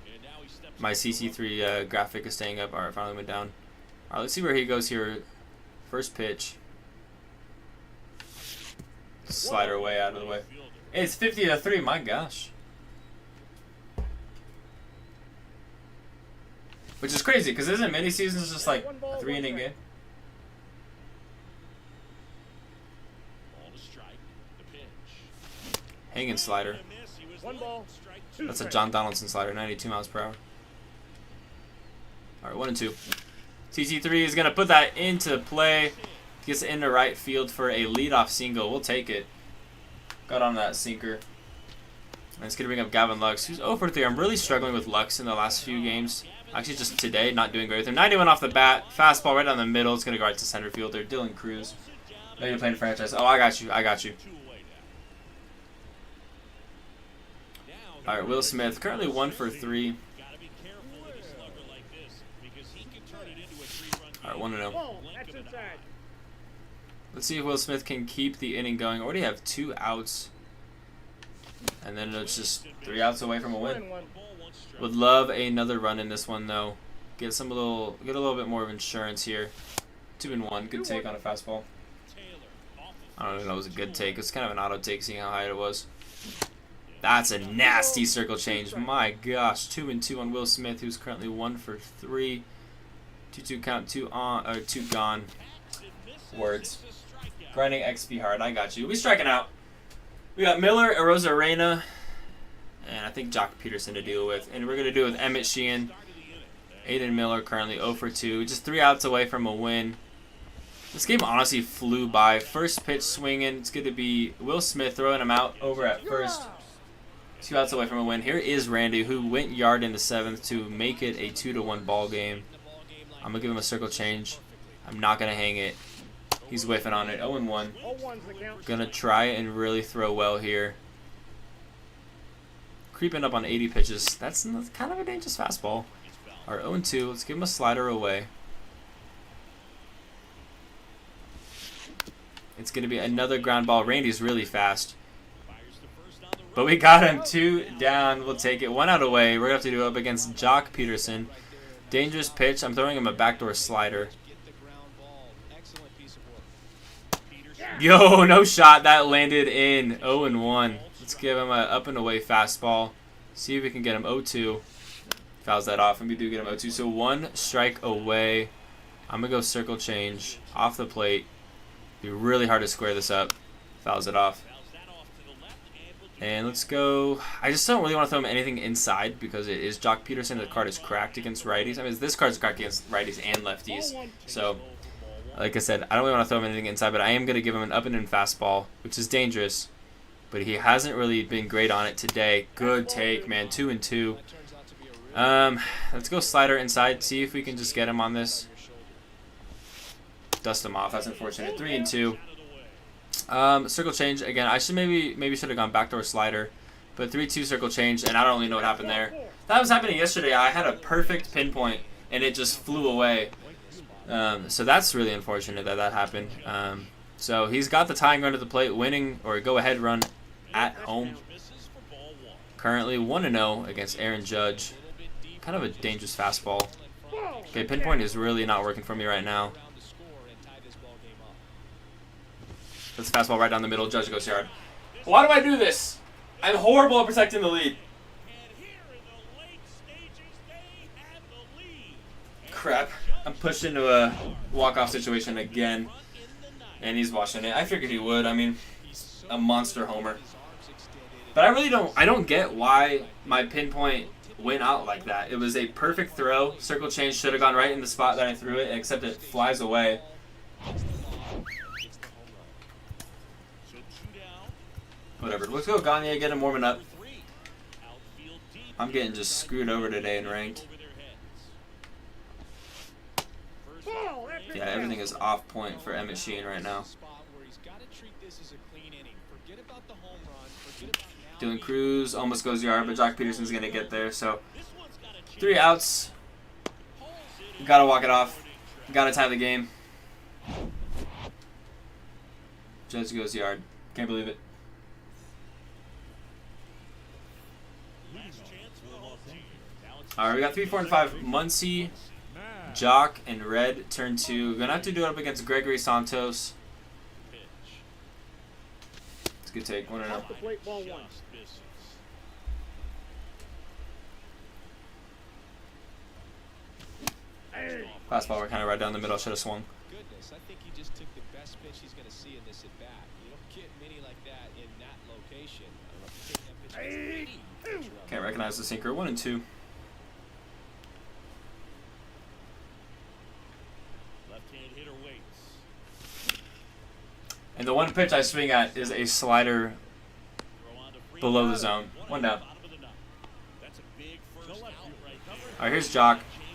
and now he steps My CC3 graphic is staying up. Alright, finally went down. Alright, let's see where he goes here. First pitch. Slider away out of the way. It's 50-3, my gosh. Which is crazy, because isn't mini seasons just like a 3-inning game? ball to strike. The pitch. Hanging slider. And this, he was 1 late. ball, Strike Two That's a strikes. John Donaldson slider, 92 miles per hour. All right, 1-2. TT3 is going to put that into play. Gets it into right field for a leadoff single. We'll take it. Got on that sinker. And it's going to bring up Gavin Lux, who's 0 for 3. I'm really struggling with Lux in the last few games. Actually, just today, not doing great with him. 91 off the bat. Fastball right down the middle. It's going to go right to center fielder, Dylan Cruz. Now you're playing franchise. Oh, I got you. I got you. All right, Will Smith, currently 1 for 3. All right, 1-0. Ball. That's inside. Let's see if Will Smith can keep the inning going. Already have 2 outs. And then it's just 3 outs away from a win. 1-1. Would love another run in this one though. Get a little bit more of insurance here. 2-1. Good take on a fastball. I don't even know if it was a good take. It's kind of an auto take seeing how high it was. That's a nasty circle change. My gosh. 2-2 on Will Smith, who's currently 1 for 3. 2-2 count, 2 on or 2 gone. Words. Grinding XP hard. I got you. We striking out. We got Miller, Arozarena, and I think Jock Peterson to deal with. And we're going to do it with Emmett Sheehan. Aiden Miller currently 0 for 2. Just 3 outs away from a win. This game honestly flew by. First pitch swinging. It's going to be Will Smith throwing him out over at first. 2 outs away from a win. Here is Randy, who went yard in the 7th to make it a 2-1 ball game. I'm going to give him a circle change. I'm not going to hang it. He's whiffing on it. 0-1. 0-1's the count. Gonna try and really throw well here. Creeping up on 80 pitches. That's kind of a dangerous fastball. All right, 0-2. Let's give him a slider away. It's gonna be another ground ball. Randy's really fast. But we got him 2 down. We'll take it. 1 out away. We're gonna have to do it up against Jock Peterson. Dangerous pitch. I'm throwing him a backdoor slider. Yo, no shot. That landed in. 0-1. Let's give him a up and away fastball. See if we can get him 0-2. Fouls that off, and we do get him 0-2. So 1 strike away. I'm going to go circle change off the plate. Be really hard to square this up. Fouls it off. And let's go. I just don't really want to throw him anything inside because it is Jock Peterson. The card is cracked against righties. I mean, this card's cracked against righties and lefties. So, like I said, I don't really want to throw him anything inside, but I am going to give him an up and in fastball, which is dangerous. But he hasn't really been great on it today. Good take, man. 2-2. Let's go slider inside. See if we can just get him on this. Dust him off. That's unfortunate. 3-2. Circle change again. I should maybe should have gone backdoor slider, but 3-2 circle change, and I don't really know what happened there. That was happening yesterday. I had a perfect pinpoint, and it just flew away. So that's really unfortunate that happened. So he's got the tying run to the plate, winning or go ahead run at home. Currently 1-0 against Aaron Judge. Kind of a dangerous fastball. Okay, pinpoint is really not working for me right now. That's a fastball right down the middle. Judge goes yard. Why do I do this? I'm horrible at protecting the lead. Crap. I'm pushed into a walk-off situation again. And he's watching it. I figured he would. I mean, a monster homer. But I don't get why my pinpoint went out like that. It was a perfect throw. Circle change should have gone right in the spot that I threw it, except it flies away. Whatever. Let's go Gagne, get him warming up. I'm getting just screwed over today in ranked. Yeah, everything is off point for Emmett Sheehan right now. Dylan Cruz almost goes yard, but Jock Peterson's going to get there. So 3 outs. Got to walk it off. Got to tie the game. Judge goes yard. Can't believe it. All right, we got 3, 4, and 5. Muncie, Jock, and Red turn 2. We're gonna have to do it up against Gregory Santos. It's a good take. 1-0. Off the plate, ball 1. Fastball, we're kind of right down the middle. Should have swung. Goodness, I think he just took the best pitch he's going to see in this at bat. You don't get many like that in that location. I don't know if you take that Can't recognize the sinker. 1 and 2. Left-hand hitter waits. And the one pitch I swing at is a slider Throw on to free below the zone. 1 down. bottom of the ninth. That's a big first out right there. All right, here's Jock. Changes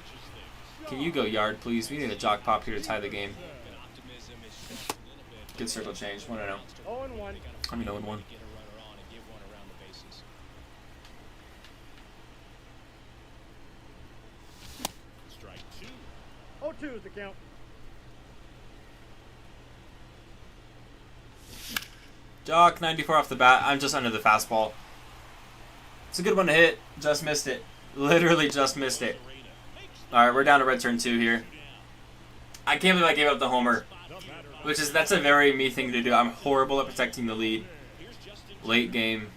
things. Can you go yard, please? We need a Jock pop here to tie the game. Optimism is just a little bit. Good circle change. 1 and 0. 0 and 1. I mean 0 and 1. Get a runner on and get one around the bases. Strike 2. 0-2 is the count. Jock, 94 off the bat. I'm just under the fastball. It's a good one to hit. Just missed it. Literally just missed it. All right, we're down to red turn 2 here. I can't believe I gave up the homer, that's a very me thing to do. I'm horrible at protecting the lead. Late game.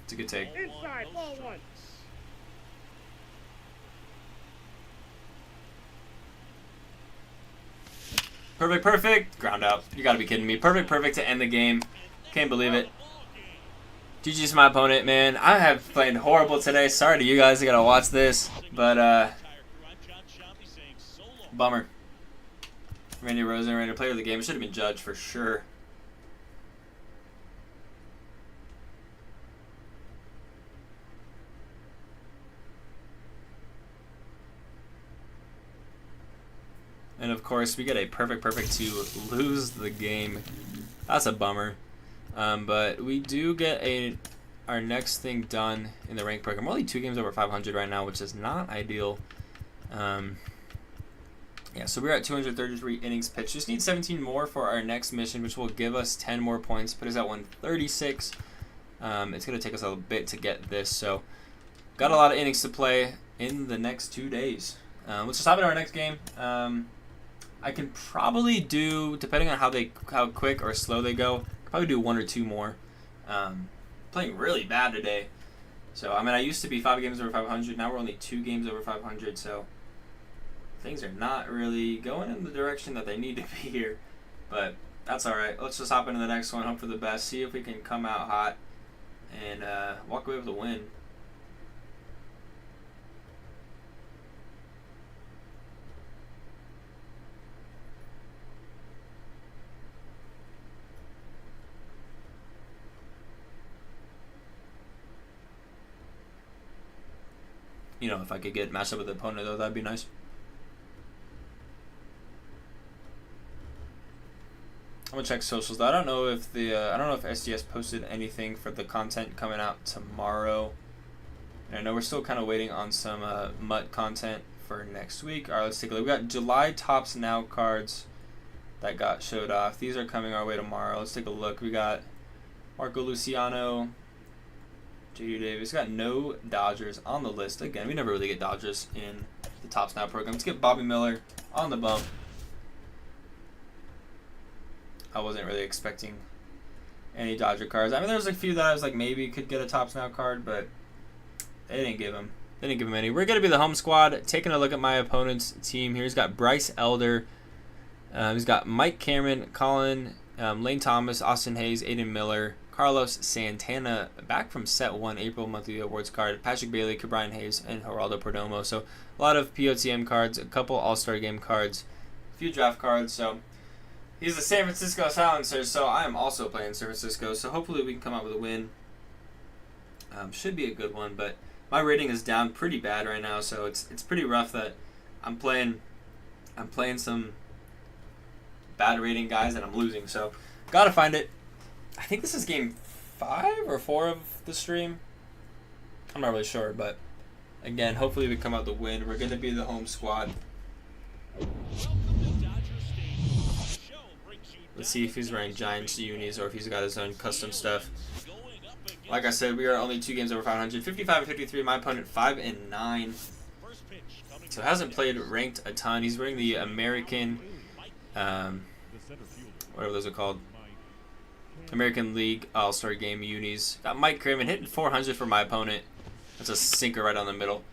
It's a good take. Inside, ball 1. Perfect, perfect. Ground out. You gotta be kidding me. Perfect, perfect to end the game. Can't believe it. GG's my opponent, man. I have played horrible today. Sorry to you guys. I gotta watch this. But, bummer. Randy Rosen, Randy player of the game. Should have been judged for sure. And of course, we get a perfect, perfect to lose the game. That's a bummer. But we do get our next thing done in the rank program. We're only 2 games over 500 right now, which is not ideal. Yeah, so we're at 233 innings pitched. Just need 17 more for our next mission, which will give us 10 more points, put us at 136. It's going to take us a bit to get this, so got a lot of innings to play in the next 2 days. Let's just hop into our next game. I can probably do, depending on how quick or slow they go, probably do 1 or 2 more. Playing really bad today. So, I mean, I used to be 5 games over 500. Now we're only 2 games over 500, so things are not really going in the direction that they need to be here. But that's all right. Let's just hop into the next one, hope for the best, see if we can come out hot and walk away with a win. You know, if I could get matched up with the opponent, though, that'd be nice. I'm gonna check socials. I don't know if SDS posted anything for the content coming out tomorrow. And I know we're still kind of waiting on some MUT content for next week. All right, let's take a look. We got July Tops Now cards that got showed off. These are coming our way tomorrow. Let's take a look. We got Marco Luciano, J.D. Davis. Got no Dodgers on the list. Again, we never really get Dodgers in the Tops Now program. Let's get Bobby Miller on the bump. I wasn't really expecting any Dodger cards. I mean, there was a few that I was like maybe could get a Tops Now card, but they didn't give him. They didn't give him any. We're going to be the home squad. Taking a look at my opponent's team here. He's got Bryce Elder. He's got Mike Cameron, Colin, Lane Thomas, Austin Hayes, Aiden Miller, Carlos Santana, back from set 1 April monthly awards card, Patrick Bailey, Cabrian Hayes, and Geraldo Perdomo. So a lot of POTM cards, a couple All-Star Game cards, a few draft cards. So he's the San Francisco Silencer, so I am also playing San Francisco. So hopefully we can come out with a win. Should be a good one, but my rating is down pretty bad right now, so it's pretty rough that I'm playing some bad rating guys and I'm losing. So gotta find it. I think this is game 5 or 4 of the stream. I'm not really sure, but again, hopefully we come out the win. We're gonna be the home squad. Let's see if he's wearing Giants unis or if he's got his own custom stuff. Like I said, we are only 2 games over 500. 55 and 53. My opponent 5 and 9. So hasn't played ranked a ton. He's wearing the American, whatever those are called, American League All-Star Game unis. Got Mike Craven hitting 400 for my opponent. That's a sinker right on the middle.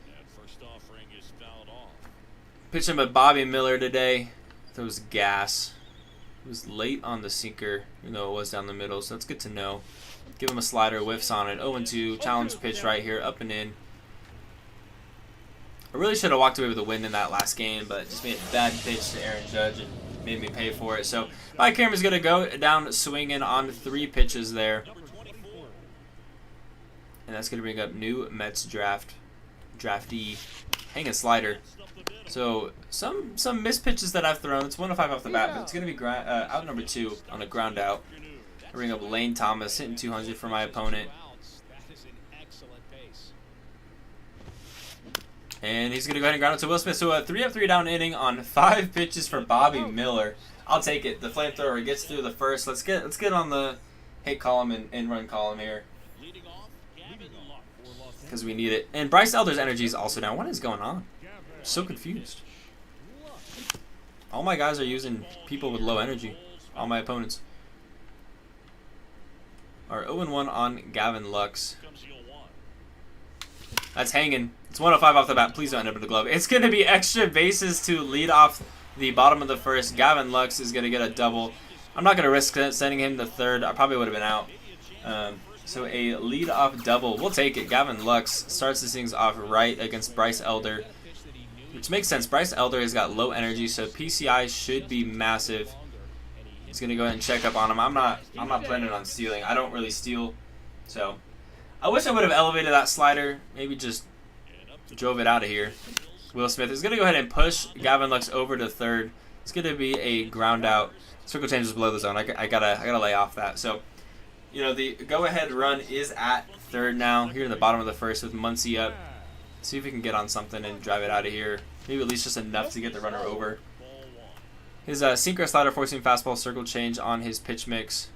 Pitched him at Bobby Miller today. That was gas. It was late on the sinker, even though it was down the middle, so that's good to know. Give him a slider, whiffs on it. 0-2, challenge pitch right here, up and in. I really should have walked away with a win in that last game, but just made a bad pitch to Aaron Judge and made me pay for it. So my camera's going to go down swinging on 3 pitches there. And that's going to bring up new Mets draftee, hanging slider. So some missed pitches that I've thrown. It's 105 off the bat, but it's going to be out number 2 on a ground out. Bring up Lane Thomas, hitting 200 for my opponent. And he's going to go ahead and ground out to Will Smith. So a 3-up, 3-down inning on 5 pitches for Bobby Miller. I'll take it. The flamethrower gets through the first. Let's get on the hit column and run column here, because we need it. And Bryce Elder's energy is also down. What is going on? I'm so confused. All my guys are using people with low energy. All my opponents are 0-1 on Gavin Lux. That's hanging. It's 105 off the bat. Please don't end up in the glove. It's going to be extra bases to lead off the bottom of the first. Gavin Lux is going to get a double. I'm not going to risk sending him to third. I probably would have been out. So a lead-off double. We'll take it. Gavin Lux starts these things off right against Bryce Elder, which makes sense. Bryce Elder has got low energy, so PCI should be massive. He's going to go ahead and check up on him. I'm not planning on stealing. I don't really steal. So I wish I would have elevated that slider. Maybe just drove it out of here. Will Smith is going to go ahead and push Gavin Lux over to third. It's going to be a ground out. Circle changes below the zone. I gotta lay off that. So, you know, the go-ahead run is at third now. Here in the bottom of the first with Muncy up. See if we can get on something and drive it out of here. Maybe at least just enough to get the runner over. His sinker, slider, four-seam fastball, circle change on his pitch mix.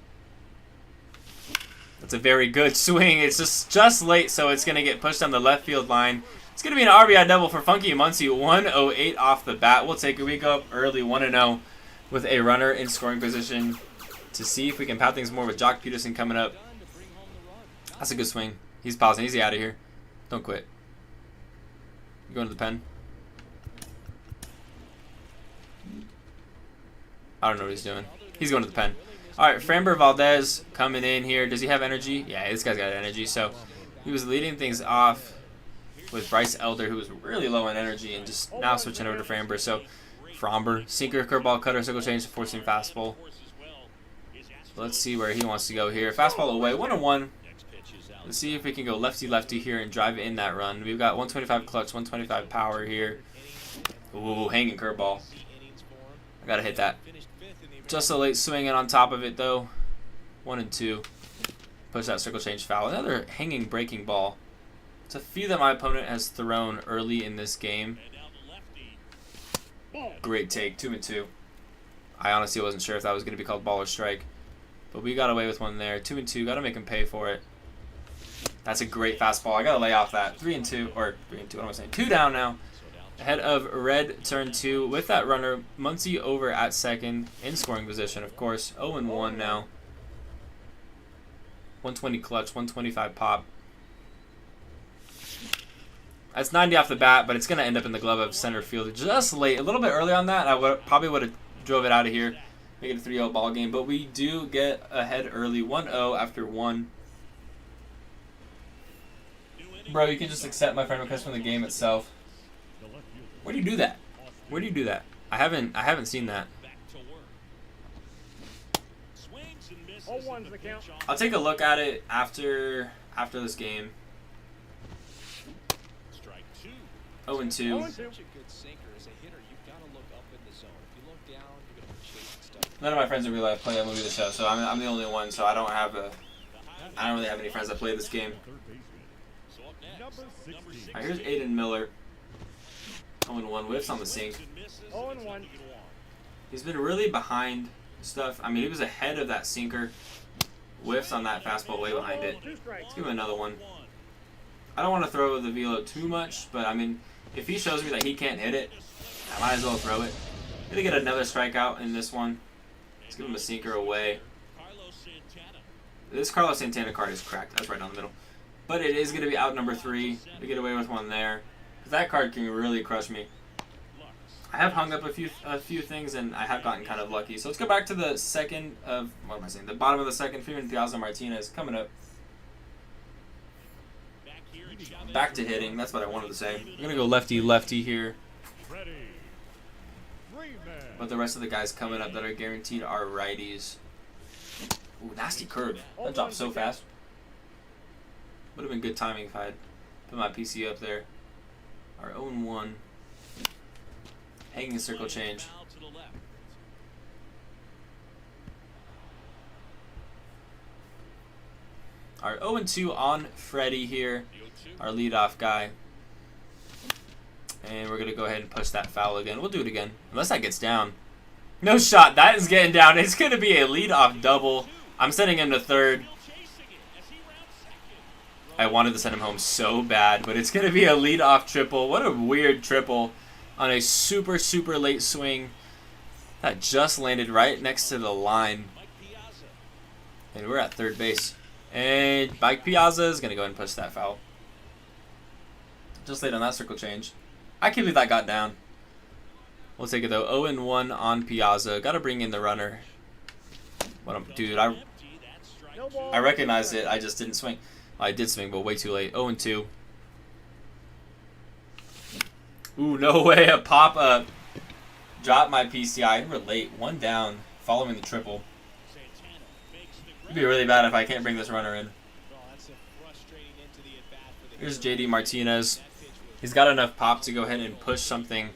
That's a very good swing. It's just late, so it's going to get pushed on the left field line. It's going to be an RBI double for Funky Muncy. 108 off the bat. We'll take it. We go up early, 1-0 with a runner in scoring position to see if we can pound things more with Jock Peterson coming up. That's a good swing. He's pausing. He's out of here. Don't quit. You going to the pen? I don't know what he's doing. He's going to the pen. All right, Framber Valdez coming in here. Does he have energy? Yeah, this guy's got energy. So he was leading things off with Bryce Elder, who was really low on energy, and just now switching over to Framber. So Framber, sinker, curveball, cutter, circle change, four-seam fastball. Let's see where he wants to go here. Fastball away, 1-1. Let's see if we can go lefty-lefty here and drive in that run. We've got 125 clutch, 125 power here. Ooh, hanging curveball. I gotta hit that. Just a late swinging on top of it though. 1-2. Push that circle change foul. Another hanging breaking ball. It's a few that my opponent has thrown early in this game. Great take, 2-2. I honestly wasn't sure if that was going to be called ball or strike, but we got away with one there. 2-2. Got to make him pay for it. That's a great fastball. I got to lay off that. 3-2, or 3-2. What am I saying? 2 down now. Ahead of Red, turn 2 with that runner. Muncy over at second in scoring position, of course. 0-1 now. 120 clutch, 125 pop. That's 90 off the bat, but it's going to end up in the glove of center field just late. A little bit early on that. I probably would have drove it out of here. Make it a 3-0 ball game. But we do get ahead early. 1-0 after 1. Bro, you can just accept my friend request from the game itself. Where do you do that? Where do you do that? I haven't seen that. I'll take a look at it after this game. 0-2. None of my friends in real life play MLB The Show, so I'm the only one. So I don't really have any friends that play this game. Alright, here's Aiden Miller. 0-1. Whiffs on the sink. 0-1. He's been really behind stuff. I mean, he was ahead of that sinker. Whiffs on that fastball way behind it. Let's give him another one. I don't want to throw the velo too much, but I mean, if he shows me that he can't hit it, I might as well throw it. Gonna get another strikeout in this one. Let's give him a sinker away. This Carlos Santana card is cracked. That's right down the middle. But it is going to be out number 3. We get away with one there. That card can really crush me. I have hung up a few things, and I have gotten kind of lucky. So let's go back to the second of, what am I saying? The bottom of the second, Freeman, Piazza, Martinez coming up. Back to hitting. That's what I wanted to say. I'm gonna go lefty here, Ready. Freeman. but the rest of the guys coming up that are guaranteed are righties. Ooh, nasty curve. That dropped so fast. Would have been good timing if I had put my PC up there. Our 0-1. Hanging circle change. Our 0-2 on Freddie here, our leadoff guy. And we're going to go ahead and push that foul again. We'll do it again, unless that gets down. No shot. That is getting down. It's going to be a leadoff double. I'm sending him to third. I wanted to send him home so bad, but it's going to be a leadoff triple. What a weird triple on a super, super late swing. That just landed right next to the line. And we're at third base. And Mike Piazza is going to go ahead and push that foul. Just late on that circle change. I can't believe that got down. We'll take it though. 0-1 on Piazza. Got to bring in the runner. Dude, I recognized it. I just didn't swing. I did swing, but way too late. 0-2. Ooh, no way. A pop-up. Drop my PCI. We're late. One down following the triple. It'd be really bad if I can't bring this runner in. Here's JD Martinez. He's got enough pop to go ahead and push something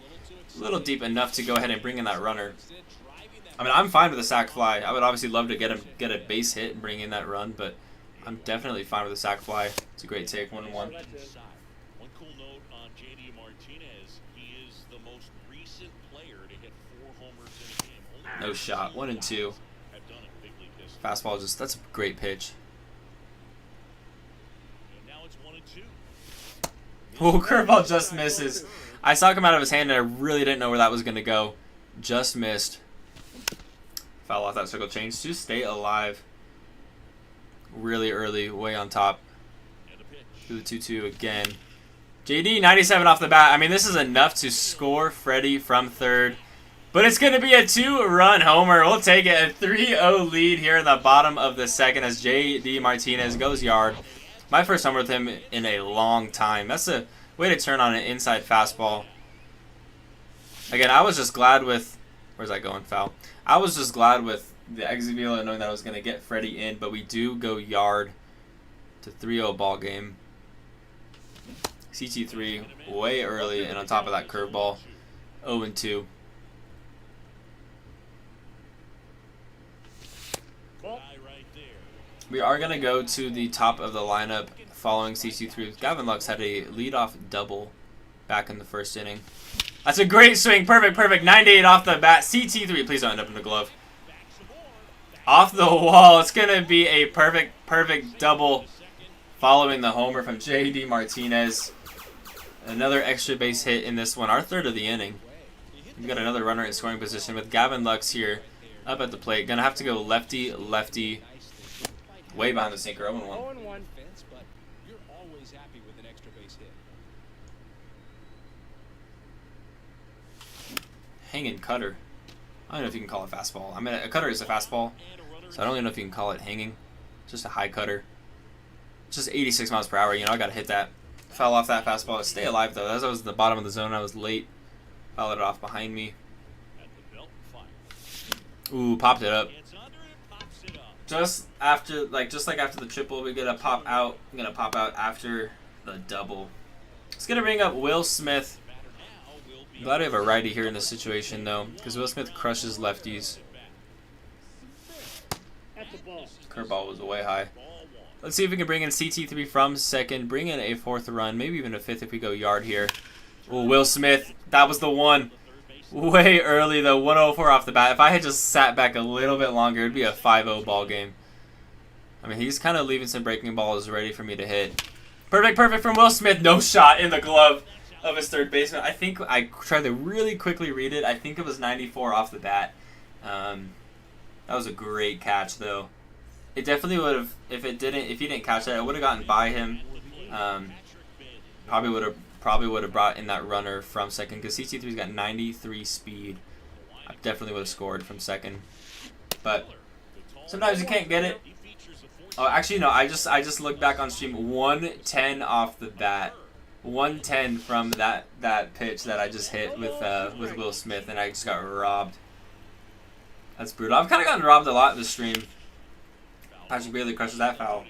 a little deep enough to go ahead and bring in that runner. I mean, I'm fine with a sac fly. I would obviously love to get a base hit and bring in that run, but I'm definitely fine with a sac fly. It's a great take, 1-1. One cool note on JD Martinez, he is the most recent player to hit 4 homers in a game. No shot, 1-2. Have done it big league this Fastball, that's a great pitch. and now it's 1-2. Oh, curveball just misses. I saw it come out of his hand and I really didn't know where that was going to go. Just missed. Foul off that circle change to stay alive. Really early, way on top. Do the 2-2 again. JD, 97 off the bat. I mean, this is enough to score Freddie from third. But it's going to be a 2-run homer. We'll take it. A 3-0 lead here in the bottom of the second as JD Martinez goes yard. My first homer with him in a long time. That's a way to turn on an inside fastball. Again, I was just glad with... Where's that going? Foul. I was just glad with the exit velo knowing that I was going to get Freddie in, but we do go yard to 3-0 ball game. CT3 way early, and on top of that curveball, 0-2. We are going to go to the top of the lineup following CT3. Gavin Lux had a leadoff double back in the first inning. That's a great swing. Perfect, perfect. 98 off the bat. CT3, please don't end up in the glove. Off the wall. It's going to be a perfect, perfect double following the homer from JD Martinez. Another extra base hit in this one. Our third of the inning. We've got another runner in scoring position with Gavin Lux here up at the plate. Going to have to go lefty, lefty. Way behind the sinker. 0-1. 0-1. But you're always happy with an extra base hit. Hanging cutter. I don't know if you can call it fastball. I mean, a cutter is a fastball, so I don't even know if you can call it hanging. Just a high cutter. Just 86 miles per hour. You know, I got to hit that. Foul off that fastball. Stay alive, though. As I was at the bottom of the zone, I was late. Fouled it off behind me. Ooh, popped it up. Just like after the triple, we get a pop out. I'm gonna pop out after the double. It's gonna bring up Will Smith. I'm glad we have a righty here in this situation though, because Will Smith crushes lefties. At the ball. Curveball was way high. Let's see if we can bring in CT3 from second, bring in a fourth run, maybe even a fifth if we go yard here. Oh, Will Smith, that was the one. Way early though, 104 off the bat. If I had just sat back a little bit longer, it'd be a 5-0 ball game. I mean, he's kind of leaving some breaking balls ready for me to hit. Perfect, perfect from Will Smith. No shot in the glove of his third baseman. I think I tried to really quickly read it. I think it was 94 off the bat. That was a great catch though. It definitely would have, if he didn't catch that, it would have gotten by him. Probably would have probably would have brought in that runner from second because CC3's got 93 speed. I definitely would have scored from second. But sometimes you can't get it. Oh, actually no. I just looked back on stream. 110 off the bat. 110 from that pitch that I just hit with Will Smith, and I just got robbed. That's brutal. I've kind of gotten robbed a lot this stream. Patrick Bailey crushes that foul.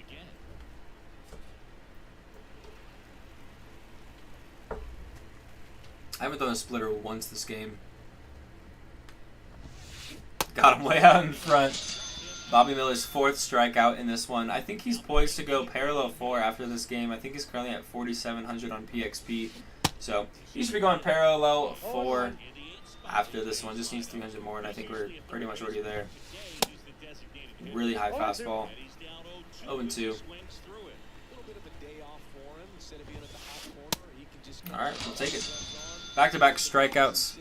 I haven't done a splitter once this game. Got him way out in front. Bobby Miller's 4th strikeout in this one. I think he's poised to go parallel 4 after this game. I think he's currently at 4,700 on PXP. So he should be going parallel 4 after this one. Just needs 300 more, and I think we're pretty much already there. Really high fastball. 0-2. Alright, we'll take it. Back-to-back strikeouts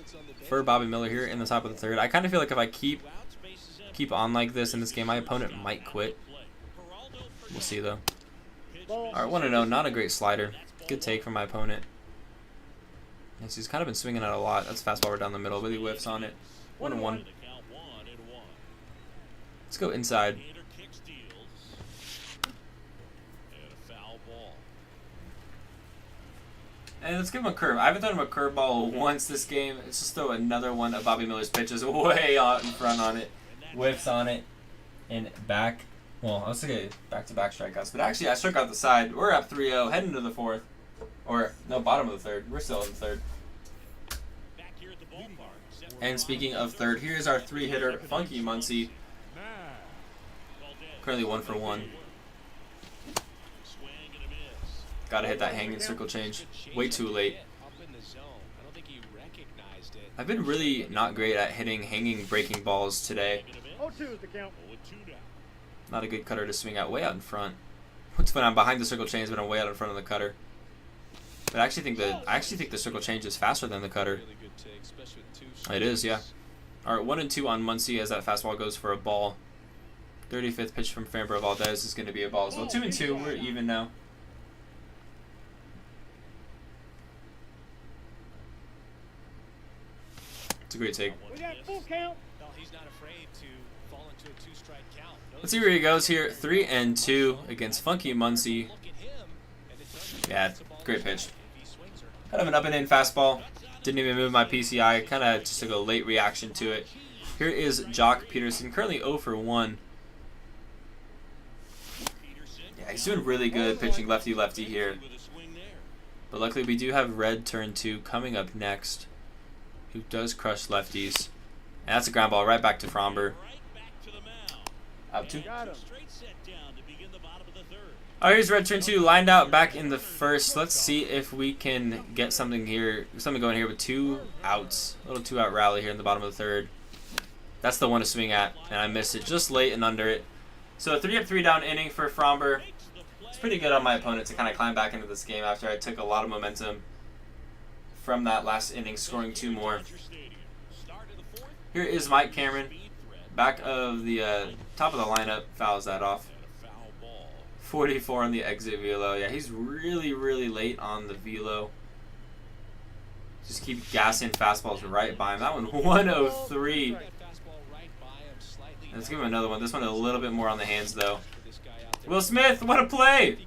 for Bobby Miller here in the top of the 3rd. I kind of feel like if I keep on like this in this game, my opponent might quit. We'll see, though. Alright, 1-0. Not a great slider. Good take from my opponent. Yes, he's kind of been swinging at a lot. That's fastball right down the middle, but he whiffs on it. 1-1. Let's go inside. And let's give him a curve. I haven't thrown him a curveball once this game. Let's just throw another one of Bobby Miller's pitches way out in front on it. Whiffs on it. And back. Well, let's get back-to-back strikeouts. But actually, I struck out the side. We're up 3-0, heading to the 4th. Or, no, bottom of the 3rd. We're still in the 3rd. And speaking of 3rd, here's our 3-hitter, Funky Muncie. Currently 1 for 1. Gotta hit that hanging circle change. Way too late. I've been really not great at hitting hanging breaking balls today. 0-2 is the count. Not a good cutter to swing out way out in front. What's when I'm behind the circle change, but I'm way out in front of the cutter. But I actually think the circle change is faster than the cutter. It is, yeah. Alright, 1-2 on Muncie as that fastball goes for a ball. 35th pitch from Framber Valdez is going to be a ball as well. 2-2, we're even now. It's a great take. We got full count. He's not afraid to fall into a 2-strike count. Let's see where he goes here. 3-2 against Funky Muncie. Yeah, great pitch. Kind of an up and in fastball. Didn't even move my PCI. Kind of just took a late reaction to it. Here is Jock Peterson, currently 0 for 1. Yeah, he's doing really good pitching lefty-lefty here. But luckily we do have Red Turn 2 coming up next, who does crush lefties. And that's a ground ball right back to Fromber. Out 2. Alright, here's Red Turn 2 lined out back in the 1st. Let's see if we can get something going here with 2 outs. A little 2-out rally here in the bottom of the 3rd. That's the one to swing at, and I missed it just late and under it. So a 3-up, 3-down inning for Fromber. It's pretty good on my opponent to kind of climb back into this game after I took a lot of momentum from that last inning, scoring 2 more. Here is Mike Cameron, back of the top of the lineup, fouls that off. 44 on the exit velo. Yeah, he's really, really late on the velo. Just keep gassing fastballs right by him. That one, 103. Let's give him another one. This one a little bit more on the hands, though. Will Smith, what a play!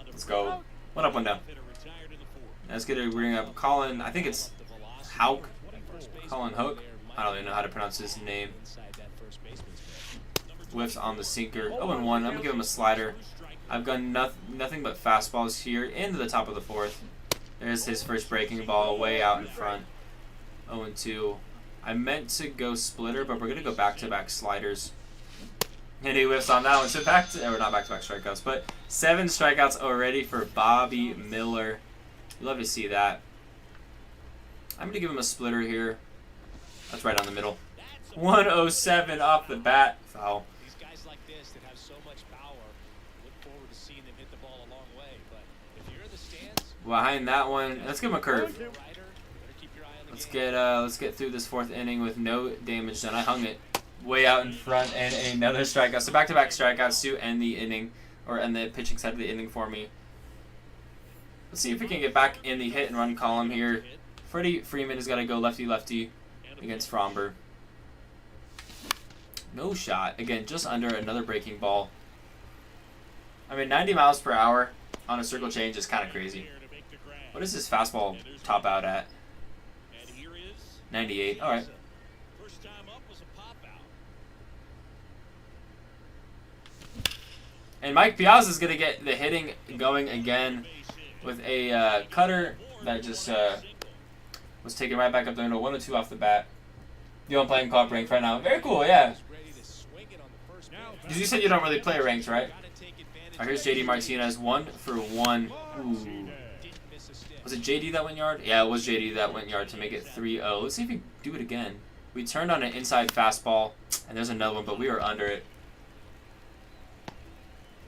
Let's go. 1 up, 1 down. Let's get to bring up Colin. I think it's Hauk. Colin Hook. I don't even know how to pronounce his name. Whiffs on the sinker. 0-1. I'm going to give him a slider. I've got nothing but fastballs here into the top of the 4th. There's his first breaking ball way out in front. 0-2. I meant to go splitter, but we're going to go back-to-back sliders. And he whiffs on that one. So not back-to-back strikeouts, but 7 strikeouts already for Bobby Miller. You love to see that. I'm going to give him a splitter here. That's right on the middle. 107 off the bat. Foul. These guys like this that have so much power, look forward to seeing them hit the ball a long way. But if you're in the stands, behind that one, let's give him a curve. Let's get through this 4th inning with no damage done. I hung it way out in front and another strikeout. So back-to-back strikeouts to end the inning, or end the pitching side of the inning for me. Let's see if we can get back in the hit and run column here. Freddie Freeman has got to go lefty-lefty against Fromber. No shot. Again, just under another breaking ball. I mean, 90 miles per hour on a circle change is kind of crazy. What does his fastball top out at? 98. All right. First time up was a pop out. And Mike Piazza is going to get the hitting going again with a cutter that just was taken right back up there. 1-2 off the bat. You don't play call ranked right now. Very cool, yeah. You said you don't really play ranked, right? All right, here's JD Martinez, 1 for 1. Ooh. Was it JD that went yard? Yeah, it was JD that went yard to make it 3-0. Let's see if we do it again. We turned on an inside fastball, and there's another one, but we were under it.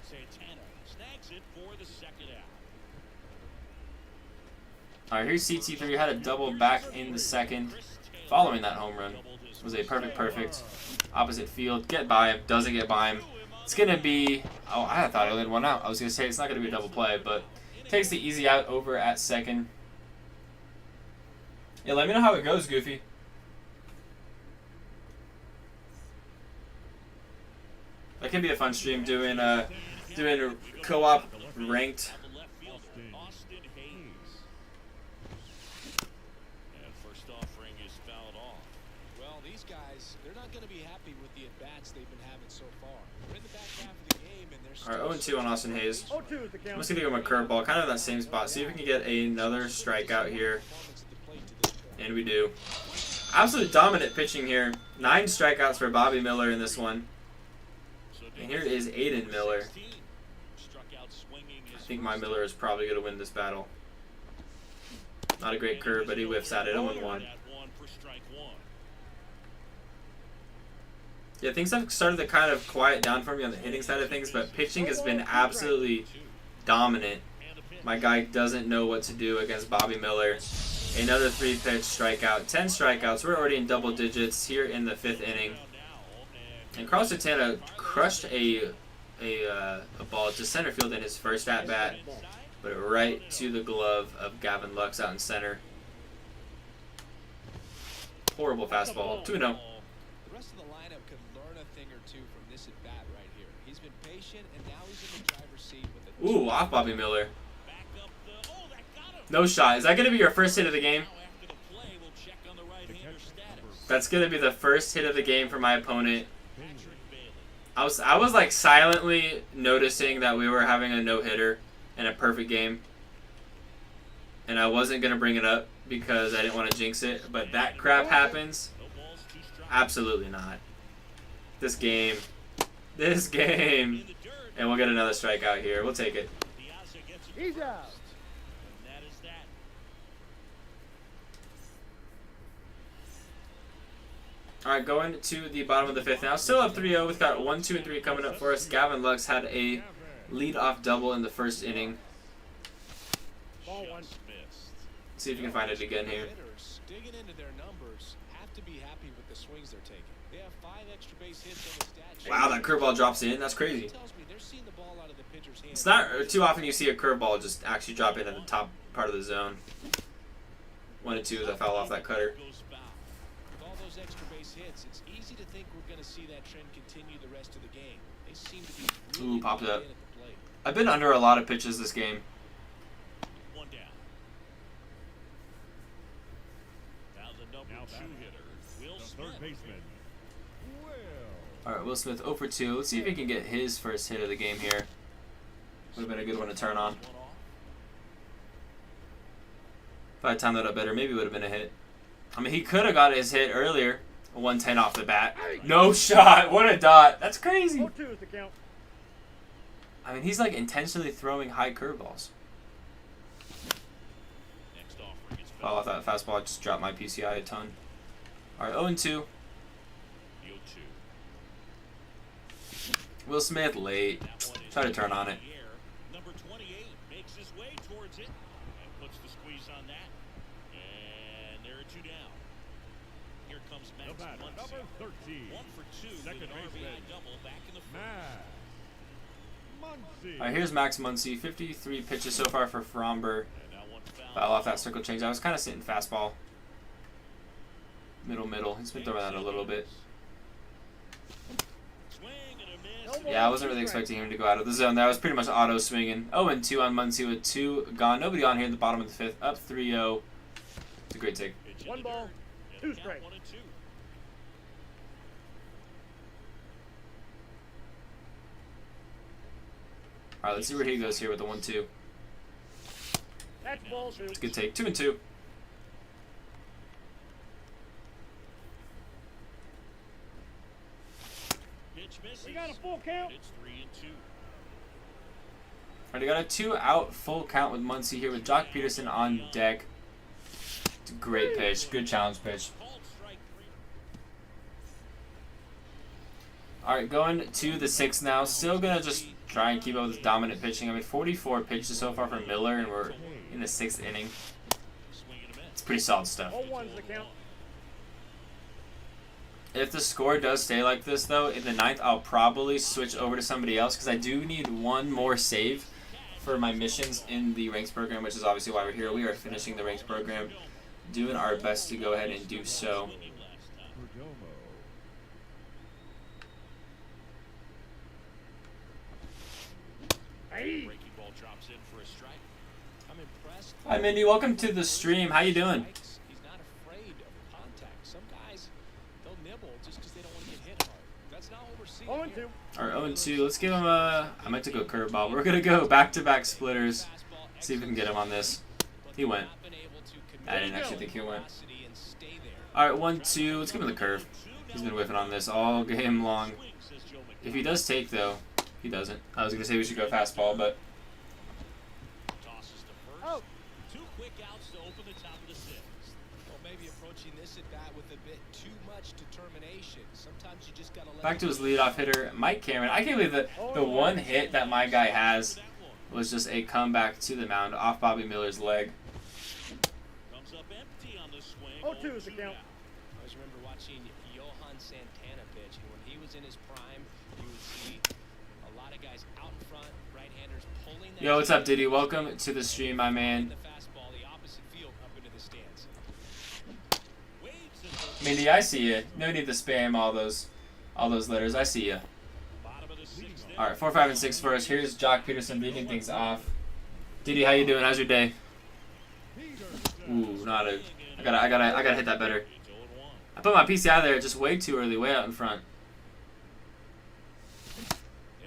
Santana snags it for the second out. All right, here's CT3. Had a double back in the second, following that home run. It was a perfect opposite field. Get by him, doesn't get by him. It's gonna be. Oh, I thought I only had one out. I was gonna say it's not gonna be a double play, but takes the easy out over at second. Yeah, let me know how it goes, Goofy. That can be a fun stream doing co-op ranked. Austin Hayes. And first offering is fouled off. Well, these guys, they're not going to be happy with the at-bats they've been having so far. We're in the back half of the game, and they're All right, 0-2 on Austin Hayes. 0-2 is the count. I'm just gonna give him a curveball, kind of in that same spot. See if we can get another strikeout here, and we do. Absolute dominant pitching here. 9 strikeouts for Bobby Miller in this one. And here is Aiden Miller. I think my Miller is probably going to win this battle. Not a great curve, but he whiffs at it. 0-1. Yeah, things have started to kind of quiet down for me on the hitting side of things, but pitching has been absolutely dominant. My guy doesn't know what to do against Bobby Miller. Another 3-pitch strikeout. 10 strikeouts. We're already in double digits here in the 5th inning. And Carlos Santana crushed a ball to center field in his first at-bat, but right to the glove of Gavin Lux out in center. Horrible fastball. 2-0. The rest of the lineup could learn a thing or two from this at-bat right here. He's been patient, and now he's in the driver's seat with Ooh, off Bobby Miller. No shot. Is that going to be your first hit of the game? That's going to be the first hit of the game for my opponent. I was like silently noticing that we were having a no-hitter in a perfect game. And I wasn't going to bring it up because I didn't want to jinx it. But that crap happens. Absolutely not. This game. And we'll get another strikeout here. We'll take it. He's out. All right, going to the bottom of the 5th now. Still up 3-0. We've got 1, 2, and 3 coming up for us. Gavin Lux had a lead-off double in the first inning. Ball 1. See if you can find it again here. hitters digging into their numbers have to be happy with the swings they're taking. They have 5 extra base hits on the stat sheet. Wow, that curveball drops in. That's crazy. Tells me they're seeing the ball out of the pitcher's hand. It's not too often you see a curveball just actually drop in at the top part of the zone. 1 and 2 as I foul off that cutter. With all those extra base hits, it's easy to think we're going to see that trend continue the rest of the game. They seem to be really Ooh, popped up. at the plate. I've been under a lot of pitches this game. One down. Now the number 2 hitter, Will Smith. Third baseman. All right, Will Smith 0 for 2. Let's see if he can get his first hit of the game here. Would have been a good one to turn on. If I had timed that up better, maybe it would have been a hit. I mean, he could have got his hit earlier. A 110 off the bat. No shot. What a dot. That's crazy. 0-2 is the count. I mean, he's like intentionally throwing high curveballs. Next offering is Foul off that fastball. I just dropped my PCI a ton. All right, 0 and 2. 0-2. Will Smith late. Try to turn on it. Number 28 makes his way towards it and puts the squeeze on that. And there are 2 down. Here comes The Max batter, Muncy. number 13. 1 for 2 Second with an RBI baseman. double back in the first. Matt. Muncy. All right, here's Max Muncy. 53 pitches so far for Fromber. Foul off that circle change. I was kind of sitting fastball. Middle. He's been throwing that a little bit. Yeah, I wasn't really expecting him to go out of the zone. That was pretty much auto swinging. 0-2 on Muncy with 2 gone. Nobody on here in the bottom of the 5th. Up 3-0. It's a great take. 1 ball, 2 strikes. All right, let's see where he goes here with the 1-2. That's ball 2. It's a good take. 2-2. We got a full count. It's 3-2. Alright, I got a 2-out full count with Muncy here with Jock Peterson on deck. It's a great pitch. Good challenge pitch. Called strike 3. Alright, going to the 6th now. Still going to just try and keep up with this dominant pitching. I mean, 44 pitches so far from Miller, and we're in the 6th inning. Swing and a miss. It's pretty solid stuff. 0-1's the count. If the score does stay like this, though, in the 9th, I'll probably switch over to somebody else because I do need one more save for my missions in the ranks program, which is obviously why we're here. We are finishing the ranks program, doing our best to go ahead and do so. Perdomo. Hey. Breaking ball drops in for a strike. I'm impressed. Hi, Mindy. Welcome to the stream. How you doing? He's not afraid of contact. Some guys, they'll nibble just because they don't want to get hit hard. That's not what we're seeing here. 0-2. All right, 0-2. Let's give him a... I meant to go curveball. We're going to go back-to-back splitters. See if we can get him on this. He went. I didn't actually think he went. All right, 1-2. Let's give him the curve. He's been whiffing on this all game long. If he does take, though, he doesn't. I was going to say we should go fastball, but... Tosses to first. Oh. 2 quick outs to open the top of the 6th. Well, maybe approaching this at bat with a bit too much determination. Sometimes you just gotta let Back to his leadoff hitter, Mike Cameron. I can't believe that the one hit that my guy has was just a comeback to the mound off Bobby Miller's leg. Comes up empty on the swing. 0-2 is the count. I always remember watching Johan Santana pitch, and when he was in his prime, you would see a lot of guys out in front, right-handers pulling that. Yo, what's up, Diddy? Welcome to the stream, my man. The fastball, the opposite field, up into the stands. Waves it to Mindy, I see you. No need to spam all those letters. I see you. bottom of the 6th. All right, 4, 5, and 6 first. Here's Jock Peterson leading things off. Diddy, how you doing? How's your day? Ooh, not a. I gotta hit that better. I put my PCI there just way too early, way out in front.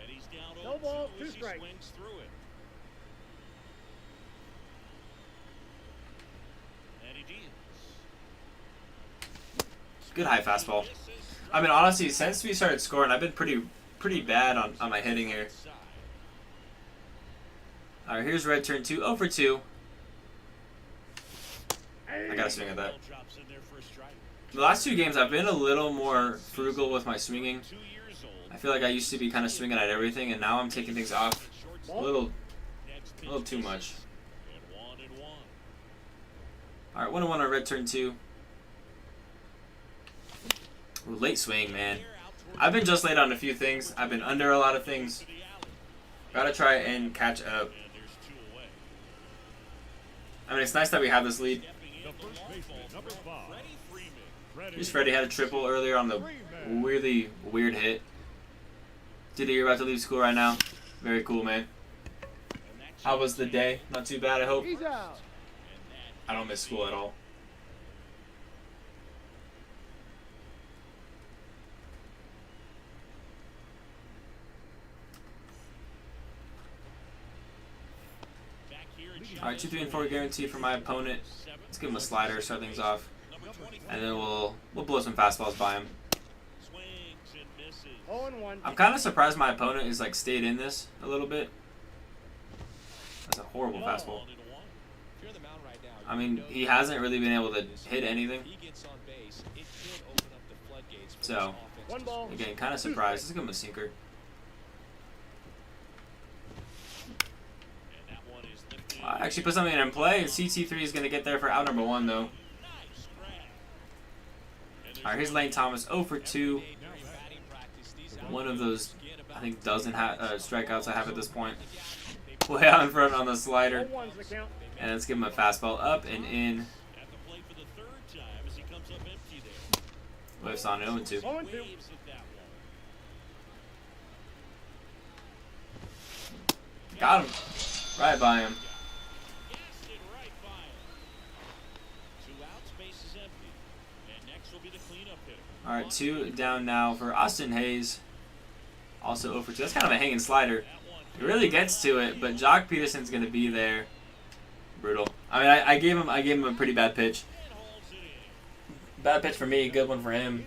And he's down No ball, 0-2 2 as he strikes. swings through it. And he deals. Good high fastball. I mean, honestly, since we started scoring, I've been pretty bad on my hitting here. All right, here's red turn 2. 0 for 2. I gotta swing at that. Drops in there for a strike. The last 2 games, I've been a little more frugal with my swinging. 2 years old. I feel like I used to be kind of swinging at everything, and now I'm taking things off a little too much. And 1-1. All right, 1-1 on red turn 2. Ooh, late swing, man. I've been just late on a few things. I've been under a lot of things. Gotta try and catch up. And there's 2 away. I mean, it's nice that we have this lead. The first baseman, number 5. Freddie Freeman. Here's Freddie had a triple earlier on the weirdly weird hit. Diddy, you're about to leave school right now. Very cool, man. How was the day? Not too bad, I hope. He's out. I don't miss school at all. Back here at All right, 2, 3, and 4 guarantee for my opponent. Let's give him a slider, start things off, number 25. and then we'll blow some fastballs by him. Swings and misses. 0-1. I'm kind of surprised my opponent is like stayed in this a little bit. That's a horrible fastball. 1-1. If you're on the mound right now, I mean, he hasn't really been able to hit anything. if he gets on base, it could open up the floodgates for So, this offense. 1 ball. Again, kind of surprised. Let's give him a sinker. And that one is lifted. I actually put something in play. CT3 is going to get there for out number 1, though. Nice grab. And All right, here's Lane Thomas, 0 for 2. During batting practice, these One of those think dozen strikeouts I have at this point. Way out in front on the slider. 0-1's the count. And let's give him a fastball up and in. At the plate for the third time as he comes up empty there. Whiffs on 0-2. 0-2. Waves at that one. Got him. Right by him. Blasted right by him. 2 outs, base is empty. And next will be the cleanup hitter. All right, 2 down now for Austin Hayes. Also 0 for 2. That's kind of a hanging slider. It really gets to it, but Jock Peterson's going to be there. Brutal. I mean, I gave him a pretty bad pitch. And holds it in. Bad pitch for me, good one for him.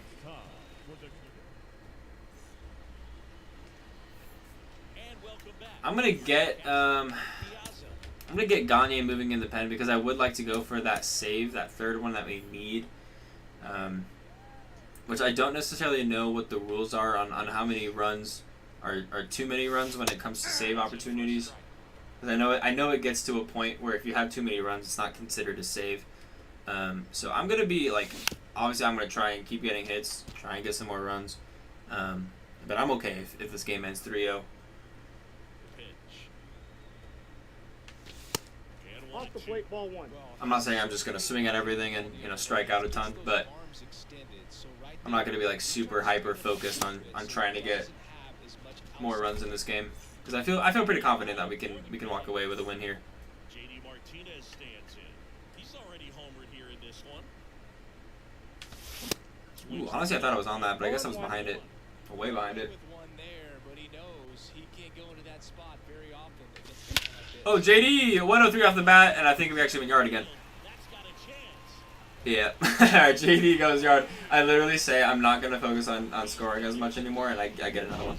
And welcome back. I'm gonna get Gagne moving in the pen because I would like to go for that save, that third one that we need. Which I don't necessarily know what the rules are on how many runs are too many runs when it comes to save opportunities. Because I know it gets to a point where if you have too many runs, it's not considered a save. So I'm gonna be like, obviously I'm gonna try and keep getting hits, try and get some more runs. But I'm okay if this game ends 3-0. Pitch. And Off the plate, ball 1. I'm not saying I'm just gonna swing at everything and strike out a ton, but I'm not gonna be like super hyper focused on trying to get more runs in this game because I feel pretty confident that we can walk away with a win here. JD Martinez stands in. He's already homered here in this one. Ooh, honestly, I thought I was on that, but I guess I was behind it, way behind it. With one there, but he knows he can't go into that spot very often against a guy like this. Oh, JD 103 off the bat, and I think we actually went yard again. That's got a chance. Yeah. Alright, JD goes yard. I literally say I'm not going to focus on scoring as much anymore, and I get another one.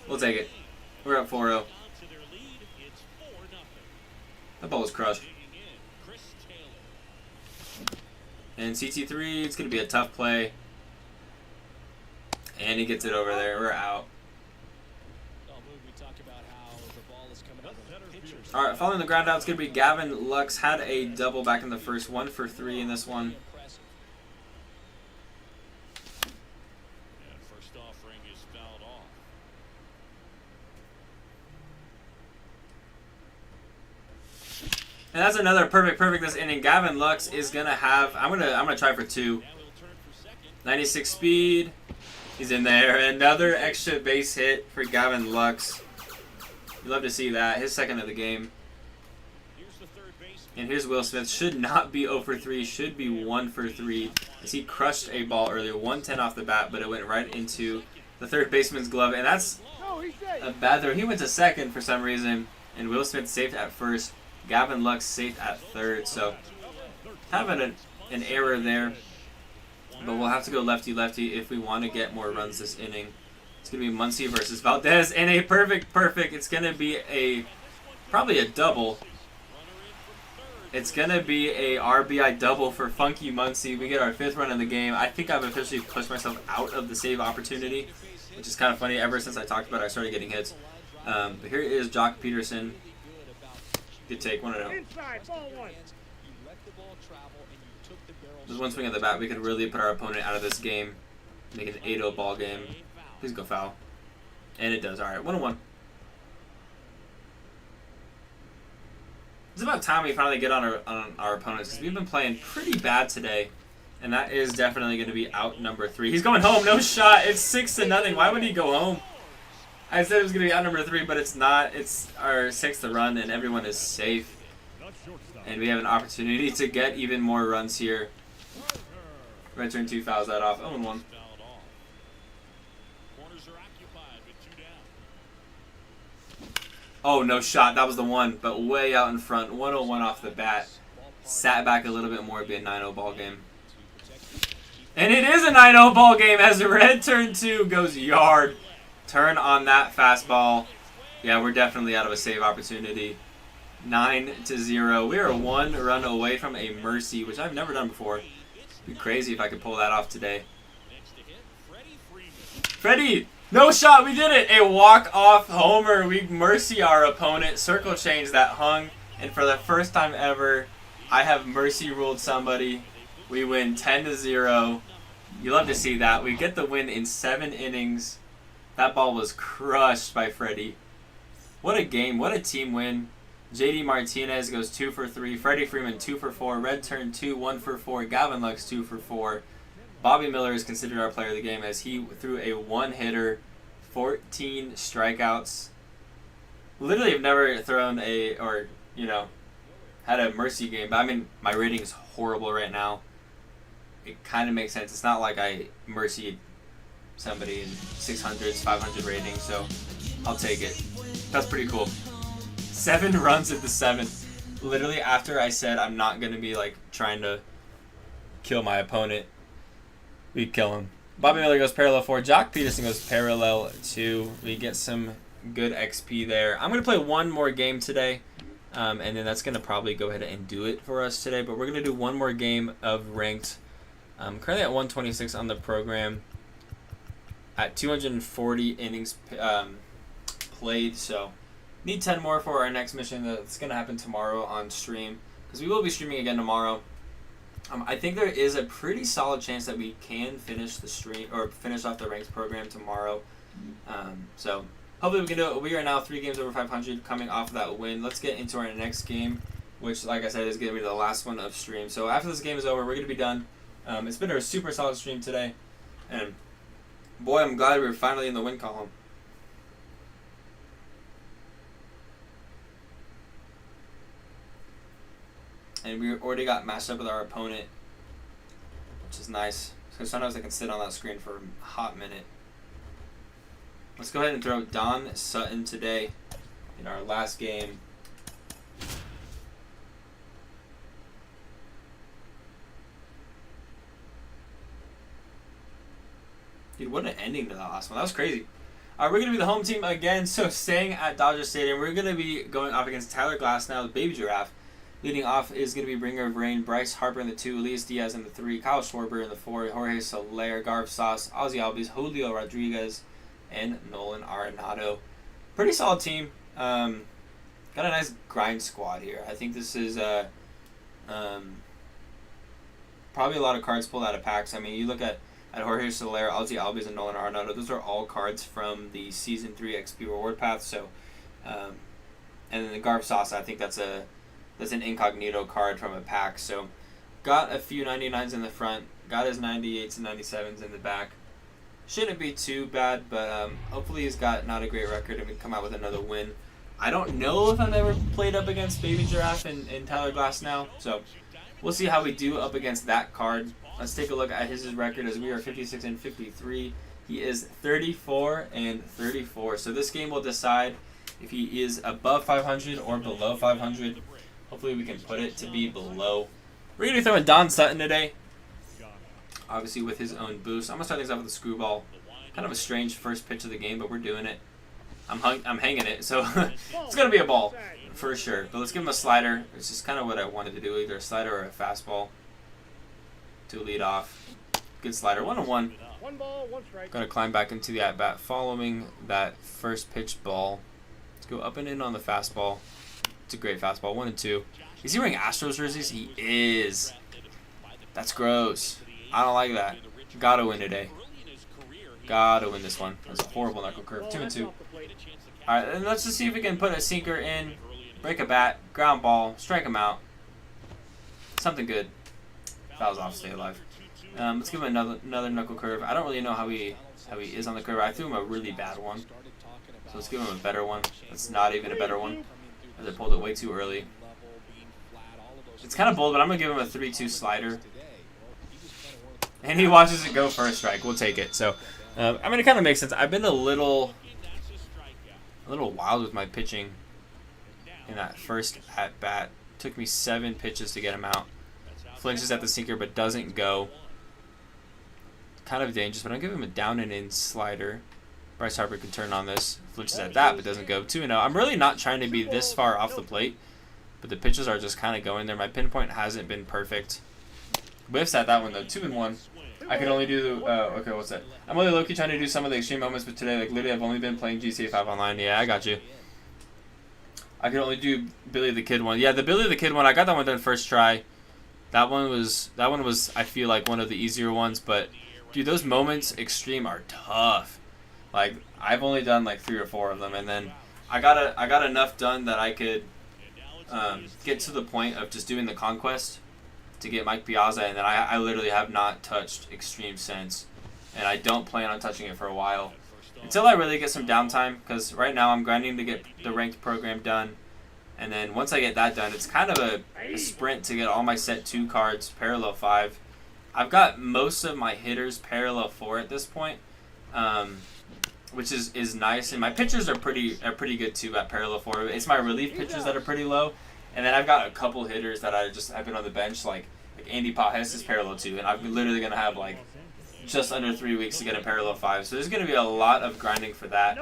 We'll take it. We're up 4-0. On to their lead. It's 4-0. That ball was crushed. Digging in, Chris Taylor. And CT3, it's going to be a tough play. And he gets it over there. We're out. Oh, we talk about how the ball is coming out of the pitchers. Alright, following the ground out, it's going to be Gavin Lux. Had a double back in the first, 1 for 3 in this one. Impressive. And first offering is fouled off. And that's another perfect this inning. Gavin Lux is going to have, I'm gonna try for 2. Now he'll turn for second. 96 speed. He's in there. Another extra base hit for Gavin Lux. You love to see that. His second of the game. Here's the third baseman. And here's Will Smith. Should not be 0 for 3. Should be 1 for 3. As he crushed a ball earlier. 110 off the bat, but it went right into the third baseman's glove. And that's No, he's safe. a bad throw. He went to second for some reason. And Will Smith saved at first. Gavin Lux safe at third. So having an error there. But we'll have to go lefty-lefty if we want to get more runs this inning. It's going to be Muncy versus Valdez. And a perfect. It's going to be probably a double. It's going to be a RBI double for Funky Muncy. We get our 5th run in the game. I think I've officially pushed myself out of the save opportunity, which is kind of funny. Ever since I talked about it, I started getting hits. But here is Jock Peterson. Good take, 1-0. Inside, ball 1. You let the ball travel and you took the barrel. There's one swing at the bat. We could really put our opponent out of this game. Make it an 8-0 ball game. Please go foul. And it does. Alright, 1-1. It's about time we finally get on our opponents because we've been playing pretty bad today. And that is definitely going to be out number 3. He's going home. No shot. It's 6-0. Why would he go home? I said it was going to be out number 3, but it's not. It's our 6th run, and everyone is safe. And we have an opportunity to get even more runs here. Return 2 fouls that off. 0-1. Fouled off. Corners are occupied with 2 down. Oh, no shot. That was the one, but way out in front. 101 off the bat. Sat back a little bit more. It'd be a 9-0 ball game. And it is a 9-0 ball game as red turn 2 goes yard. Turn on that fastball. Yeah, we're definitely out of a save opportunity. 9-0. We are 1 run away from a mercy, which I've never done before. It'd be crazy if I could pull that off today. Next to hit, Freddie Freeman. Freddie, no shot. We did it. A walk-off homer. We mercy our opponent. Circle change that hung. And for the first time ever, I have mercy ruled somebody. We win 10-0. You love to see that. We get the win in 7 innings. That ball was crushed by Freddie. What a game. What a team win. JD Martinez goes 2 for 3. Freddie Freeman 2 for 4. Red Turn 2, 1 for 4. Gavin Lux 2 for 4. Bobby Miller is considered our player of the game as he threw a one-hitter, 14 strikeouts. Literally have never thrown had a mercy game. But I mean, my rating is horrible right now. It kind of makes sense. It's not like I mercied somebody in 600s, 500 rating, so I'll take it. That's pretty cool. 7 runs at the 7th. Literally after I said I'm not going to be like trying to kill my opponent, we kill him. Bobby Miller goes parallel 4. Jock Peterson goes parallel 2. We get some good XP there. I'm going to play one more game today, and then that's going to probably go ahead and do it for us today. But we're going to do one more game of ranked. Currently at 126 on the program. At 240 innings played, so need 10 more for our next mission. That's going to happen tomorrow on stream, because we will be streaming again tomorrow. I think there is a pretty solid chance that we can finish the stream or finish off the ranks program tomorrow. So hopefully we can do it. We are now 3 games over 500 coming off of that win. Let's get into our next game, which, like I said, is going to be the last one of stream. So after this game is over, we're going to be done. It's been a super solid stream today, and boy, I'm glad we're finally in the win column. And we already got matched up with our opponent, which is nice. So sometimes I can sit on that screen for a hot minute. Let's go ahead and throw Don Sutton today in our last game. Dude, what an ending to that last one. That was crazy. We're going to be the home team again. So staying at Dodger Stadium, we're going to be going off against Tyler Glasnow, Baby Giraffe. Leading off is going to be Bringer of Rain, Bryce Harper in the 2, Elias Diaz in the 3, Kyle Schwarber in the 4, Jorge Soler, Garv Sauce, Ozzy Albies, Julio Rodriguez, and Nolan Arenado. Pretty solid team. Got a nice grind squad here. I think this is probably a lot of cards pulled out of packs. I mean, you look at Jorge Soler, Ozzy Albies, and Nolan Arenado. Those are all cards from the Season 3 XP Reward Path. So, and then the Garv Sauce, I think that's an incognito card from a pack. So, got a few 99s in the front. Got his 98s and 97s in the back. Shouldn't be too bad, but hopefully he's got not a great record and we come out with another win. I don't know if I've ever played up against Baby Giraffe and Tyler Glasnow, so we'll see how we do up against that card. Let's take a look at his record as we are 56 and 53. He is 34 and 34. So this game will decide if he is above 500 or below 500. Hopefully we can put it to be below. We're going to be throwing Don Sutton today, obviously with his own boost. I'm going to start things off with a screwball. Kind of a strange first pitch of the game, but we're doing it. I'm hanging it, so it's going to be a ball for sure. But let's give him a slider. It's just kind of what I wanted to do, either a slider or a fastball to lead off. Good slider. 1-1. 1 ball, 1 strike. Going to climb back into the at-bat following that first pitch ball. Let's go up and in on the fastball. It's a great fastball. 1-2. Is he wearing Astros jerseys? He is. That's gross. I don't like that. Gotta win today. Gotta win this one. That's a horrible knuckle curve. 2-2. Alright, and let's just see if we can put a sinker in, break a bat, ground ball, strike him out. Something good. Fouls off, stay alive. Let's give him another knuckle curve. I don't really know how he is on the curve. I threw him a really bad one. So let's give him a better one. That's not even a better one, as I pulled it way too early. It's kind of bold, but I'm going to give him a 3-2 slider. And he watches it go for a strike. We'll take it. So, I mean, it kind of makes sense. I've been a little wild with my pitching in that first at-bat. Took me 7 pitches to get him out. Flinches at the sinker, but doesn't go. Kind of dangerous, but I'll give him a down and in slider. Bryce Harper can turn on this. Flinches at that, but doesn't go. 2-0. I'm really not trying to be this far off the plate, but the pitches are just kind of going there. My pinpoint hasn't been perfect. Whiffs at that one, though. 2-1. I can only do okay, what's that? I'm only low-key trying to do some of the extreme moments, but today, like, literally I've only been playing GTA 5 online. Yeah, I got you. I can only do Billy the Kid one. Yeah, the Billy the Kid one, I got that one done first try. That one was, I feel like, one of the easier ones, but, dude, those moments extreme are tough. Like, I've only done like 3 or 4 of them, and then I got enough done that I could get to the point of just doing the conquest to get Mike Piazza, and then I literally have not touched Extreme since, and I don't plan on touching it for a while until I really get some downtime, because right now I'm grinding to get the ranked program done, and then once I get that done, it's kind of a sprint to get all my set 2 cards parallel 5. I've got most of my hitters parallel 4 at this point, which is nice, and my pitchers are pretty good too at parallel 4. It's my relief pitchers that are pretty low, and then I've got a couple hitters that I've been on the bench, like Andy Pajes is parallel 2, and I'm literally gonna have like just under 3 weeks to get a parallel 5. So there's gonna be a lot of grinding for that.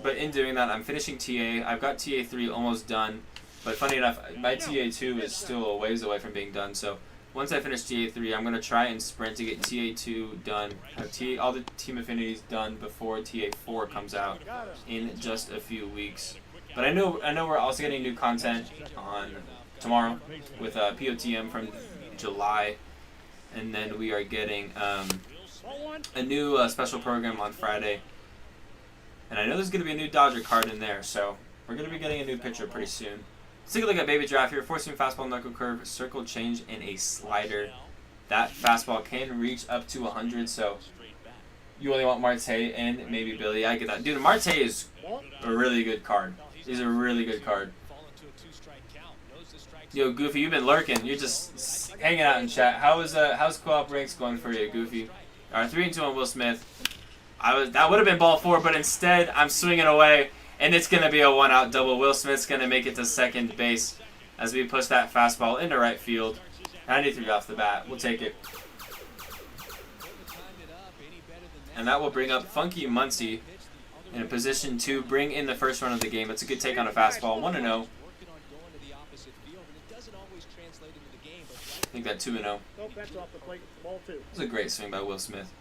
But in doing that, I'm finishing TA. I've got TA3 almost done, but funny enough, my TA2 is still a ways away from being done. So once I finish TA3, I'm gonna try and sprint to get TA2 done, have all the team affinities done before TA4 comes out in just a few weeks. But I know we're also getting new content on tomorrow with POTM from July, and then we are getting a new special program on Friday. And I know there's going to be a new Dodger card in there, so we're going to be getting a new pitcher pretty soon. Let's take a look at Baby Draft here. 4-seam fastball, knuckle curve, circle change, and a slider. That fastball can reach up to 100, so you only want Marte and maybe Billy. I get that. Dude, Marte is a really good card. He's a really good card. Yo, Goofy, you've been lurking. You're just hanging out in chat. How's co-op ranks going for you, Goofy? All right, 3-2 on Will Smith. That would have been ball 4, but instead I'm swinging away, and it's gonna be a 1-out double. Will Smith's gonna make it to second base as we push that fastball into right field. 93 off the bat. We'll take it. And that will bring up Funky Muncie in a position to bring in the first run of the game. It's a good take on a fastball. 1-0. I think that 2-0. Nope, that's off the plate. Ball 2. It's a great swing by Will Smith.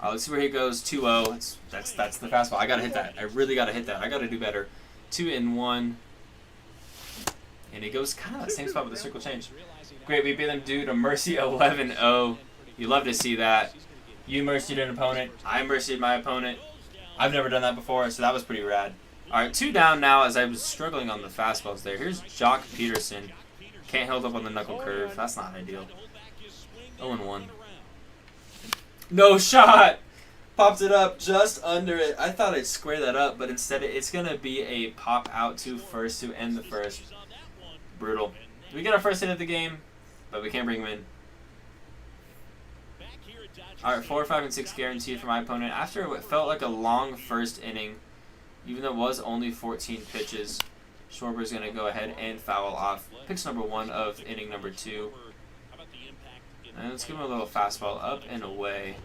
Let's see where he goes. 2-0. That's the fastball. I gotta hit that. I really gotta hit that. I gotta do better. 2-1. And he goes kind of the same spot with the circle change. Great. We beat them due to Mercy 11-0. You love to see that. You mercied an opponent. I mercied my opponent. I've never done that before, so that was pretty rad. All right, 2 down now as I was struggling on the fastballs there. Here's Jock Peterson. Can't hold up on the knuckle curve. That's not ideal. 0-1. No shot! Popped it up just under it. I thought I'd square that up, but instead it's going to be a pop out to first to end the first. Brutal. We get our first hit of the game, but we can't bring him in. Alright, 4, 5, and 6 guaranteed for my opponent. After what felt like a long first inning, even though it was only 14 pitches, Schwarber's going to go ahead and foul off pitch number 1 of inning number 2. And let's give him a little fastball up and away.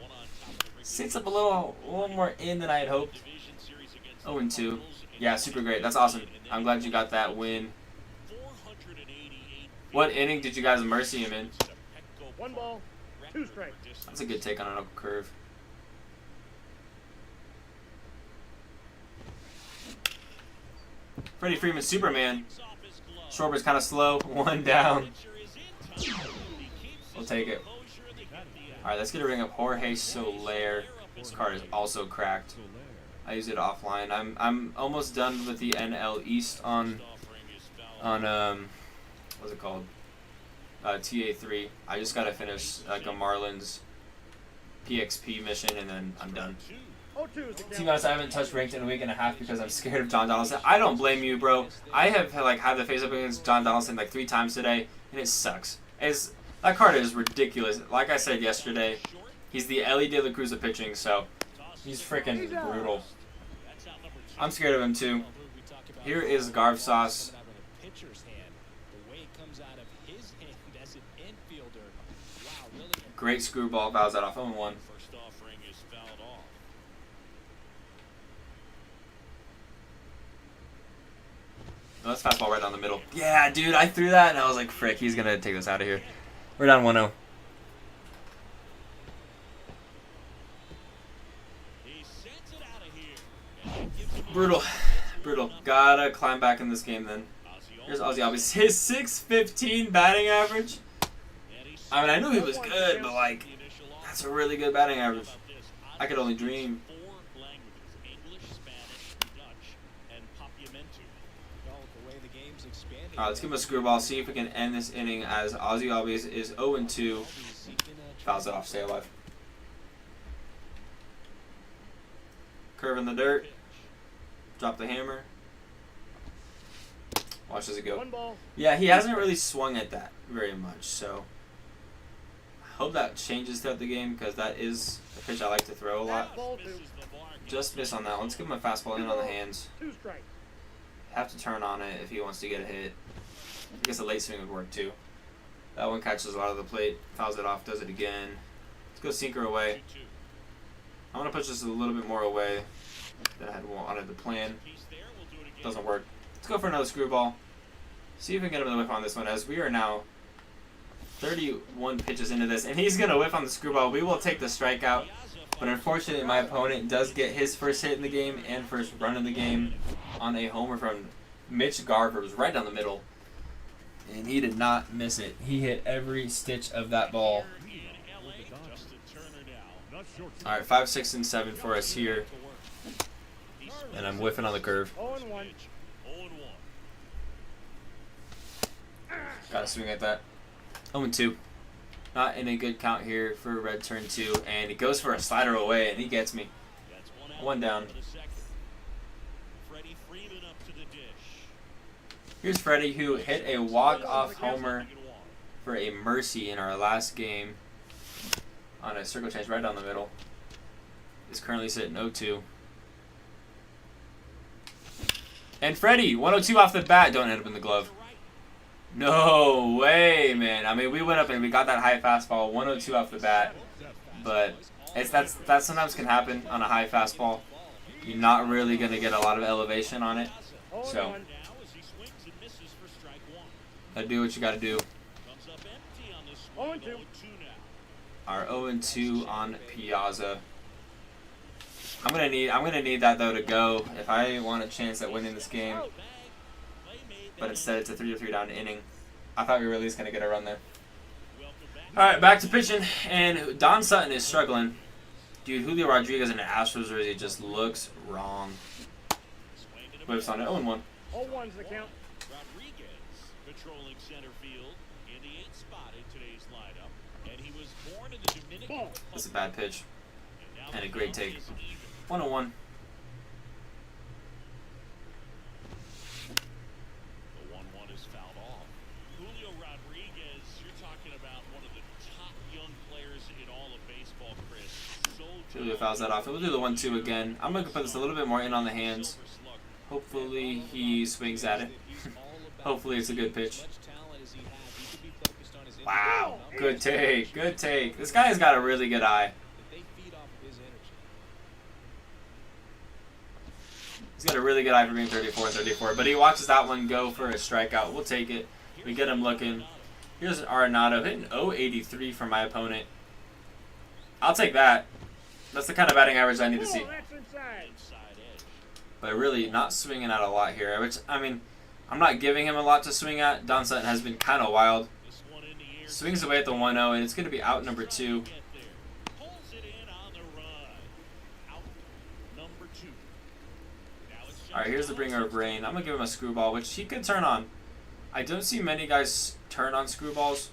Sits up a little more in than I had hoped. 0-2. Yeah, super great. That's awesome. I'm glad you got that win. What inning did you guys mercy him in? 1 ball, 2 strikes. That's a good take on a knuckle curve. Freddie Freeman, Superman. Schwarber's kind of slow. 1 down. We'll take it. Alright, let's get a ring up Jorge Soler. This card is also cracked. I use it offline. I'm almost done with the NL East on what's it called? TA3. I just gotta finish like a Marlins PXP mission and then I'm done. To be honest, I haven't touched ranked in a week and a half because I'm scared of John Donaldson. I don't blame you, bro. I have like had the face up against John Donaldson like 3 times today, and it sucks. That card is ridiculous. Like I said yesterday, he's the Ellie De La Cruz of pitching, so he's freaking brutal. I'm scared of him too. Here is Garv Sauce. Great screwball, fouls that off. 0-1. Oh, that's fastball right down the middle. Yeah, dude, I threw that and I was like, frick, he's going to take this out of here. We're down 1-0. Brutal. Brutal. Gotta climb back in this game then. Here's Ozzy Albies. His 615 batting average. I mean, I knew he was good, but like, that's a really good batting average. I could only dream. Alright, let's give him a screwball. See if we can end this inning as Ozzy Albies is 0-2. Fouls it off. Stay alive. Curve in the dirt. Drop the hammer. Watch as it go. 1 ball. Yeah, he hasn't really swung at that very much, so I hope that changes throughout the game because that is a pitch I like to throw a lot. Ball 2. Just miss on that one. Let's give him a fastball in on the hands. 2 strikes. Have to turn on it if he wants to get a hit. I guess a late swing would work too. That one catches a lot of the plate, fouls it off, does it again. Let's go sinker away. I want to push this a little bit more away than I had wanted to plan. Doesn't work. Let's go for another screwball. See if we can get him to whiff on this one, as we are now 31 pitches into this, and he's going to whiff on the screwball. We will take the strikeout, but unfortunately my opponent does get his first hit in the game and first run in the game on a homer from Mitch Garver. It was right down the middle, and he did not miss it. He hit every stitch of that ball. All right, 5, 6, and 7 for us here, and I'm whiffing on the curve. 0-1. Gotta swing at that. 0-2. Not in a good count here for red turn 2, and he goes for a slider away, and he gets me. 1 down. Here's Freddie, who hit a walk-off homer for a mercy in our last game on a circle change right down the middle. Is currently sitting 0-2. And Freddie, 102 off the bat. Don't end up in the glove. No way, man. I mean, we went up and we got that high fastball, 102 off the bat. But that sometimes can happen on a high fastball. You're not really going to get a lot of elevation on it. So, gotta do what you gotta do. 0-2. Our 0-2 on Piazza. I'm gonna need that though to go if I want a chance at winning this game. But instead it's a 3-3 down inning. I thought we were at least gonna get a run there. Alright, back to pitching, and Don Sutton is struggling. Dude, Julio Rodriguez in an Astros jersey just looks wrong. Whips on it, 0-1. 0-1's the count. Rodriguez patrolling center field in the 8th spot in today's lineup, and he was born in the Dominican. That's a bad pitch. And a great take. 1-1. The 1-1 is fouled off. Julio Rodriguez, you're talking about one of the top young players in all of baseball, Chris. So Julio fouls that off. We'll do the 1-2 again. I'm gonna put this a little bit more in on the hands. Hopefully he swings at it. Hopefully it's a good pitch. Wow, good take, good take. This guy's got a really good eye. He's got a really good eye for being 34-34, but he watches that one go for a strikeout. We'll take it. We get him looking. Here's Arenado hitting 0.83 for my opponent. I'll take that. That's the kind of batting average I need to see. That's inside. But really not swinging at a lot here, which, I mean, I'm not giving him a lot to swing at. Don Sutton has been kind of wild. Swings away at the 1-0, and it's going to be out number 2. Alright, here's the bringer of rain. I'm going to give him a screwball, which he could turn on. I don't see many guys turn on screwballs.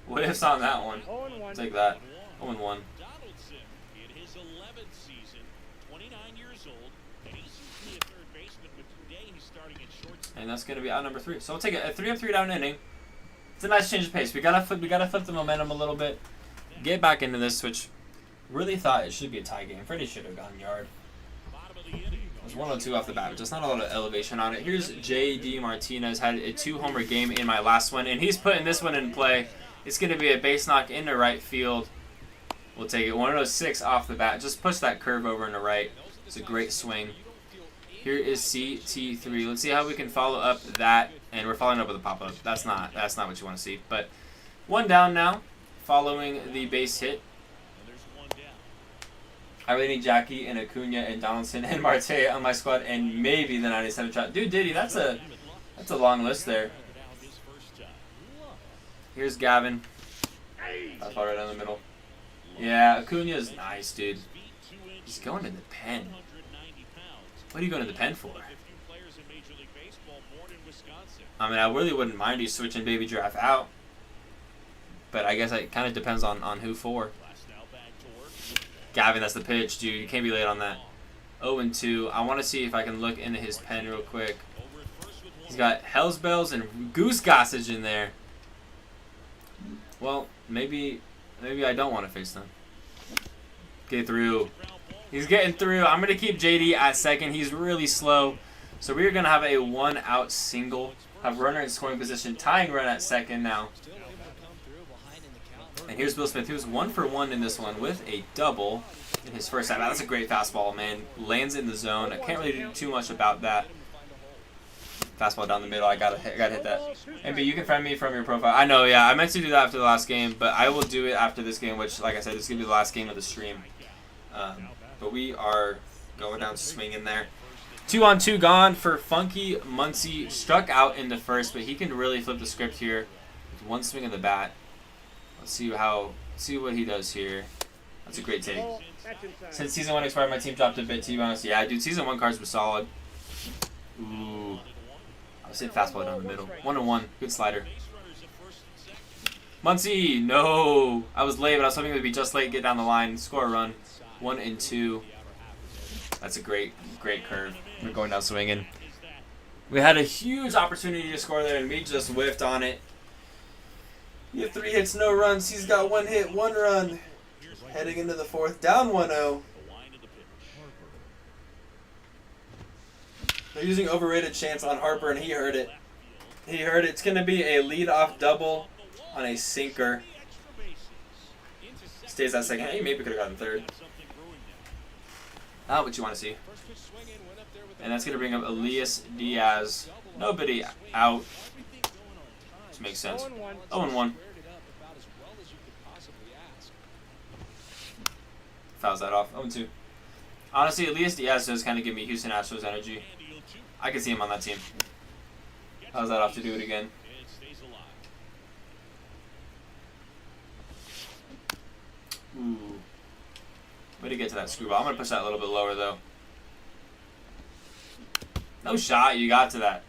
What if's on that one? 0-1. Take that. 0-1. Donaldson in his 11th season, 29 years old, and he's usually a third baseman, but today he's starting at shortstop. And that's going to be out number 3. So we'll take a 3-3 down inning. It's a nice change of pace. We gotta flip the momentum a little bit. Get back into this, which really thought it should be a tie game. Freddie should have gone yard. It was 102 off the bat, but just not a lot of elevation on it. Here's J.D. Martinez. Had a 2-homer game in my last one, and he's putting this one in play. It's going to be a base knock into right field. We'll take it. 106 off the bat. Just push that curve over into right. It's a great swing. Here is CT3. Let's see how we can follow up that, and we're following up with a pop-up. That's not what you want to see. But 1 down now, following the base hit. I really need Jackie and Acuna and Donaldson and Marte on my squad, and maybe the 97 shot. Dude, Diddy, that's a long list there. Here's Gavin. That's all right down the middle. Yeah, Acuna's nice, dude. He's going to the pen. What are you going to the pen for? I mean, I really wouldn't mind you switching Baby Giraffe out. But I guess it kind of depends on who for. Gavin, that's the pitch, dude. You can't be late on that. 0-2. I want to see if I can look into his pen real quick. He's got Hell's Bells and Goose Gossage in there. Well, maybe I don't want to face them. Get through. He's getting through. I'm going to keep JD at second. He's really slow. So we're going to have a 1-out single. Have runner in scoring position. Tying run at second now. And here's Will Smith, who's 1 for 1 in this one with a double in his first at bat. That's a great fastball, man. Lands in the zone. I can't really do too much about that. Fastball down the middle. I gotta hit that. MB, you can friend me from your profile. I know, yeah. I meant to do that after the last game, but I will do it after this game, which, like I said, this is gonna be the last game of the stream. But we are going down swinging there. 2-on-2 gone for Funky Muncie. Struck out in the first, but he can really flip the script here with one swing of the bat. Let's see what he does here. That's a great take. Since season 1 expired, my team dropped a bit, to be honest. Yeah, dude, season 1 cards were solid. Ooh. I was hitting fastball down the middle. 1-1. Good slider. Muncie, no. I was late, but I was hoping it would be just late, get down the line, score a run. 1-2. That's a great curve. We're going down swinging. We had a huge opportunity to score there, and we just whiffed on it. You have 3 hits, no runs. He's got 1 hit, 1 run. Heading into the 4th, down 1-0. They're using overrated chance on Harper, and he heard it. He heard it. It's going to be a leadoff double on a sinker. Stays at second. Hey, maybe could have gotten third. Not what you want to see. And that's going to bring up Elias Diaz. Nobody out. Which makes sense. 0-1. Fouls that off. 0-2. Honestly, Elias Diaz does kind of give me Houston Astros energy. I can see him on that team. Fouls that off to do it again. Ooh. Way to get to that screwball. I'm going to push that a little bit lower, though. No shot. You got to that.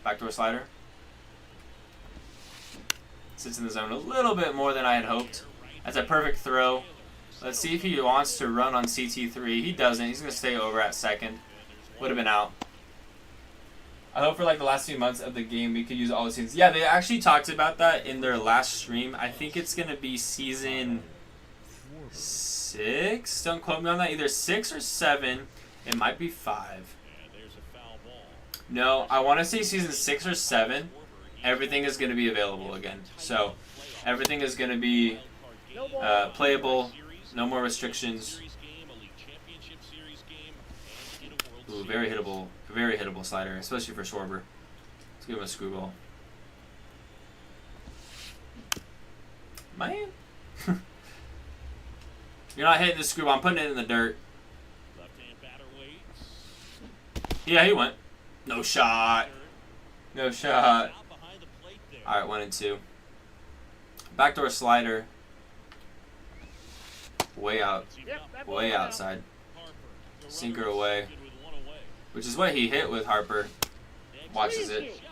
Backdoor slider. Sits in the zone a little bit more than I had hoped. That's a perfect throw. Let's see if he wants to run on CT3. He doesn't. He's going to stay over at second. Would have been out. I hope for like the last few months of the game we could use all the scenes. Yeah, they actually talked about that in their last stream. I think it's going to be season 6. Don't quote me on that. Either 6 or 7. It might be 5. No, I want to say season 6 or 7. Everything is going to be available again. So everything is going to be playable. No more restrictions. Ooh, very hittable slider, especially for Schwarber. Let's give him a screwball. Man. You're not hitting the screwball. I'm putting it in the dirt. Yeah, he went. No shot. No shot. All right, 1-2. Backdoor slider. Way out. Way outside. Sinker away. Which is what he hit with Harper. Watches it.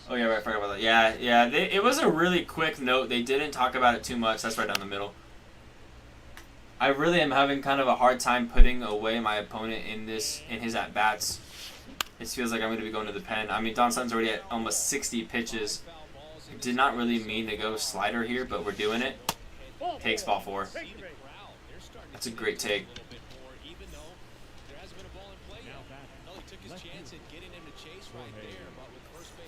Oh, yeah, right. I forgot about that. Yeah. It was a really quick note. They didn't talk about it too much. That's right down the middle. I really am having kind of a hard time putting away my opponent in his at-bats. It feels like I'm going to be going to the pen. I mean, Don Sutton's already at almost 60 pitches. Did not really mean to go slider here, but we're doing it. Takes ball 4. That's a great take.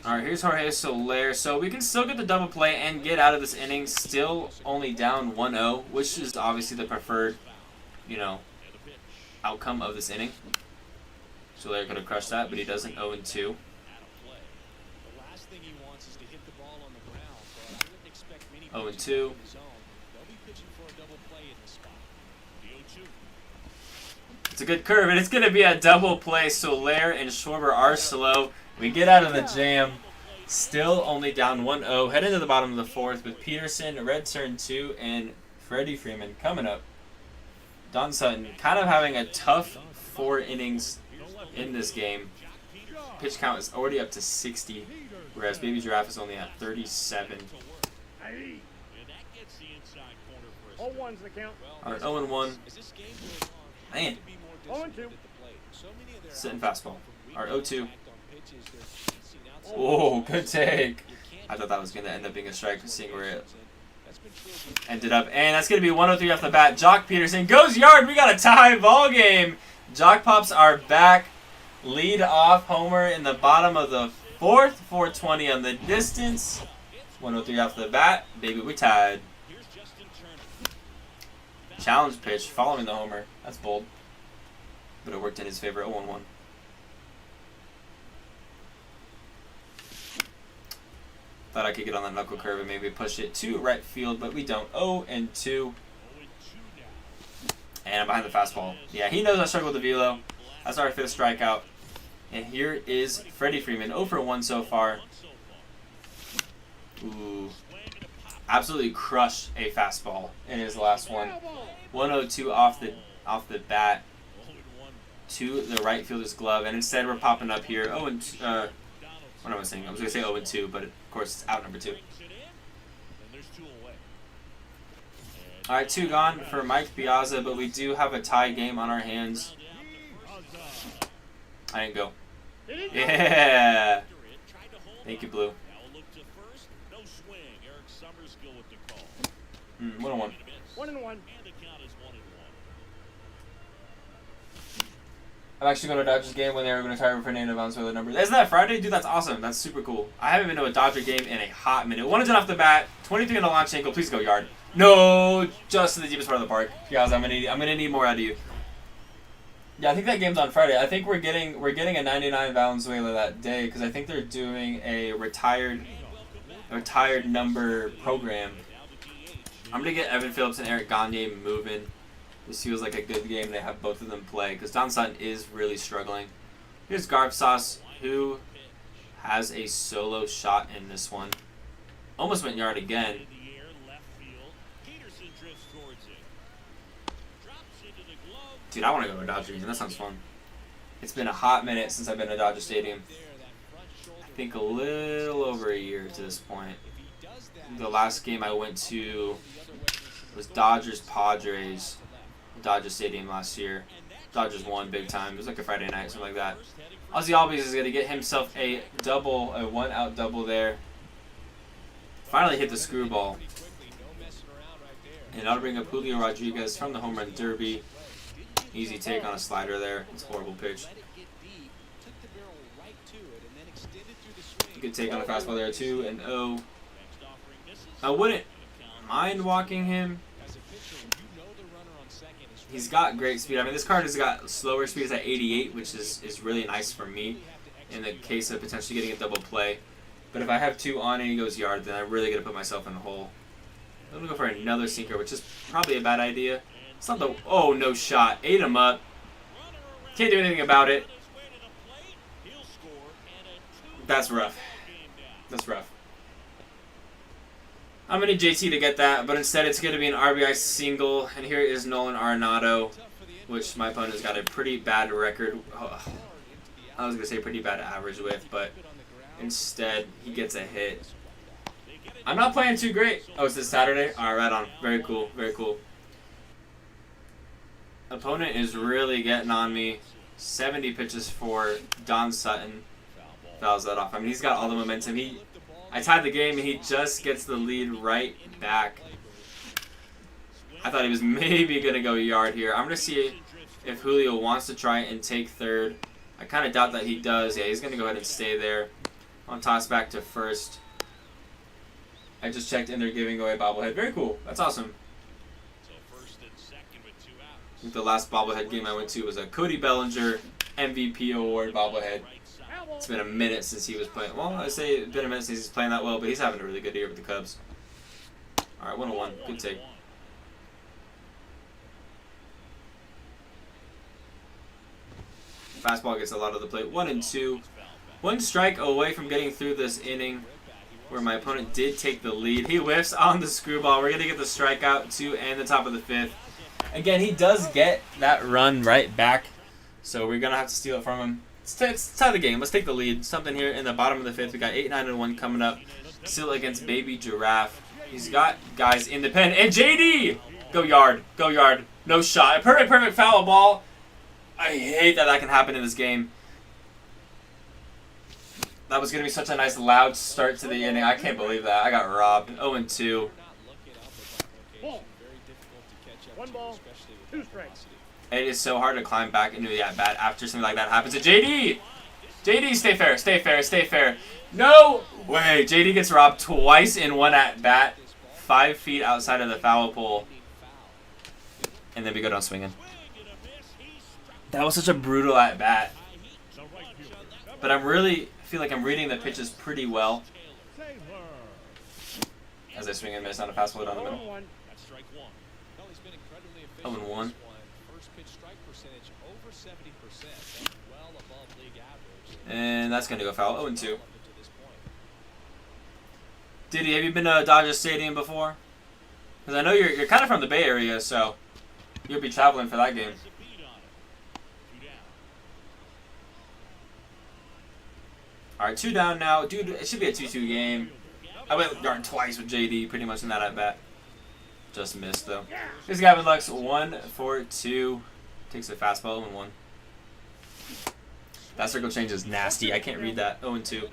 Alright, here's Jorge Soler. So we can still get the double play and get out of this inning. Still only down 1-0, which is obviously the preferred, outcome of this inning. Soler could have crushed that, but he doesn't. 0-2. 0-2. It's a good curve, and it's going to be a double play. Soler and Schwarber are slow. We get out of the jam. Still only down 1-0. Head into the bottom of the 4th with Peterson, Red Turn 2, and Freddie Freeman coming up. Don Sutton kind of having a tough 4 innings in this game. pitch count is already up to 60, whereas Baby Giraffe is only at 37. And that gets the inside corner for a 0-1's the count. All right, 0-1. As this game goes on, Man. to be more 0-2. disciplined at the plate. So many of their Sitting outfields fastball. come from All right, weak 0-2. impact on pitches. They're seen outside Oh, the good box. take. You can't I thought that was going to end up being a strike, seeing where it That's been true of the ended up. And that's going to be 103 off the bat. Jock Peterson goes yard. We got a tie ball game. Jock Pops are back. Lead off homer in the bottom of the fourth. 420 on the distance. 103 off the bat. Baby, we tied. Here's Justin Turner. Challenge pitch following the homer. That's bold. But it worked in his favor. 0-1. Thought I could get on that knuckle curve and maybe push it to right field, but we don't. 0-2. 0-2 now. And I'm behind the fastball. Yeah, he knows I struggle with the velo. That's our 5th strikeout. And here is Freddie Freeman. 0 for 1 so far. Ooh. Absolutely crushed a fastball in his last one. 102 off the bat to the right fielder's glove. And instead we're popping up here. What am I saying? I was going to say 0-2, but of course it's out number 2. Brings it in, and there's 2 away. All right, 2 gone for Mike Piazza, but we do have a tie game on our hands. I didn't go. Yeah. Thank you, Blue. Now a look to first. No swing. Eric Summers go with the call. 1-1. 1-1. And the count is 1-1. I'm actually going to Dodgers game when they were going to try Fernando Valenzuela number. Isn't that Friday? Dude, that's awesome. That's super cool. I haven't been to a Dodger game in a hot minute. 1-10 off the bat. 23 on the launch angle. Please go yard. No, just to the deepest part of the park. Guys, I'm gonna need more out of you. Yeah, I think that game's on Friday. I think we're getting a 99 Valenzuela that day because I think they're doing a retired number program. I'm gonna get Evan Phillips and Eric Gagne moving. This feels like a good game to have both of them play because Don Sutton is really struggling. Here's Garb Sauce, who has a solo shot in this one. Almost went yard again. In the air, left field. Peterson drifts towards it. Drops into the glove. Dude, I want to go to Dodger game. That sounds fun. It's been a hot minute since I've been to Dodger Stadium. I think a little over a year to this point. The last game I went to was Dodgers-Padres. Dodger Stadium last year. Dodgers won big time. It was like a Friday night, something like that. Ozzy Albies is going to get himself a double, a 1-out double there. Finally hit the screwball. And that'll bring up Julio Rodriguez from the home run derby. Easy take on a slider there. It's a horrible pitch. Good take on a fastball there too. And I wouldn't mind walking him. He's got great speed. I mean, this card has got slower speed. It's at 88, which is really nice for me in the case of potentially getting a double play. But if I have 2 on and he goes yard, then I'm really going to put myself in a hole. I'm going to go for another sinker, which is probably a bad idea. It's not the... Oh, no shot. Ate him up. Can't do anything about it. That's rough. That's rough. I'm going to need JT to get that, but instead it's going to be an RBI single. And here is Nolan Arenado, which my opponent's got a pretty bad record. Oh, I was going to say pretty bad average with, but instead he gets a hit. I'm not playing too great. Oh, it's this Saturday? All right, right on. Very cool. Very cool. Opponent is really getting on me. 70 pitches for Don Sutton. Fouls that off. I mean, he's got all the momentum. I tied the game, and he just gets the lead right back. I thought he was maybe going to go yard here. I'm going to see if Julio wants to try and take third. I kind of doubt that he does. Yeah, he's going to go ahead and stay there. I'll toss back to first. I just checked in their giving away bobblehead. Very cool. That's awesome. I think the last bobblehead game I went to was a Cody Bellinger MVP award bobblehead. It's been a minute since he was playing. Well, I say it's been a minute since he's playing that well, but he's having a really good year with the Cubs. All right, 101. Good take. Fastball gets a lot of the plate. 1-2. 1 strike away from getting through this inning where my opponent did take the lead. He whiffs on the screwball. We're going to get the strikeout to end the top of the 5th. Again, he does get that run right back, so we're going to have to steal it from him. Let's tie the game. Let's take the lead. Something here in the bottom of the fifth. We got 8, 9, and 1 coming up. Still against Baby Giraffe. He's got guys in the pen. And JD! Go yard. Go yard. No shot. Perfect foul ball. I hate that can happen in this game. That was going to be such a nice loud start to the inning. I can't believe that. I got robbed. 0-2. One ball, 2 strikes. It is so hard to climb back into the at-bat after something like that happens. And JD! JD, stay fair, stay fair, stay fair. No way. JD gets robbed twice in one at-bat. 5 feet outside of the foul pole. And then we go down swinging. That was such a brutal at-bat. But I'm really feel like I'm reading the pitches pretty well. As I swing and miss on a fastball down the middle. 0-1. 0-1. And that's going to go foul. 0-2. Diddy, have you been to Dodger Stadium before? Because I know you're kind of from the Bay Area, so you'll be traveling for that game. Alright, 2 down now. Dude, it should be a 2-2 game. I went yard twice with JD pretty much in that at-bat. Just missed, though. Here's Gavin Lux. 1-4-2. Takes a fastball. 0-1. That circle change is nasty. I can't read that. 0-2.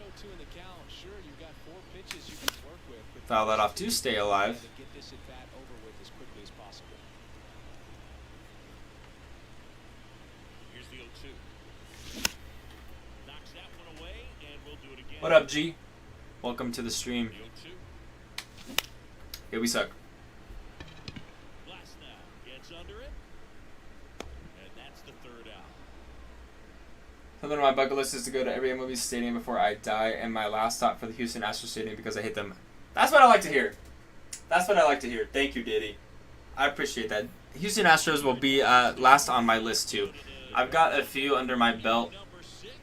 Foul that off to stay alive. What up, G? Welcome to the stream. Yeah, we suck. Something on my bucket list is to go to every MLB stadium before I die, and my last stop for the Houston Astros stadium because I hate them. That's what I like to hear. That's what I like to hear. Thank you, Diddy. I appreciate that. Houston Astros will be last on my list, too. I've got a few under my belt.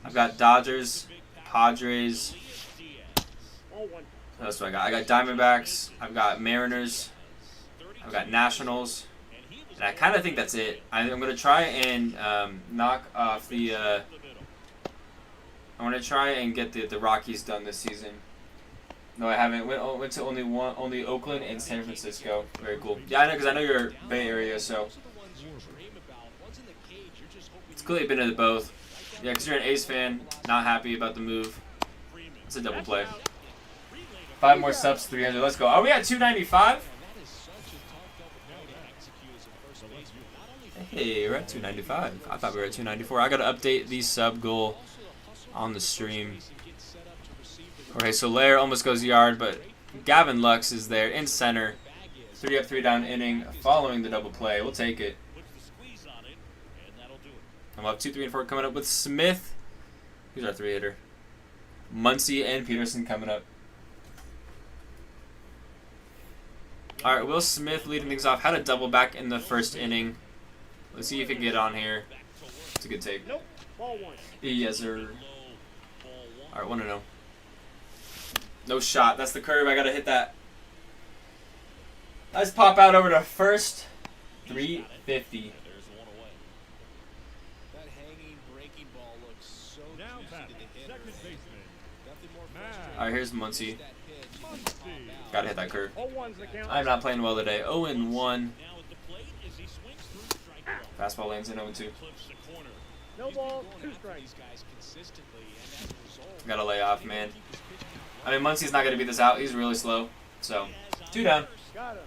I've got Dodgers, Padres. What else do I got? I got Diamondbacks. I've got Mariners. I've got Nationals. And I kind of think that's it. I'm going to try and knock off the... I'm going to try and get the Rockies done this season. No, I haven't. Went to only Oakland and San Francisco. Very cool. Yeah, I know, because I know you're Bay Area, so... It's cool you've been to both. Yeah, because you're an A's fan. Not happy about the move. It's a double play. 5 more subs, 300. Let's go. Are we at 295? Hey, we're at 295. I thought we were at 294. I got to update the sub goal on the stream. Okay, so Lair almost goes yard, but Gavin Lux is there in center. 3 up, 3 down inning following the double play. We'll take it. I'm up 2, 3, and 4 coming up with Smith. Who's our 3-hitter? Muncy and Peterson coming up. All right, Will Smith leading things off. Had a double back in the first inning. Let's see if he can get on here. It's a good take. Nope. Ball 1. Yes, sir. All right, 1-0. No shot. That's the curve. I got to hit that. Nice pop out over to first. 350. That hanging breaking ball looks so Now juicy back, to the hitter. second baseman. Nothing more Matt. All right, here's Muncy. Got to hit that curve. 0-1's the count. I'm not playing well today. 0-1. Fastball lands in 0-2. No ball, 2 strikes. Got to lay off, man. I mean, Muncy's not going to beat this out. He's really slow. So, 2 down. Got him.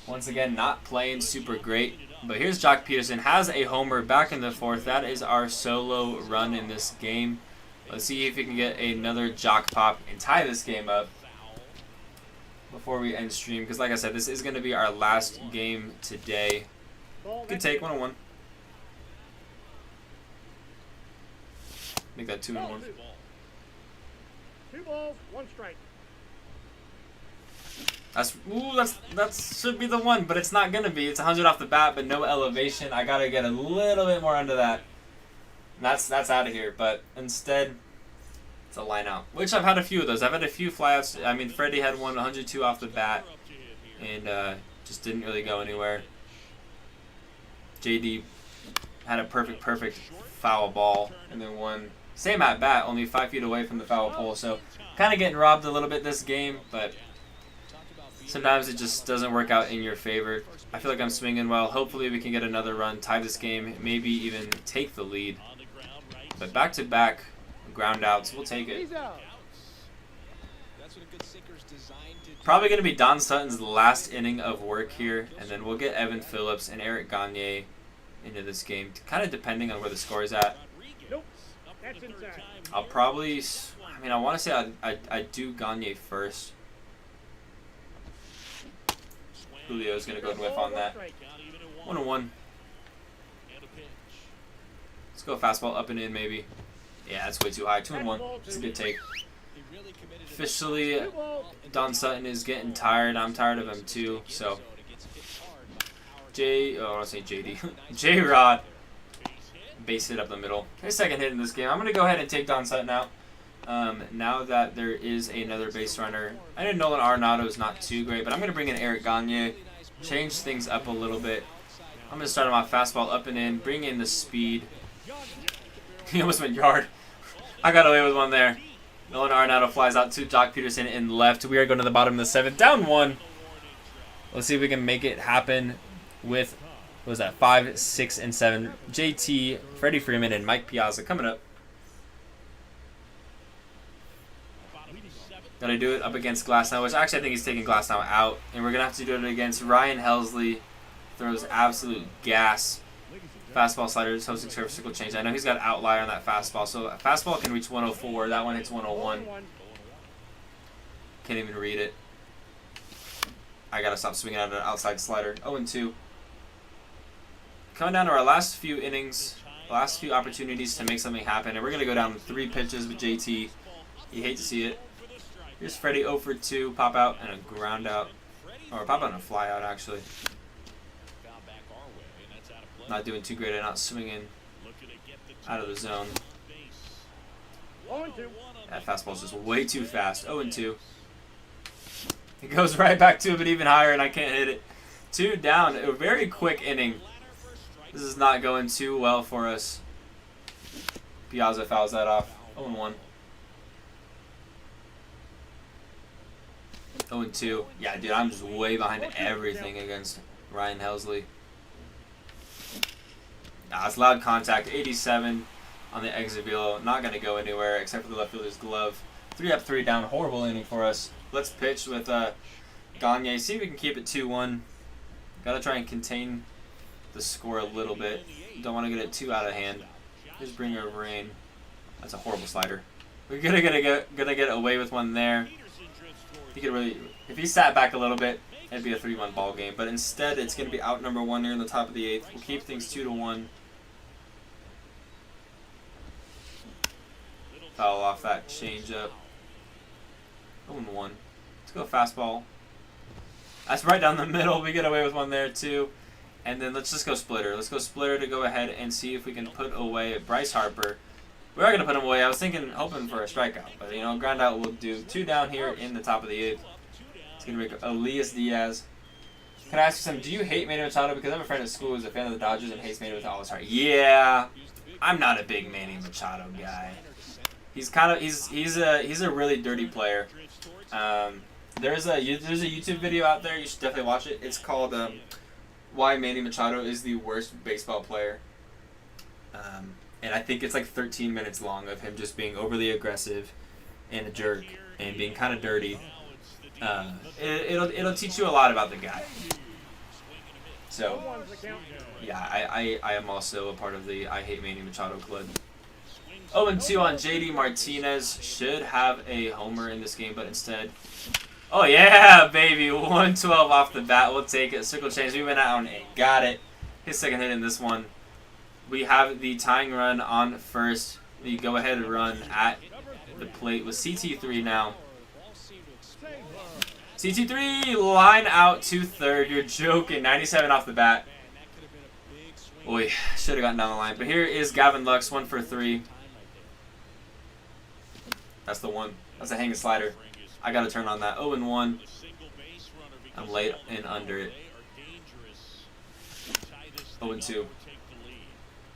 Once again, not playing super great. But here's Jock Peterson. Has a homer back in the 4th. That is our solo run in this game. Let's see if we can get another Jock pop and tie this game up before we end stream. Because like I said, this is going to be our last game today. Ball Good take, 1-1. Make that 2-1. 2 balls, 1 strike. That should be the one, but it's not gonna be. It's 100 off the bat, but no elevation. I gotta get a little bit more under that. And that's out of here. But instead, it's a line out, which I've had a few of those. I've had a few flyouts. I mean, Freddie had one 102 off the bat, and just didn't really go anywhere. JD had a perfect foul ball, and then one same at bat, only 5 feet away from the foul pole. So kind of getting robbed a little bit this game, but sometimes it just doesn't work out in your favor. I feel like I'm swinging well. Hopefully we can get another run, tie this game, maybe even take the lead. But back-to-back ground outs, we'll take it. He's out. That's what a good sinker's designed to do. Probably going to be Don Sutton's last inning of work here, and then we'll get Evan Phillips and Eric Gagne into this game, kind of depending on where the score is at. Nope. That's inside. I'll probably, I mean, I want to say I'd do Gagne first. Julio's going to go and whiff on that. 1-1. Let's go fastball up and in, maybe. Yeah, that's way too high. 2-1. It's a good take. Officially, Don Sutton is getting tired. I'm tired of him too. So, I want to say JD. J-Rod. Base hit up the middle. His second hit in this game. I'm going to go ahead and take Don Sutton out. Now that there is another base runner. I know Nolan Arenado is not too great, but I'm going to bring in Eric Gagne. Change things up a little bit. I'm going to start him off fastball up and in. Bring in the speed. He almost went yard. I got away with one there. Nolan Arenado flies out to Jock Peterson in left. We are going to the bottom of the 7th. Down 1. Let's see if we can make it happen with, what was that, 5, 6, and 7. JT, Freddie Freeman, and Mike Piazza coming up. Gotta do it up against Glasnow, which actually I think he's taking Glasnow out. And we're going to have to do it against Ryan Helsley. Throws absolute gas. Fastball, slider, toasting curve, circle change. I know he's got an outlier on that fastball. So a fastball can reach 104. That one hits 101. Can't even read it. I got to stop swinging out of an outside slider. 0-2. Coming down to our last few innings. Last few opportunities to make something happen. And we're going to go down 3 pitches with JT. You hate to see it. Here's Freddie 0 for 2. Pop out and a ground out. Or pop out and a fly out, actually. Not doing too great at not swinging out of the zone. That fastball's just way too fast. 0-2. It goes right back to him, but even higher, and I can't hit it. 2 down. A very quick inning. This is not going too well for us. Piazza fouls that off. 0-1. 0-2. Yeah, dude, I'm just way behind everything against Ryan Helsley. Nah, it's loud contact. 87 on the exit velo. Not going to go anywhere except for the left fielder's glove. 3 up, 3 down. Horrible inning for us. Let's pitch with Gagne. See if we can keep it 2-1. Got to try and contain the score a little bit. Don't want to get it too out of hand. Just bring over rain. That's a horrible slider. We're gonna get away with one there. He could really, if he sat back a little bit, it'd be a 3-1 ball game. But instead, it's gonna be out number 1 here in the top of the 8th. We'll keep things 2-1. Foul off that changeup. 0-1. Let's go fastball. That's right down the middle. We get away with one there too. And then let's just go splitter. Let's go splitter to go ahead and see if we can put away Bryce Harper. We are going to put him away. I was hoping for a strikeout. But, ground out will do. 2 down here in the top of the 8th. It's going to make Elias Diaz. Can I ask you something? Do you hate Manny Machado? Because I have a friend at school who's a fan of the Dodgers and hates Manny with all his heart. Yeah. I'm not a big Manny Machado guy. He's a really dirty player. There's a YouTube video out there. You should definitely watch it. It's called Why Manny Machado is the Worst Baseball Player. And I think it's like 13 minutes long of him just being overly aggressive and a jerk and being kind of dirty. It'll teach you a lot about the guy. So, yeah, I am also a part of the I Hate Manny Machado club. 0-2 on JD Martinez. Should have a homer in this game, but instead... Oh, yeah, baby. 112 off the bat. We'll take it. Circle change. We went out and got it. His second hit in this one. We have the tying run on first. The go-ahead run at the plate with CT3 now. CT3, line out to third. You're joking. 97 off the bat. Boy, should have gotten down the line. But here is Gavin Lux, 1 for 3. That's the one. That's a hanging slider. I got to turn on that. 0-1. I'm late and under it. 0-2.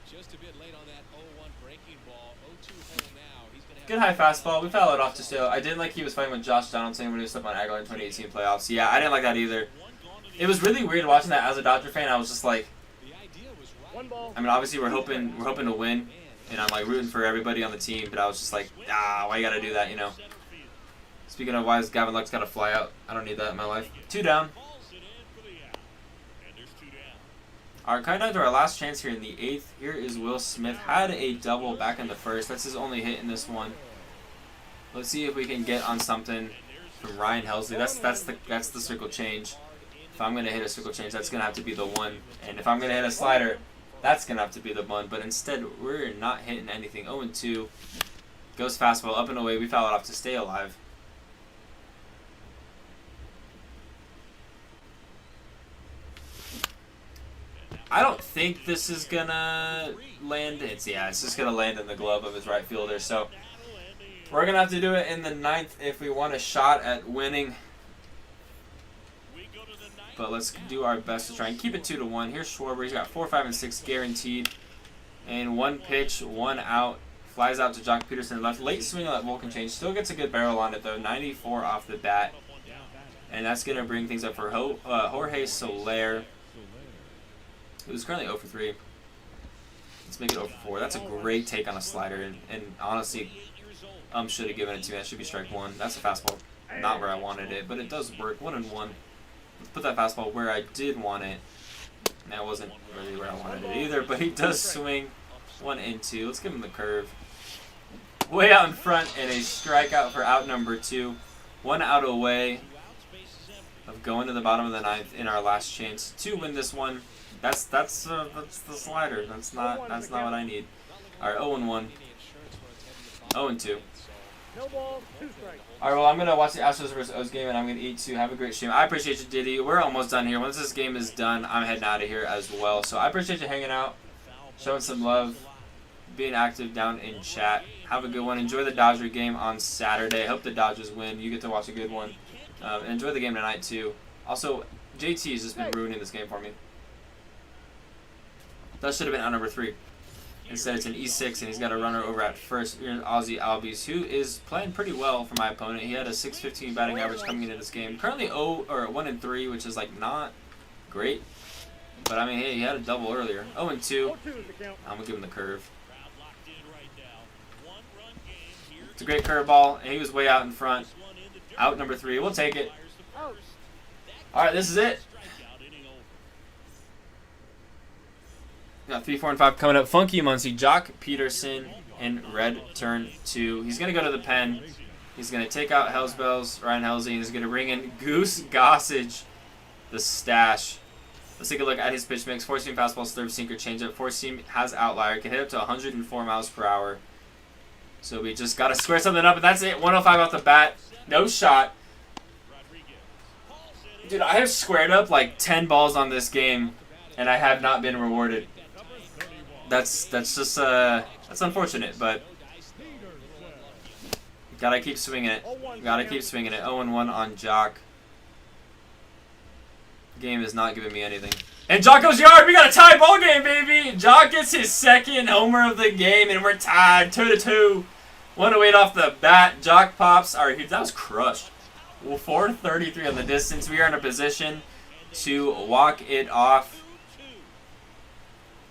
Just a bit late on that 0-1 breaking ball. 0-2 hole now. He's gonna have Good high fastball. We fouled it off to Steele. I didn't like he was fighting with Josh Donaldson when he was up on Aguilar in 2018 playoffs. Yeah, I didn't like that either. It was really weird watching that as a Dodger fan. I was just like, the idea was right. One ball. I mean, obviously we're hoping to win, and I'm like rooting for everybody on the team. But I was just like, why you gotta do that, you know? Speaking of why is Gavin Lux gotta fly out? I don't need that in my life. 2 down. Alright, kind of down to our last chance here in the 8th. Here is Will Smith. Had a double back in the 1st. That's his only hit in this one. Let's see if we can get on something from Ryan Helsley. That's the circle change. If I'm gonna hit a circle change, that's gonna have to be the one. And if I'm gonna hit a slider, that's gonna have to be the one. But instead, we're not hitting anything. 0-2. Goes fastball up and away. We foul it off to stay alive. I don't think this is gonna land. It's just gonna land in the glove of his right fielder. So we're gonna have to do it in the 9th if we want a shot at winning. But let's do our best to try and keep it 2-1. Here's Schwarber. He's got 4, 5, and 6 guaranteed. And 1 pitch, 1 out. Flies out to Jock Peterson left. Late swing on that Vulcan change. Still gets a good barrel on it though. 94 off the bat. And that's gonna bring things up for Jorge Soler, who's currently 0 for 3. Let's make it 0 for 4. That's a great take on a slider, and honestly, should have given it to me. That should be strike 1. That's a fastball, not where I wanted it, but it does work. 1-1. Let's put that fastball where I did want it. And that wasn't really where I wanted it either, but he does swing. 1-2. Let's give him the curve. Way out in front, and a strikeout for out number 2. 1 out away of going to the bottom of the 9th in our last chance to win this one. That's the slider. That's not what I need. All right, 0-1. 0-2. No ball, 2 strikes. All right, well, I'm gonna watch the Astros versus O's game, and I'm gonna eat too. Have a great stream. I appreciate you, Diddy. We're almost done here. Once this game is done, I'm heading out of here as well. So I appreciate you hanging out, showing some love, being active down in chat. Have a good one. Enjoy the Dodger game on Saturday. Hope the Dodgers win. You get to watch a good one. And enjoy the game tonight too. Also, JT has just been ruining this game for me. That should have been out number 3. Instead, it's an E6, and he's got a runner over at first. Here's Ozzy Albies, who is playing pretty well for my opponent. He had a .615 batting average coming into this game. Currently 1-3, which is like not great. But I mean, hey, he had a double earlier. 0-2. I'm gonna give him the curve. It's a great curveball, and he was way out in front. Out number 3. We'll take it. All right, this is it. Got 3, 4, and 5 coming up. Funky Muncie, Jock Peterson, and Red Turn 2. He's going to go to the pen. He's going to take out Hellsbells, Ryan Helsley, and he's going to bring in Goose Gossage, the stash. Let's take a look at his pitch mix. 4-seam fastball, slurve, sinker, changeup. 4-seam has outlier. Can hit up to 104 miles per hour. So we just got to square something up, and that's it. 105 off the bat. No shot. Dude, I have squared up like 10 balls on this game, and I have not been rewarded. That's just that's unfortunate, but gotta keep swinging it. Gotta keep swinging it. 0-1 on Jock. Game is not giving me anything. And Jock goes yard. We got a tie ball game, baby. Jock gets his 2nd homer of the game, and we're tied 2-2. 108 off the bat. Jock pops. All right, that was crushed. Well, 433 on the distance. We are in a position to walk it off.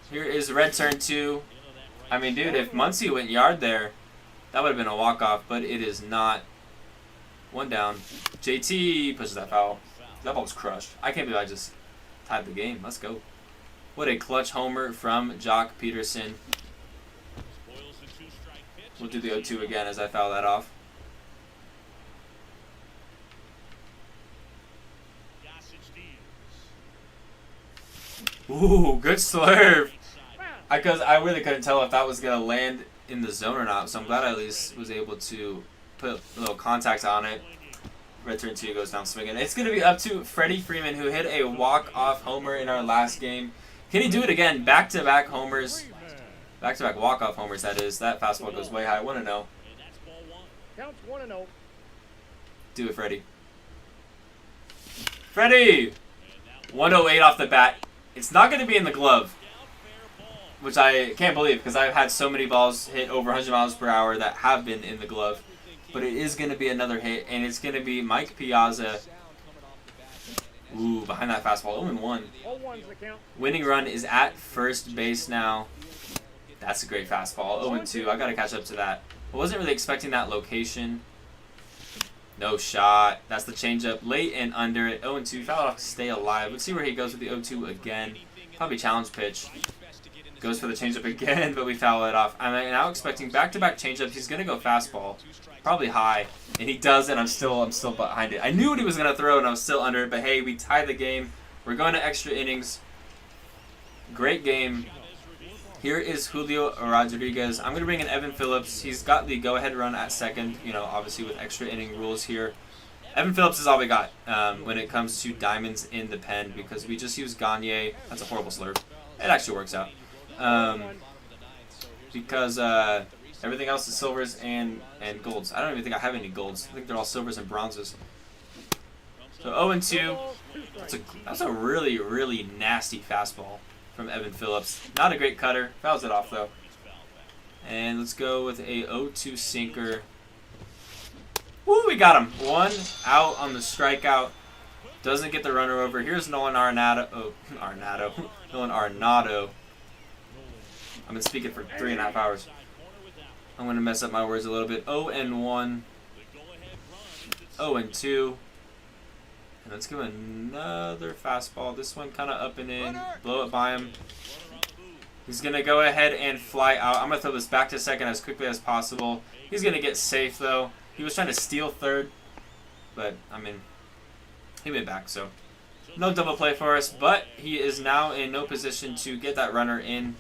Here is Red Turn 2. I mean, dude, if Muncie went yard there, that would have been a walk-off, but it is not. 1 down. JT pushes that foul. That ball was crushed. I can't believe I just tied the game. Let's go. What a clutch homer from Jock Peterson. We'll do the 0-2 again as I foul that off. Ooh, good slurve. Because I really couldn't tell if that was going to land in the zone or not, so I'm glad I at least was able to put a little contact on it. Red Turn 2 goes down swinging. It's going to be up to Freddie Freeman, who hit a walk-off homer in our last game. Can he do it again? Back-to-back homers. Back-to-back walk-off homers, that is. That fastball goes way high. 1-0. Counts 1-0. Do it, Freddie. Freddie! 108 off the bat. It's not going to be in the glove. which I can't believe because I've had so many balls hit over 100 miles per hour that have been in the glove. But it is going to be another hit, and it's going to be Mike Piazza. Ooh, behind that fastball. 0-1. 0-1's the count. Winning run is at first base now. That's a great fastball. 0-2. I got to catch up to that. I wasn't really expecting that location. No shot. That's the changeup. Late and under it. 0-2. Foul off to stay alive. Let's see where he goes with the 0-2 again. Probably challenge pitch. Goes for the changeup again, but we foul it off. I'm now expecting back-to-back changeups. He's gonna go fastball, probably high, and he does it. I'm still behind it. I knew what he was gonna throw, and I was still under it. But hey, we tie the game. We're going to extra innings. Great game. Here is Julio Rodriguez. I'm gonna bring in Evan Phillips. He's got the go-ahead run at second. You know, obviously with extra inning rules here. Evan Phillips is all we got when it comes to diamonds in the pen because we just use Gagne. That's a horrible slurve. It actually works out. Because everything else is silvers and golds. I don't even think I have any golds. I think they're all silvers and bronzes. So 0-2. That's a really, really nasty fastball from Evan Phillips. Not a great cutter. Fouls it off though. And let's go with a 0-2 sinker. Woo, we got him. 1 out on the strikeout. Doesn't get the runner over. Here's Nolan Arenado. Oh, Nolan Arenado. I've been speaking for 3.5 hours. I'm going to mess up my words a little bit. 0-1. 0-2. And let's give him another fastball. This one kind of up and in. Blow it by him. He's going to go ahead and fly out. I'm going to throw this back to second as quickly as possible. He's going to get safe, though. He was trying to steal third. But, I mean, he went back, so no double play for us. But he is now in no position to get that runner in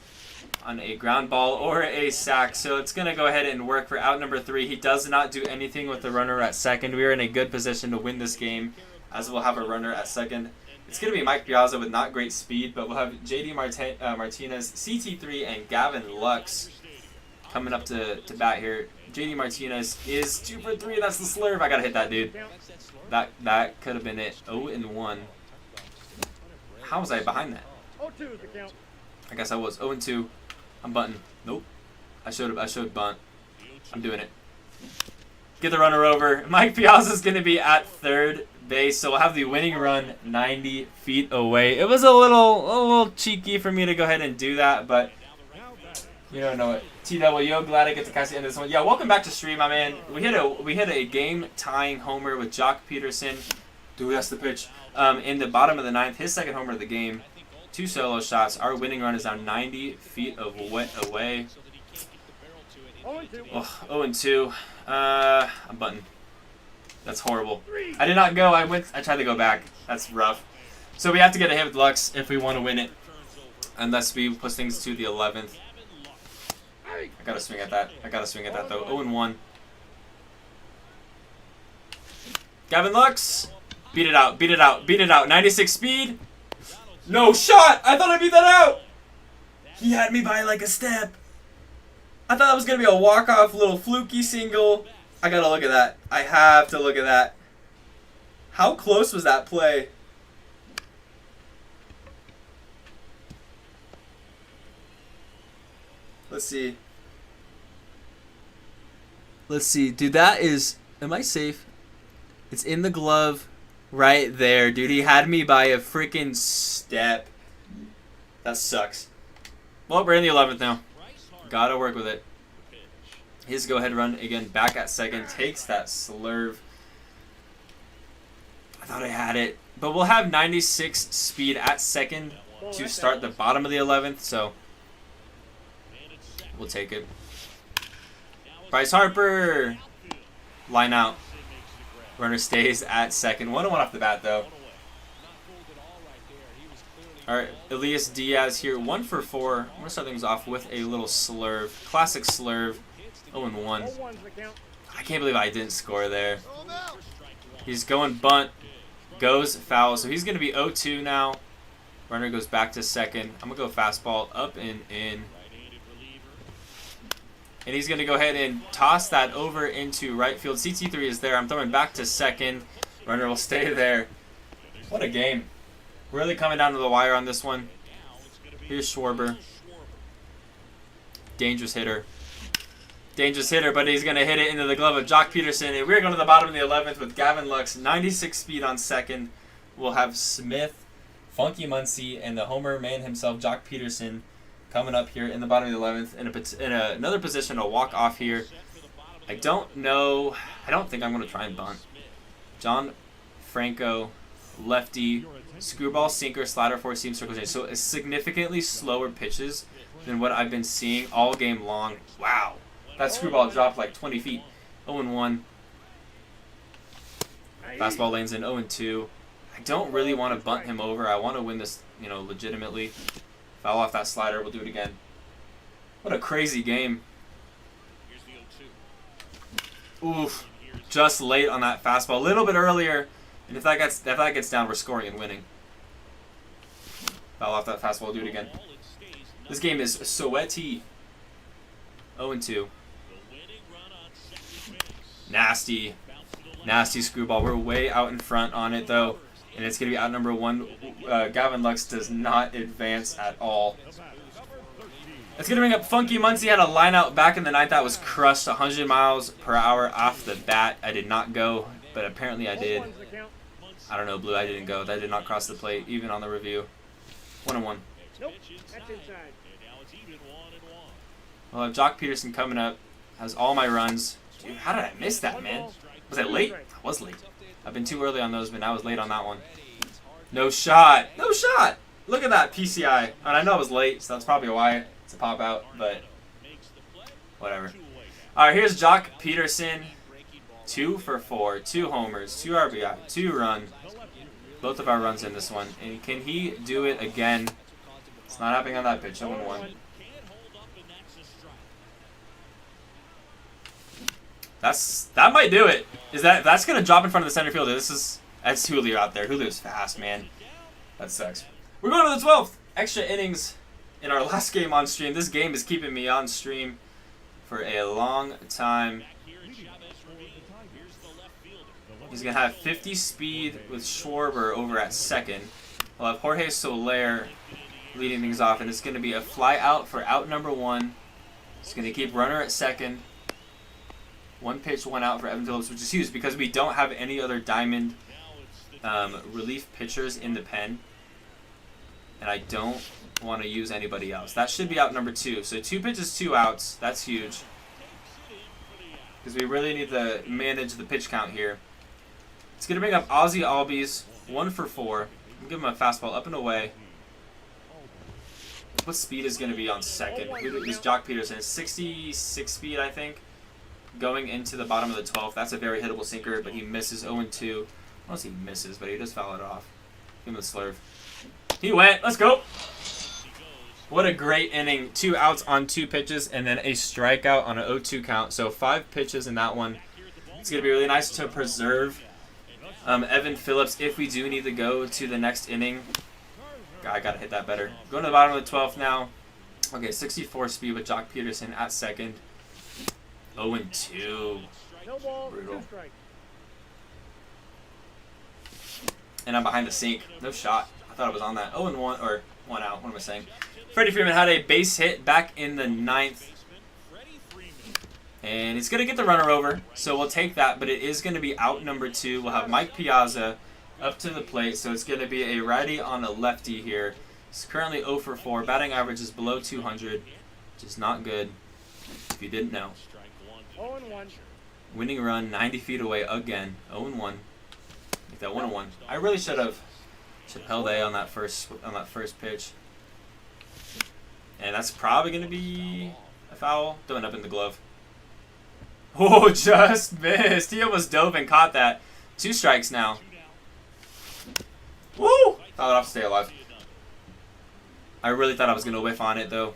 on a ground ball or a sack. So it's going to go ahead and work for out number 3. He does not do anything with the runner at second. We are in a good position to win this game as we'll have a runner at second. It's going to be Mike Piazza with not great speed, but we'll have JD Martinez, CT3, and Gavin Lux coming up to bat here. JD Martinez is 2 for 3. That's the slurve. I got to hit that, dude. That could have been it. 0-1. How was I behind that? 0-2 is the count. I guess I was. 0-2. I'm bunting. Nope. I showed bunt. I'm doing it. Get the runner over. Mike Piazza's going to be at third base, so we'll have the winning run 90 feet away. It was a little cheeky for me to go ahead and do that, but you don't know it. TW, glad I get to catch the end of this one. Yeah, welcome back to stream, my man. We hit a game-tying homer with Jock Peterson. Dude, that's the pitch. In the bottom of the 9th, his second homer of the game. 2 solo shots. Our winning run is now 90 feet away. 0-2. I'm bunting. That's horrible. I did not go. I tried to go back. That's rough. So we have to get a hit with Lux if we want to win it. Unless we push things to the 11th. I gotta swing at that. Though. 0-1. Gavin Lux. Beat it out. 96 speed. No shot. I thought I beat that out. He had me by like a step. I thought that was going to be a walk-off little fluky single. I got to look at that. I have to look at that. How close was that play? Let's see. Dude, that is... Am I safe? It's in the glove right there. Dude, he had me by a freaking step. That sucks. Well, we're in the 11th now. Gotta work with it. His go-ahead run, again, back at second. Takes that slurve. I thought I had it. But we'll have 96 speed at second to start the bottom of the 11th, so we'll take it. Bryce Harper. Line out. Runner stays at second. 1-1 off the bat, though. Alright, Elias Diaz here. 1 for 4. I'm going to start things off with a little slurve. Classic slurve. 0-1. I can't believe I didn't score there. He's going bunt. Goes foul. So he's going to be 0-2 now. Runner goes back to second. I'm going to go fastball up and in. And he's going to go ahead and toss that over into right field. CT3 is there. I'm throwing back to second. Runner will stay there. What a game. Really coming down to the wire on this one. Here's Schwarber. Dangerous hitter. Dangerous hitter, but he's going to hit it into the glove of Jock Peterson. And we're going to the bottom of the 11th with Gavin Lux, 96 speed on second. We'll have Smith, Funky Muncie, and the homer man himself, Jock Peterson, coming up here in the bottom of the 11th in another position to walk off here. I don't know. I don't think I'm going to try and bunt. John Franco, lefty, screwball, sinker, slider, four-seam, circle change. So it's significantly slower pitches than what I've been seeing all game long. Wow. That screwball dropped like 20 feet. 0-1. Fastball lanes in 0-2. I don't really want to bunt him over. I want to win this, legitimately. Foul off that slider. We'll do it again. What a crazy game. Oof. Just late on that fastball. A little bit earlier. And if that gets down, we're scoring and winning. Foul off that fastball. Do it again. This game is sweaty. 0-2. Nasty. Nasty screwball. We're way out in front on it, though. And it's going to be out number 1. Gavin Lux does not advance at all. It's going to bring up Funky Muncie. Had a line out back in the 9th that was crushed 100 miles per hour off the bat. I did not go, but apparently I did. I don't know, Blue. I didn't go. That did not cross the plate, even on the review. 1-1. Nope, that's inside. Well, I have Jock Peterson coming up. Has all my runs. Dude, how did I miss that, man? Was I late? I was late. I've been too early on those, but I was late on that one. No shot. No shot. Look at that PCI. And I know I was late, so that's probably why it's a pop out, but whatever. All right, here's Jock Peterson. 2 for 4. 2 homers. 2 RBI. 2 run. Both of our runs in this one. And can he do it again? It's not happening on that pitch. 0-1. That might do it. That's gonna drop in front of the center fielder. That's Julio out there. Julio's fast, man. That sucks. We're going to the 12th. Extra innings in our last game on stream. This game is keeping me on stream for a long time. He's gonna have 50 speed with Schwarber over at second. We'll have Jorge Soler leading things off, and it's gonna be a fly out for out number 1. It's gonna keep runner at second. 1 pitch, 1 out for Evan Phillips, which is huge because we don't have any other diamond relief pitchers in the pen. And I don't want to use anybody else. That should be out number 2. So 2 pitches, 2 outs. That's huge. Because we really need to manage the pitch count here. It's going to bring up Ozzy Albies, 1 for 4. I'll give him a fastball up and away. What speed is going to be on second? Who's Jock Peterson? 66 speed, I think. Going into the bottom of the 12th. That's a very hittable sinker, but he misses 0-2. I don't know if he misses, but he does foul it off. Give him the slurve. He went. Let's go. What a great inning. 2 outs on 2 pitches, and then a strikeout on an 0-2 count. So 5 pitches in that one. It's going to be really nice to preserve Evan Phillips if we do need to go to the next inning. I got to hit that better. Going to the bottom of the 12th now. Okay, 64 speed with Jock Peterson at second. 0-2. No ball, Brutal. 2 strikes. And I'm behind the sink. No shot. I thought I was on that. 0-1 or 1 out. What am I saying? Freddie Freeman had a base hit back in the 9th. And he's going to get the runner over. So we'll take that. But it is going to be out number 2. We'll have Mike Piazza up to the plate. So it's going to be a righty on a lefty here. He's currently 0 for 4. Batting average is below 200. Which is not good. If you didn't know. 0-1. Winning run 90 feet away again. 0-1. Make that 1-1. I really should have held A on that first pitch. And that's probably gonna be a foul. Throwing up in the glove. Oh, just missed. He almost dove and caught that. 2 strikes now. Woo! Foul it off to stay alive. I really thought I was gonna whiff on it though.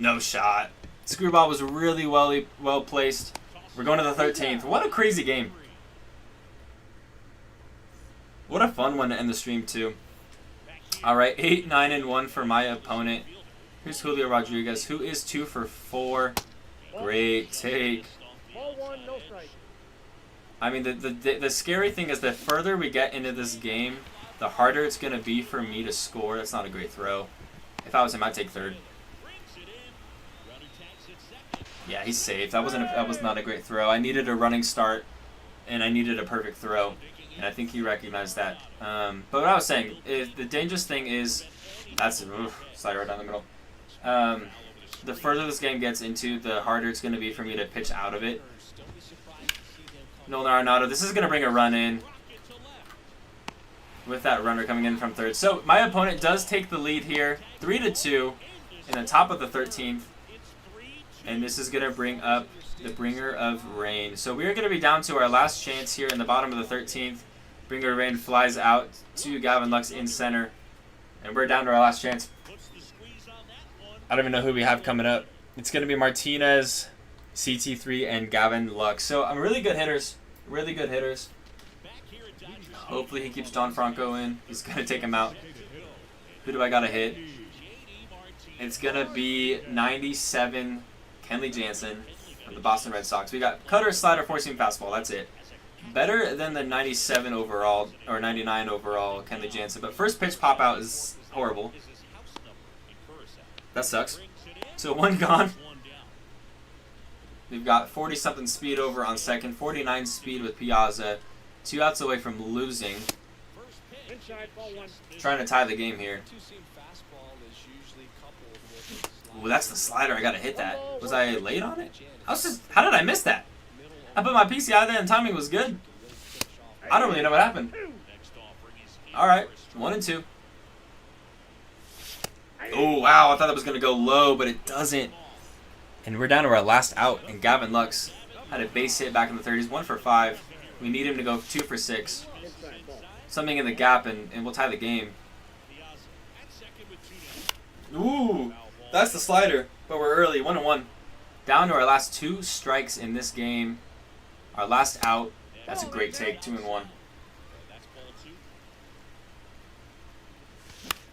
No shot. Screwball was really well placed. We're going to the 13th. What a crazy game. What a fun one to end the stream, too. All right, 8, 9, and 1 for my opponent. Here's Julio Rodriguez, who is 2 for 4. Great take. Ball 1, no strike. I mean, the scary thing is the further we get into this game, the harder it's going to be for me to score. That's not a great throw. If I was him, I'd take third. Yeah, he's safe. That was not a great throw. I needed a running start, and I needed a perfect throw, and I think he recognized that. But what I was saying, the dangerous thing is, that's slide right down the middle. The further this game gets into, the harder it's going to be for me to pitch out of it. Nolan Arenado, this is going to bring a run in with that runner coming in from third. So my opponent does take the lead here, 3-2 in the top of the 13th. And this is going to bring up the Bringer of Rain. So we're going to be down to our last chance here in the bottom of the 13th. Bringer of Rain flies out to Gavin Lux in center. And we're down to our last chance. I don't even know who we have coming up. It's going to be Martinez, CT3, and Gavin Lux. So I'm really good hitters. Really good hitters. Hopefully he keeps John Franco in. He's going to take him out. Who do I got to hit? It's going to be 97, Kenley Jansen from the Boston Red Sox. We got cutter, slider, four-seam fastball. That's it. Better than the 97 overall, or 99 overall, Kenley Jansen. But first pitch pop out is horrible. That sucks. So one gone. We've got 40-something speed over on second, 49 speed with Piazza. 2 outs away from losing. Inside, ball one. Trying to tie the game here. Ooh, that's the slider. I gotta hit that. Was I late on it? How did I miss that? I put my PCI there and timing was good. I don't really know what happened. Alright, 1-2. Oh, wow. I thought that was going to go low, but it doesn't. And we're down to our last out. And Gavin Lux had a base hit back in the 30s. 1 for 5. We need him to go 2 for 6. Something in the gap, and we'll tie the game. Ooh, that's the slider. But we're early. 1-1. Down to our last 2 strikes in this game. Our last out. That's a great take. 2-1.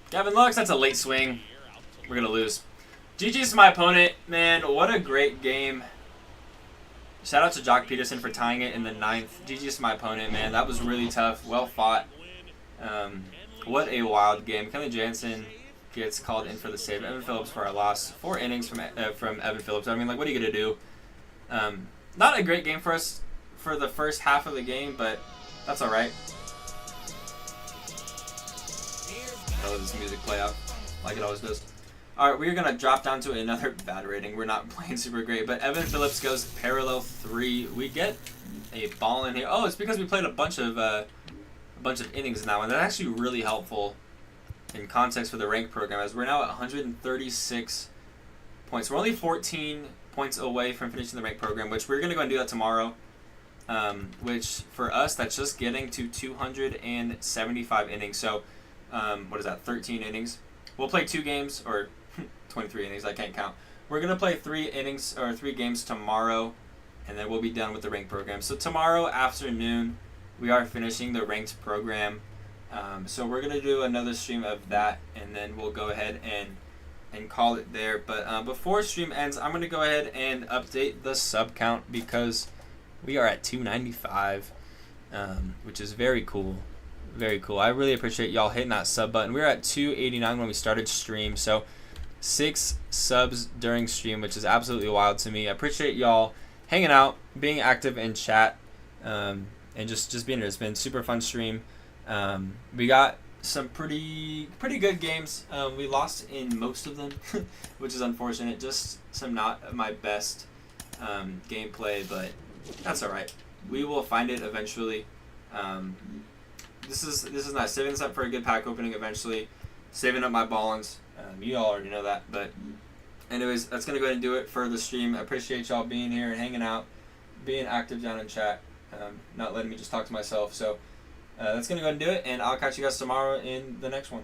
Gavin Lux, that's a late swing. We're going to lose. GG's to my opponent. Man, what a great game. Shout out to Jock Peterson for tying it in the 9th. GG's to my opponent, man. That was really tough. Well fought. What a wild game. Kenley Jansen gets called in for the save. Evan Phillips for our loss. 4 innings from Evan Phillips. I mean, like, what are you going to do? Not a great game for us for the first half of the game, but that's all right. I let this music play out like it always does. Alright, we're going to drop down to another bad rating. We're not playing super great, but Evan Phillips goes parallel 3. We get a ball in here. Oh, it's because we played a bunch of innings now, and that's actually really helpful in context for the rank program, as we're now at 136 points. We're only 14 points away from finishing the rank program, which we're going to go and do that tomorrow. Which for us, that's just getting to 275 innings. So what is that, 13 innings? We'll play 2 games, or 23 innings, I can't count. We're going to play 3 innings, or 3 games tomorrow, and then we'll be done with the ranked program. So tomorrow afternoon, we are finishing the ranked program. So we're going to do another stream of that, and then we'll go ahead and call it there. But before stream ends, I'm going to go ahead and update the sub count, because we are at 295, which is very cool. Very cool. I really appreciate y'all hitting that sub button. We were at 289 when we started stream, so 6 subs during stream, which is absolutely wild to me. I appreciate y'all hanging out, being active in chat, and just being here. It's been a super fun stream. We got some pretty good games. We lost in most of them, which is unfortunate. Just some not my best gameplay, but that's all right. We will find it eventually. This is not saving this up for a good pack opening eventually. Saving up my ballins. You all already know that. But anyways, that's going to go ahead and do it for the stream. I appreciate y'all being here and hanging out, being active down in chat, not letting me just talk to myself. So that's going to go ahead and do it, and I'll catch you guys tomorrow in the next one.